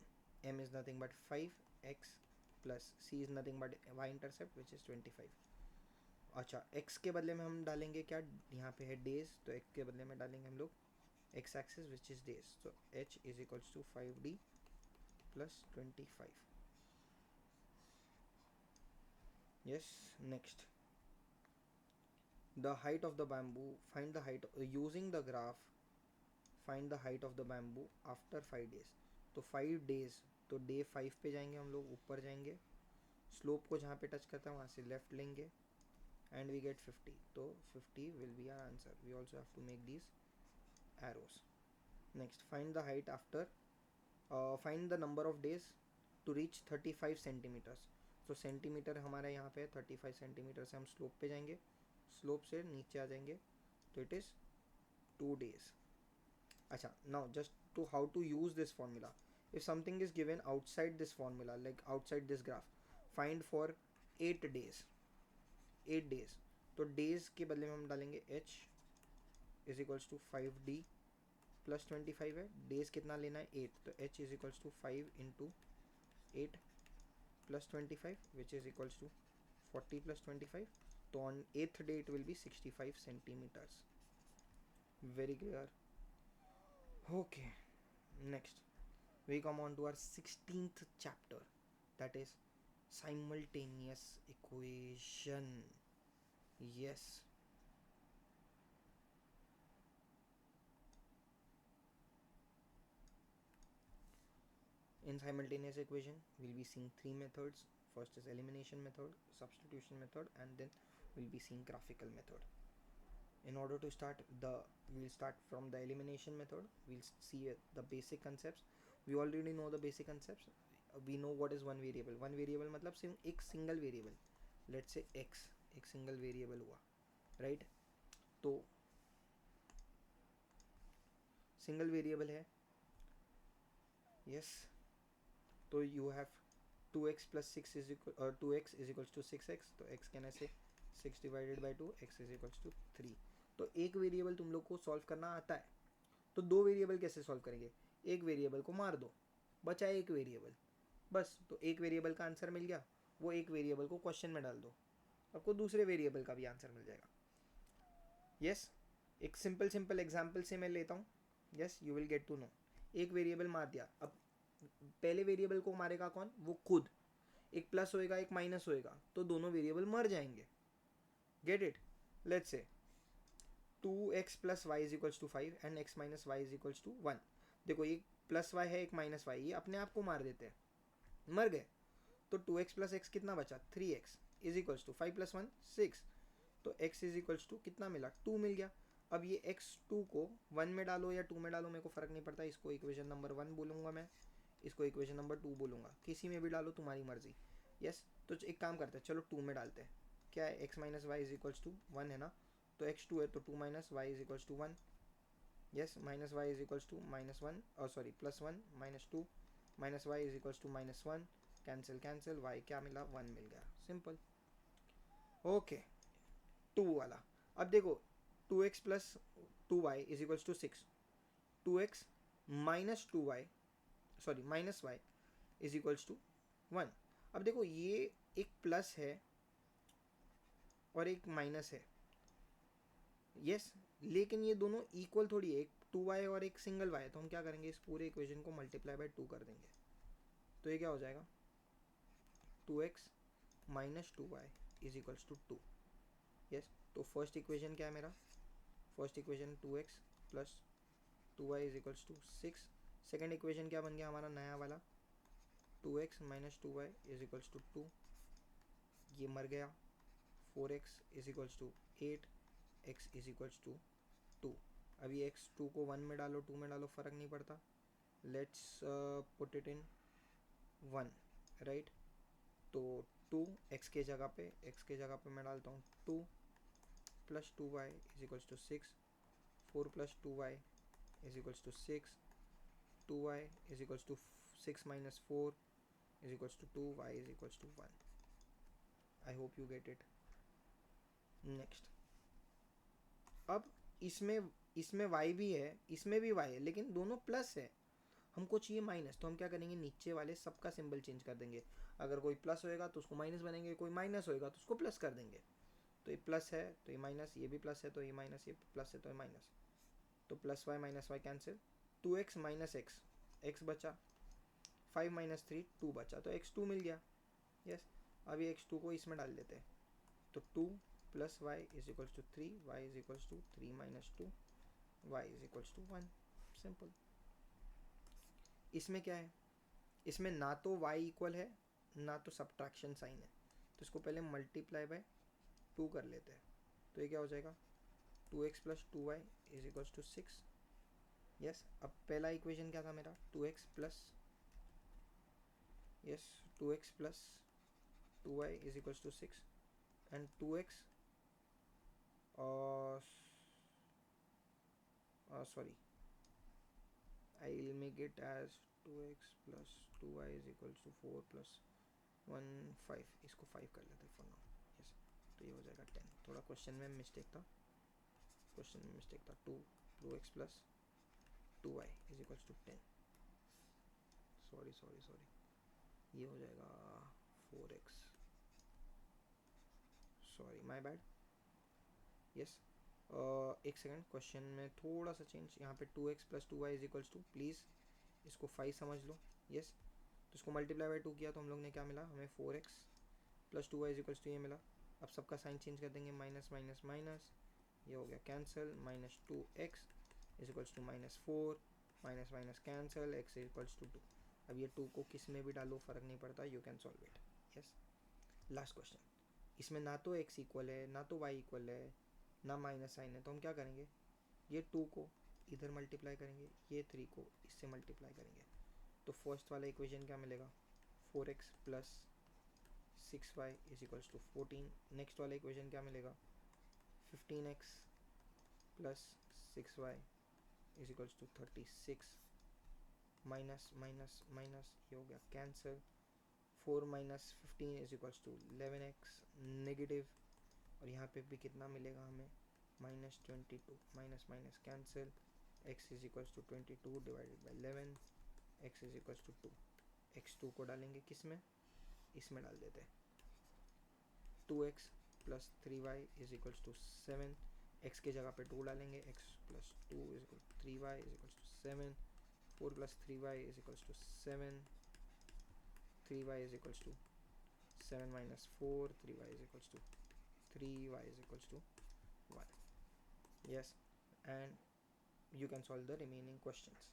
is nothing but 5x plus c is nothing but y intercept, which is 25. अच्छा, x के बदले में हम डालेंगे क्या, यहाँ पे है days, तो x के बदले में डालेंगे हम लोग x axis, which is days. So h is equals to 5d plus 25. Yes. Next, the height of the bamboo. Find the height using the graph. Find the height of the bamboo after 5 days. तो 5 days, तो day 5 पे जाएंगे हम लोग, ऊपर जाएंगे, slope को जहाँ पे टच करता है वहाँ से लेफ्ट लेंगे and we get 50. तो 50 will be our answer. We also have to make these arrows. Next, find the height after find the number of days to reach 35 centimetres. तो सेंटीमीटर हमारा यहाँ पे 35 सेंटीमीटर से हम स्लोप पे जाएंगे, स्लोप से नीचे आ जाएंगे, तो इट इज़ 2 days. अच्छा, now just to how to use this formula. If something is given outside this formula, like outside this graph, find for 8 days. 8 days. तो days के बदले में हम डालेंगे h is equals to 5d plus 25 है, days कितना लेना है 8, तो h is equals to 5 into 8 plus 25 which is equals to 40 plus 25, तो on 8th day it will be 65 centimetres. Very clear. Okay, next we come on to our 16th chapter, that is simultaneous equation. Yes, in simultaneous equation we'll be seeing three methods. First is elimination method, substitution method, and then we'll be seeing graphical method. In order to start, we'll start from the elimination method. We'll see the basic concepts. We already know the basic concepts. We know what is one variable. One variable मतलब सिर्फ एक single variable. Let's say x एक single variable हुआ, right? तो single variable है, yes. तो you have 2x plus 6 is equal 2x is equals to 6x. तो x कहने से 6 divided by 2, x is equals to 3. तो एक वेरिएबल तुम लोग को सॉल्व करना आता है, तो दो वेरिएबल कैसे सॉल्व करेंगे? एक वेरिएबल को मार दो, बचा एक वेरिएबल, बस. तो एक वेरिएबल का आंसर मिल गया, वो एक वेरिएबल को क्वेश्चन में डाल दो, आपको दूसरे वेरिएबल का भी आंसर मिल जाएगा. यस, एक सिंपल एग्जाम्पल से मैं लेता हूँ. Yes, you will get to know. एक वेरिएबल मार दिया, अब पहले वेरिएबल को मारेगा कौन? वो खुद. एक प्लस होएगा एक माइनस होएगा, तो दोनों वेरिएबल मर जाएंगे. Get it? Let's say 2x plus y is equals to 5 and x minus y is equals to 1. देखो एक प्लस वाई है एक माइनस वाई, ये अपने आप को मार देते हैं, मर गए. तो 2x प्लस एक्स कितना बचा? 3x is equals to 5 plus 1 6. तो x इज इक्वल्स टू कितना मिला? 2 मिल गया. अब ये x2 को 1 में डालो या 2 में डालो, मेरे को फ़र्क नहीं पड़ता. इसको इक्वेशन नंबर 1 बोलूँगा मैं, इसको इक्वेशन नंबर 2 बोलूँगा, किसी में भी डालो तुम्हारी मर्जी. यस, तो एक काम करते हैं, चलो 2 में डालते हैं. क्या है? x minus y is equals to 1 है ना, तो x2 है, तो 2 minus y is equals to 1. Yes, minus y is equals to minus 1 और sorry plus 1 minus 2 minus y is equals to minus 1. Cancel, y क्या मिला? 1 मिल गया. सिंपल. ओके, 2 वाला. अब देखो 2x plus 2y is equals to 6. 2x minus 2y sorry minus y is equals to 1. अब देखो ये एक प्लस है और एक माइनस है. यस, लेकिन ये दोनों इक्वल थोड़ी है, एक 2y और एक सिंगल y है. तो हम क्या करेंगे? इस पूरे इक्वेशन को मल्टीप्लाई बाय 2 कर देंगे. तो ये क्या हो जाएगा? 2x minus 2y is equals to 2. Yes, तो फर्स्ट इक्वेशन क्या है मेरा? First equation 2x plus 2y is equals to 6. Second equation क्या बन गया हमारा नया वाला? 2x minus 2y is equals to 2. ये मर गया. 4x is equals to 8, x is equals to 2. अभी x2 को 1 में डालो 2 में डालो फ़र्क नहीं पड़ता. Let's put it in 1, right. तो 2 x के जगह पे मैं डालता हूँ 2 plus 2y is equals to 6. 4 plus 2y is equals to 6. 2y is equals to 6 minus 4 is equals to 2. y is equals to 1. I hope you get it. Next, अब इसमें y भी है, इसमें भी y है, लेकिन दोनों प्लस है. हमको चाहिए माइनस, तो हम क्या करेंगे? नीचे वाले सबका सिंबल चेंज कर देंगे. अगर कोई प्लस होएगा तो उसको माइनस बनेंगे, कोई माइनस होएगा तो उसको प्लस कर देंगे. तो ये प्लस है तो ये माइनस, ये भी प्लस है तो ये माइनस, ये प्लस है तो ये माइनस. तो plus y minus y cancel. 2x minus x, x बचा. 5 माइनस 3 2 बचा, तो x2 मिल गया. यस, अभी x2 को इसमें डाल देते हैं. तो 2 plus y is equals to 3, y is equals to 3 minus 2, y is equals to 1. Simple. इसमें क्या है? इसमें ना तो y इक्वल है ना तो सब्ट्रैक्शन साइन है, तो इसको पहले मल्टीप्लाई बाय 2 कर लेते हैं. तो ये क्या हो जाएगा? 2x plus 2y is equals to 6. Yes, अब पहला इक्वेशन क्या था मेरा? 2x plus yes, 2x plus 2y is equals to 6, and 2x sorry, I'll make it as 2x plus 2y is equals to 4 plus 1 5, इसको 5 कर लेते हैं for now, yes. तो ये हो जाएगा 10। थोड़ा क्वेश्चन में मिस्टेक था, 2x plus 2y is equals to 10, sorry, ये हो जाएगा 4x, sorry my bad, yes. एक सेकेंड, क्वेश्चन में थोड़ा सा चेंज, यहाँ पे 2x plus 2y is equals to, please इसको 5 समझ लो, यस। तो इसको मल्टीप्लाई बाई 2 किया तो हम लोग ने क्या मिला, हमें 4x plus 2y is equals to ये मिला। अब सबका साइन चेंज कर देंगे, माइनस माइनस माइनस, ये हो गया cancel, minus 2x is equals to minus 4, minus minus cancel, x is equals to 2। अब ये 2 को किस में भी डालो फ़र्क नहीं पड़ता, you can solve it, yes. Last question, इसमें ना तो x इक्वल है ना तो y इक्वल है ना माइनस साइन है, तो हम क्या करेंगे, ये 2 को इधर मल्टीप्लाई करेंगे, ये 3 को इससे मल्टीप्लाई करेंगे। तो फर्स्ट वाला इक्वेशन क्या मिलेगा, 4x plus 6y is equals to 14। Next वाला इक्वेशन क्या मिलेगा, 15x plus 6y is equals to 36, minus minus minus, ये हो गया cancel, 4 minus 15 is equals to 11x negative, और यहाँ पे भी कितना मिलेगा हमें, minus 22, minus minus cancel, x is equals to 22 divided by 11, x is equals to 2। x2 को डालेंगे किस में, इसमें डाल देते हैं, 2x plus 3y is equals to 7, x के जगह पे 2 डालेंगे, x plus 2 is equal to 3y is equals to 7, 4 plus 3y is equals to 7, 3y is equals to 7 minus 4, 3y is equals to 3y is equals to 1, yes, and you can solve the remaining questions.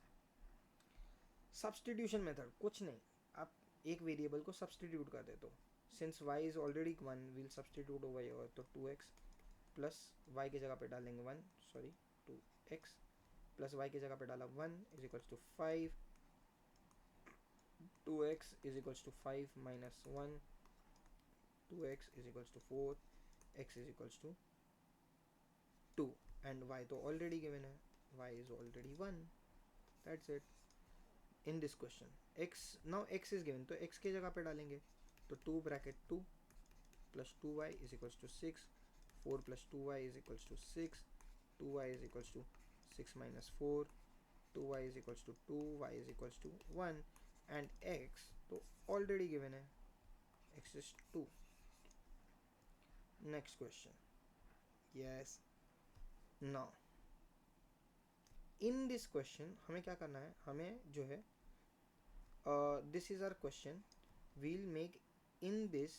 Substitution method कुछ नहीं, आप एक variable को substitute कर देते हो, since y is already 1 we'll substitute over here, तो 2x plus y की जगह पे डालेंगे 1, सॉरी 2x प्लस y की जगह पे डाला 1 is equals to 5, 2x is equals to 5 minus 1, 2x is equals to 4, x is equals to 2, and y तो already given है, y is already 1, that's it in this question। x, now x is given, तो x की जगह पे डालेंगे, तो 2 bracket 2 plus 2y is equals to 6, 4 plus 2y is equals to 6, 2y is equals to 6 minus 4, 2y is equals to 2, y is equals to 1, and x तो already given है, x is 2। Next question, yes, now in this question हमें क्या करना है, हमें जो है this is our question, we'll make in this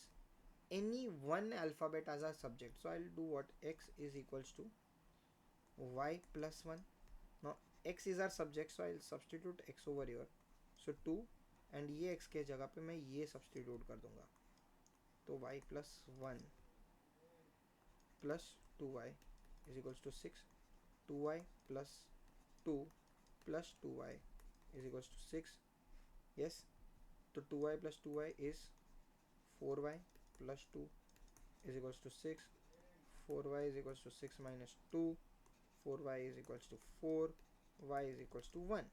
any one alphabet as our subject, so I'll do what, x is equals to y plus 1, now x is our subject, so I'll substitute x over here, so 2, and ये x के जगह पे मैं ये substitute कर दूंगा, तो y plus 1 plus 2y is equals to 6, 2y plus 2 plus 2y is equals to 6, yes, तो 2y plus 2y is 4y plus 2 is equals to 6, 4y is equals to 6 minus 2, 4y is equals to 4, y is equals to 1.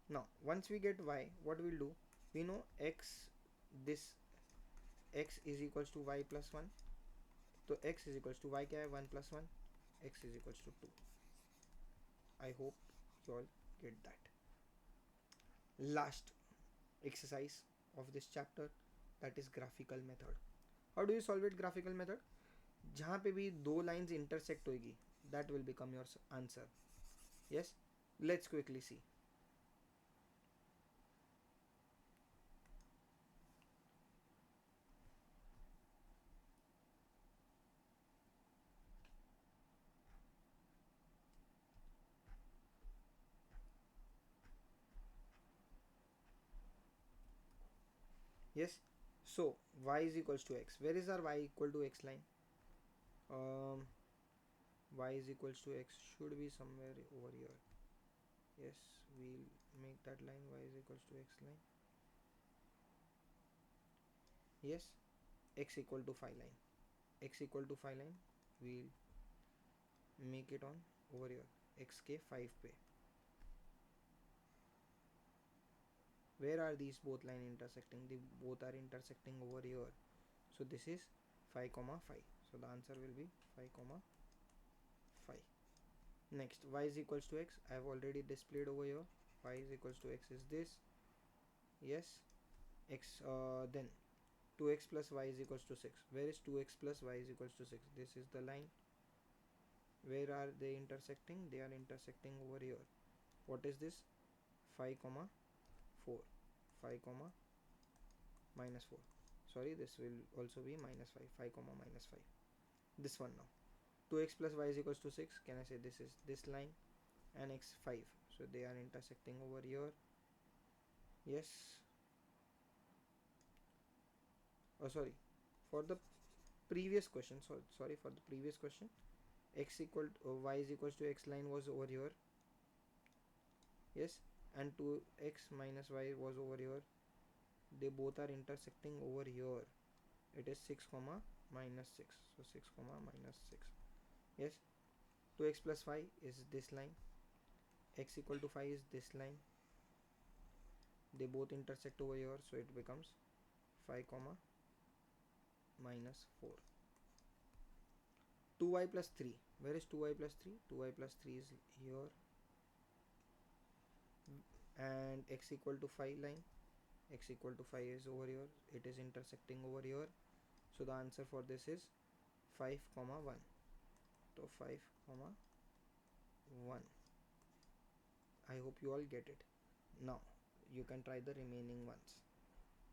Now once we get y, what we'll do, we know x, this x is equals to y plus 1, तो x is equals to y क्या है, 1 plus 1, x is equals to 2. I hope you all get that. Last exercise of this chapter, that is graphical method. How do you solve it, graphical method? जहाँ पे भी दो lines intersect होगी, that will become your answer. Yes, let's quickly see. Yes, so y is equals to x. Where is our y equal to x line? Y is equals to x should be somewhere over here. Yes, we'll make that line, y is equals to x line. Yes, x equal to 5 line, x equal to 5 line, we'll make it on over here, x के 5 पे. Where are these both line intersecting? They both are intersecting over here. So this is 5 comma 5. So the answer will be 5 comma 5. Next, y is equals to x. I have already displayed over here. Y is equals to x is this. Yes. X then 2x plus y is equals to 6. Where is 2x plus y is equals to 6? This is the line. Where are they intersecting? They are intersecting over here. What is this? 5 comma 4. 5 comma minus 4. Sorry, this will also be minus 5. 5 comma minus 5. This one now. 2x plus y is equals to 6. Can I say this is this line? And x 5. So they are intersecting over here. Yes. Oh, sorry. For the previous question, sorry for the previous question, x equal to, y is equals to x line was over here. Yes. And 2x minus y was over here. They both are intersecting over here. It is 6 comma minus 6. So 6 comma minus 6. Yes. 2x plus 5 is this line. X equal to 5 is this line. They both intersect over here. So it becomes 5 comma minus 4. 2y plus 3. Where is 2y plus 3? 2y plus 3 is here. And x equal to 5 line. X equal to 5 is over here. It is intersecting over here. So the answer for this is 5 comma 1. So 5 comma 1. I hope you all get it. Now you can try the remaining ones.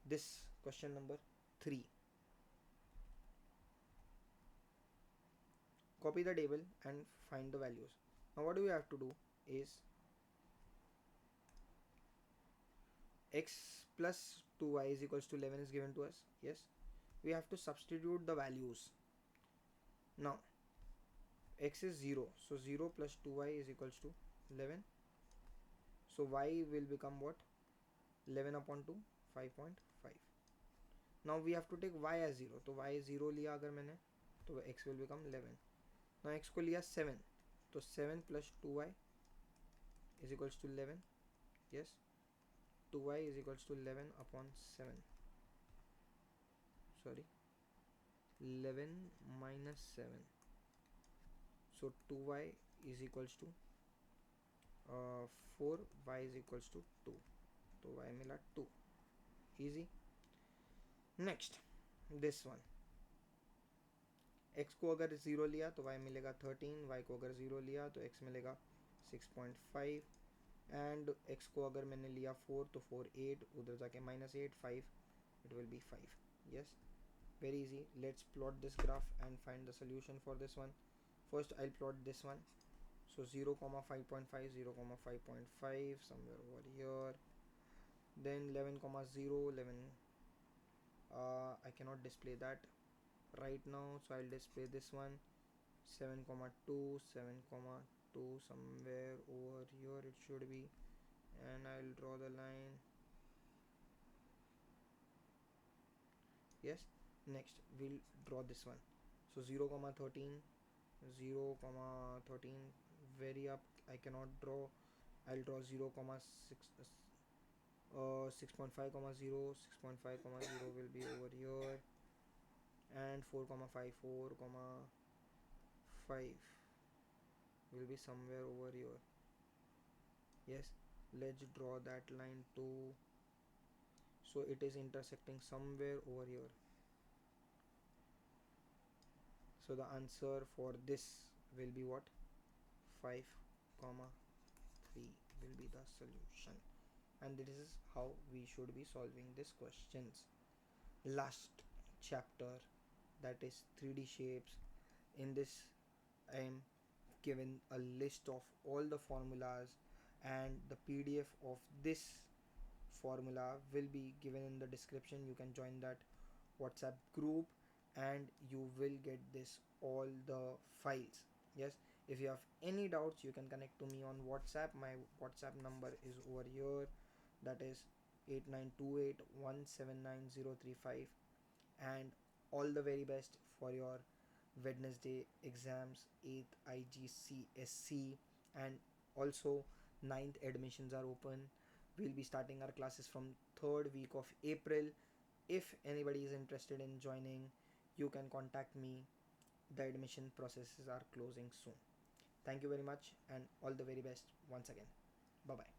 This question number 3. Copy the table and find the values. Now what do we have to do is x plus 2y is equals to 11 is given to us. Yes. We have to substitute the values. Now x is 0. So 0 plus 2y is equals to 11. So y will become what? 11 upon 2, 5.5. Now we have to take y as 0. तो y 0 लिया अगर मैंने तो x will become 11. Now x को लिया 7. तो 7 plus 2y is equals to 11. Yes. 2y is equals to 11 upon 7. Sorry. 11 minus 7. So 2y is equals to 4, y is equals to 2. तो y मिला 2. Easy. Next, this one. x को अगर 0 लिया तो y मिलेगा 13. y को अगर 0 लिया तो x मिलेगा 6.5. एंड x को अगर मैंने लिया 4 तो 4 8, उधर जाके minus 8 5, it will be 5. Yes, very easy. Let's plot this graph and find the solution for this one. First I'll plot this one. So 0 comma 5.5, 0 comma 5.5 somewhere over here. Then 11 comma 0, 11. I cannot display that right now, so I'll display this one. 7 comma 2, 7 comma 2 somewhere over here it should be, and I'll draw the line. Yes. Next we'll draw this one. So 0 comma 13, 0 comma 13, very up I cannot draw. I'll draw 0 comma 6, 6.5 comma 0, 6.5 comma 0 will be over here, and 4 comma 5, 4 comma 5 will be somewhere over here. Yes, let's draw that line too. So it is intersecting somewhere over here. So the answer for this will be what? 5 comma 3 will be the solution. And this is how we should be solving these questions. Last chapter, that is 3D shapes. In this I am given a list of all the formulas, and the PDF of this formula will be given in the description. You can join that WhatsApp group and you will get this all the files. Yes, if you have any doubts you can connect to me on WhatsApp. My WhatsApp number is over here, that is 8928179035. and all the very best for your Wednesday exams, 8th IGCSE, and also ninth admissions are open. We'll be starting our classes from third week of April. If anybody is interested in joining, you can contact me. The admission processes are closing soon. Thank you very much and all the very best once again. Bye bye.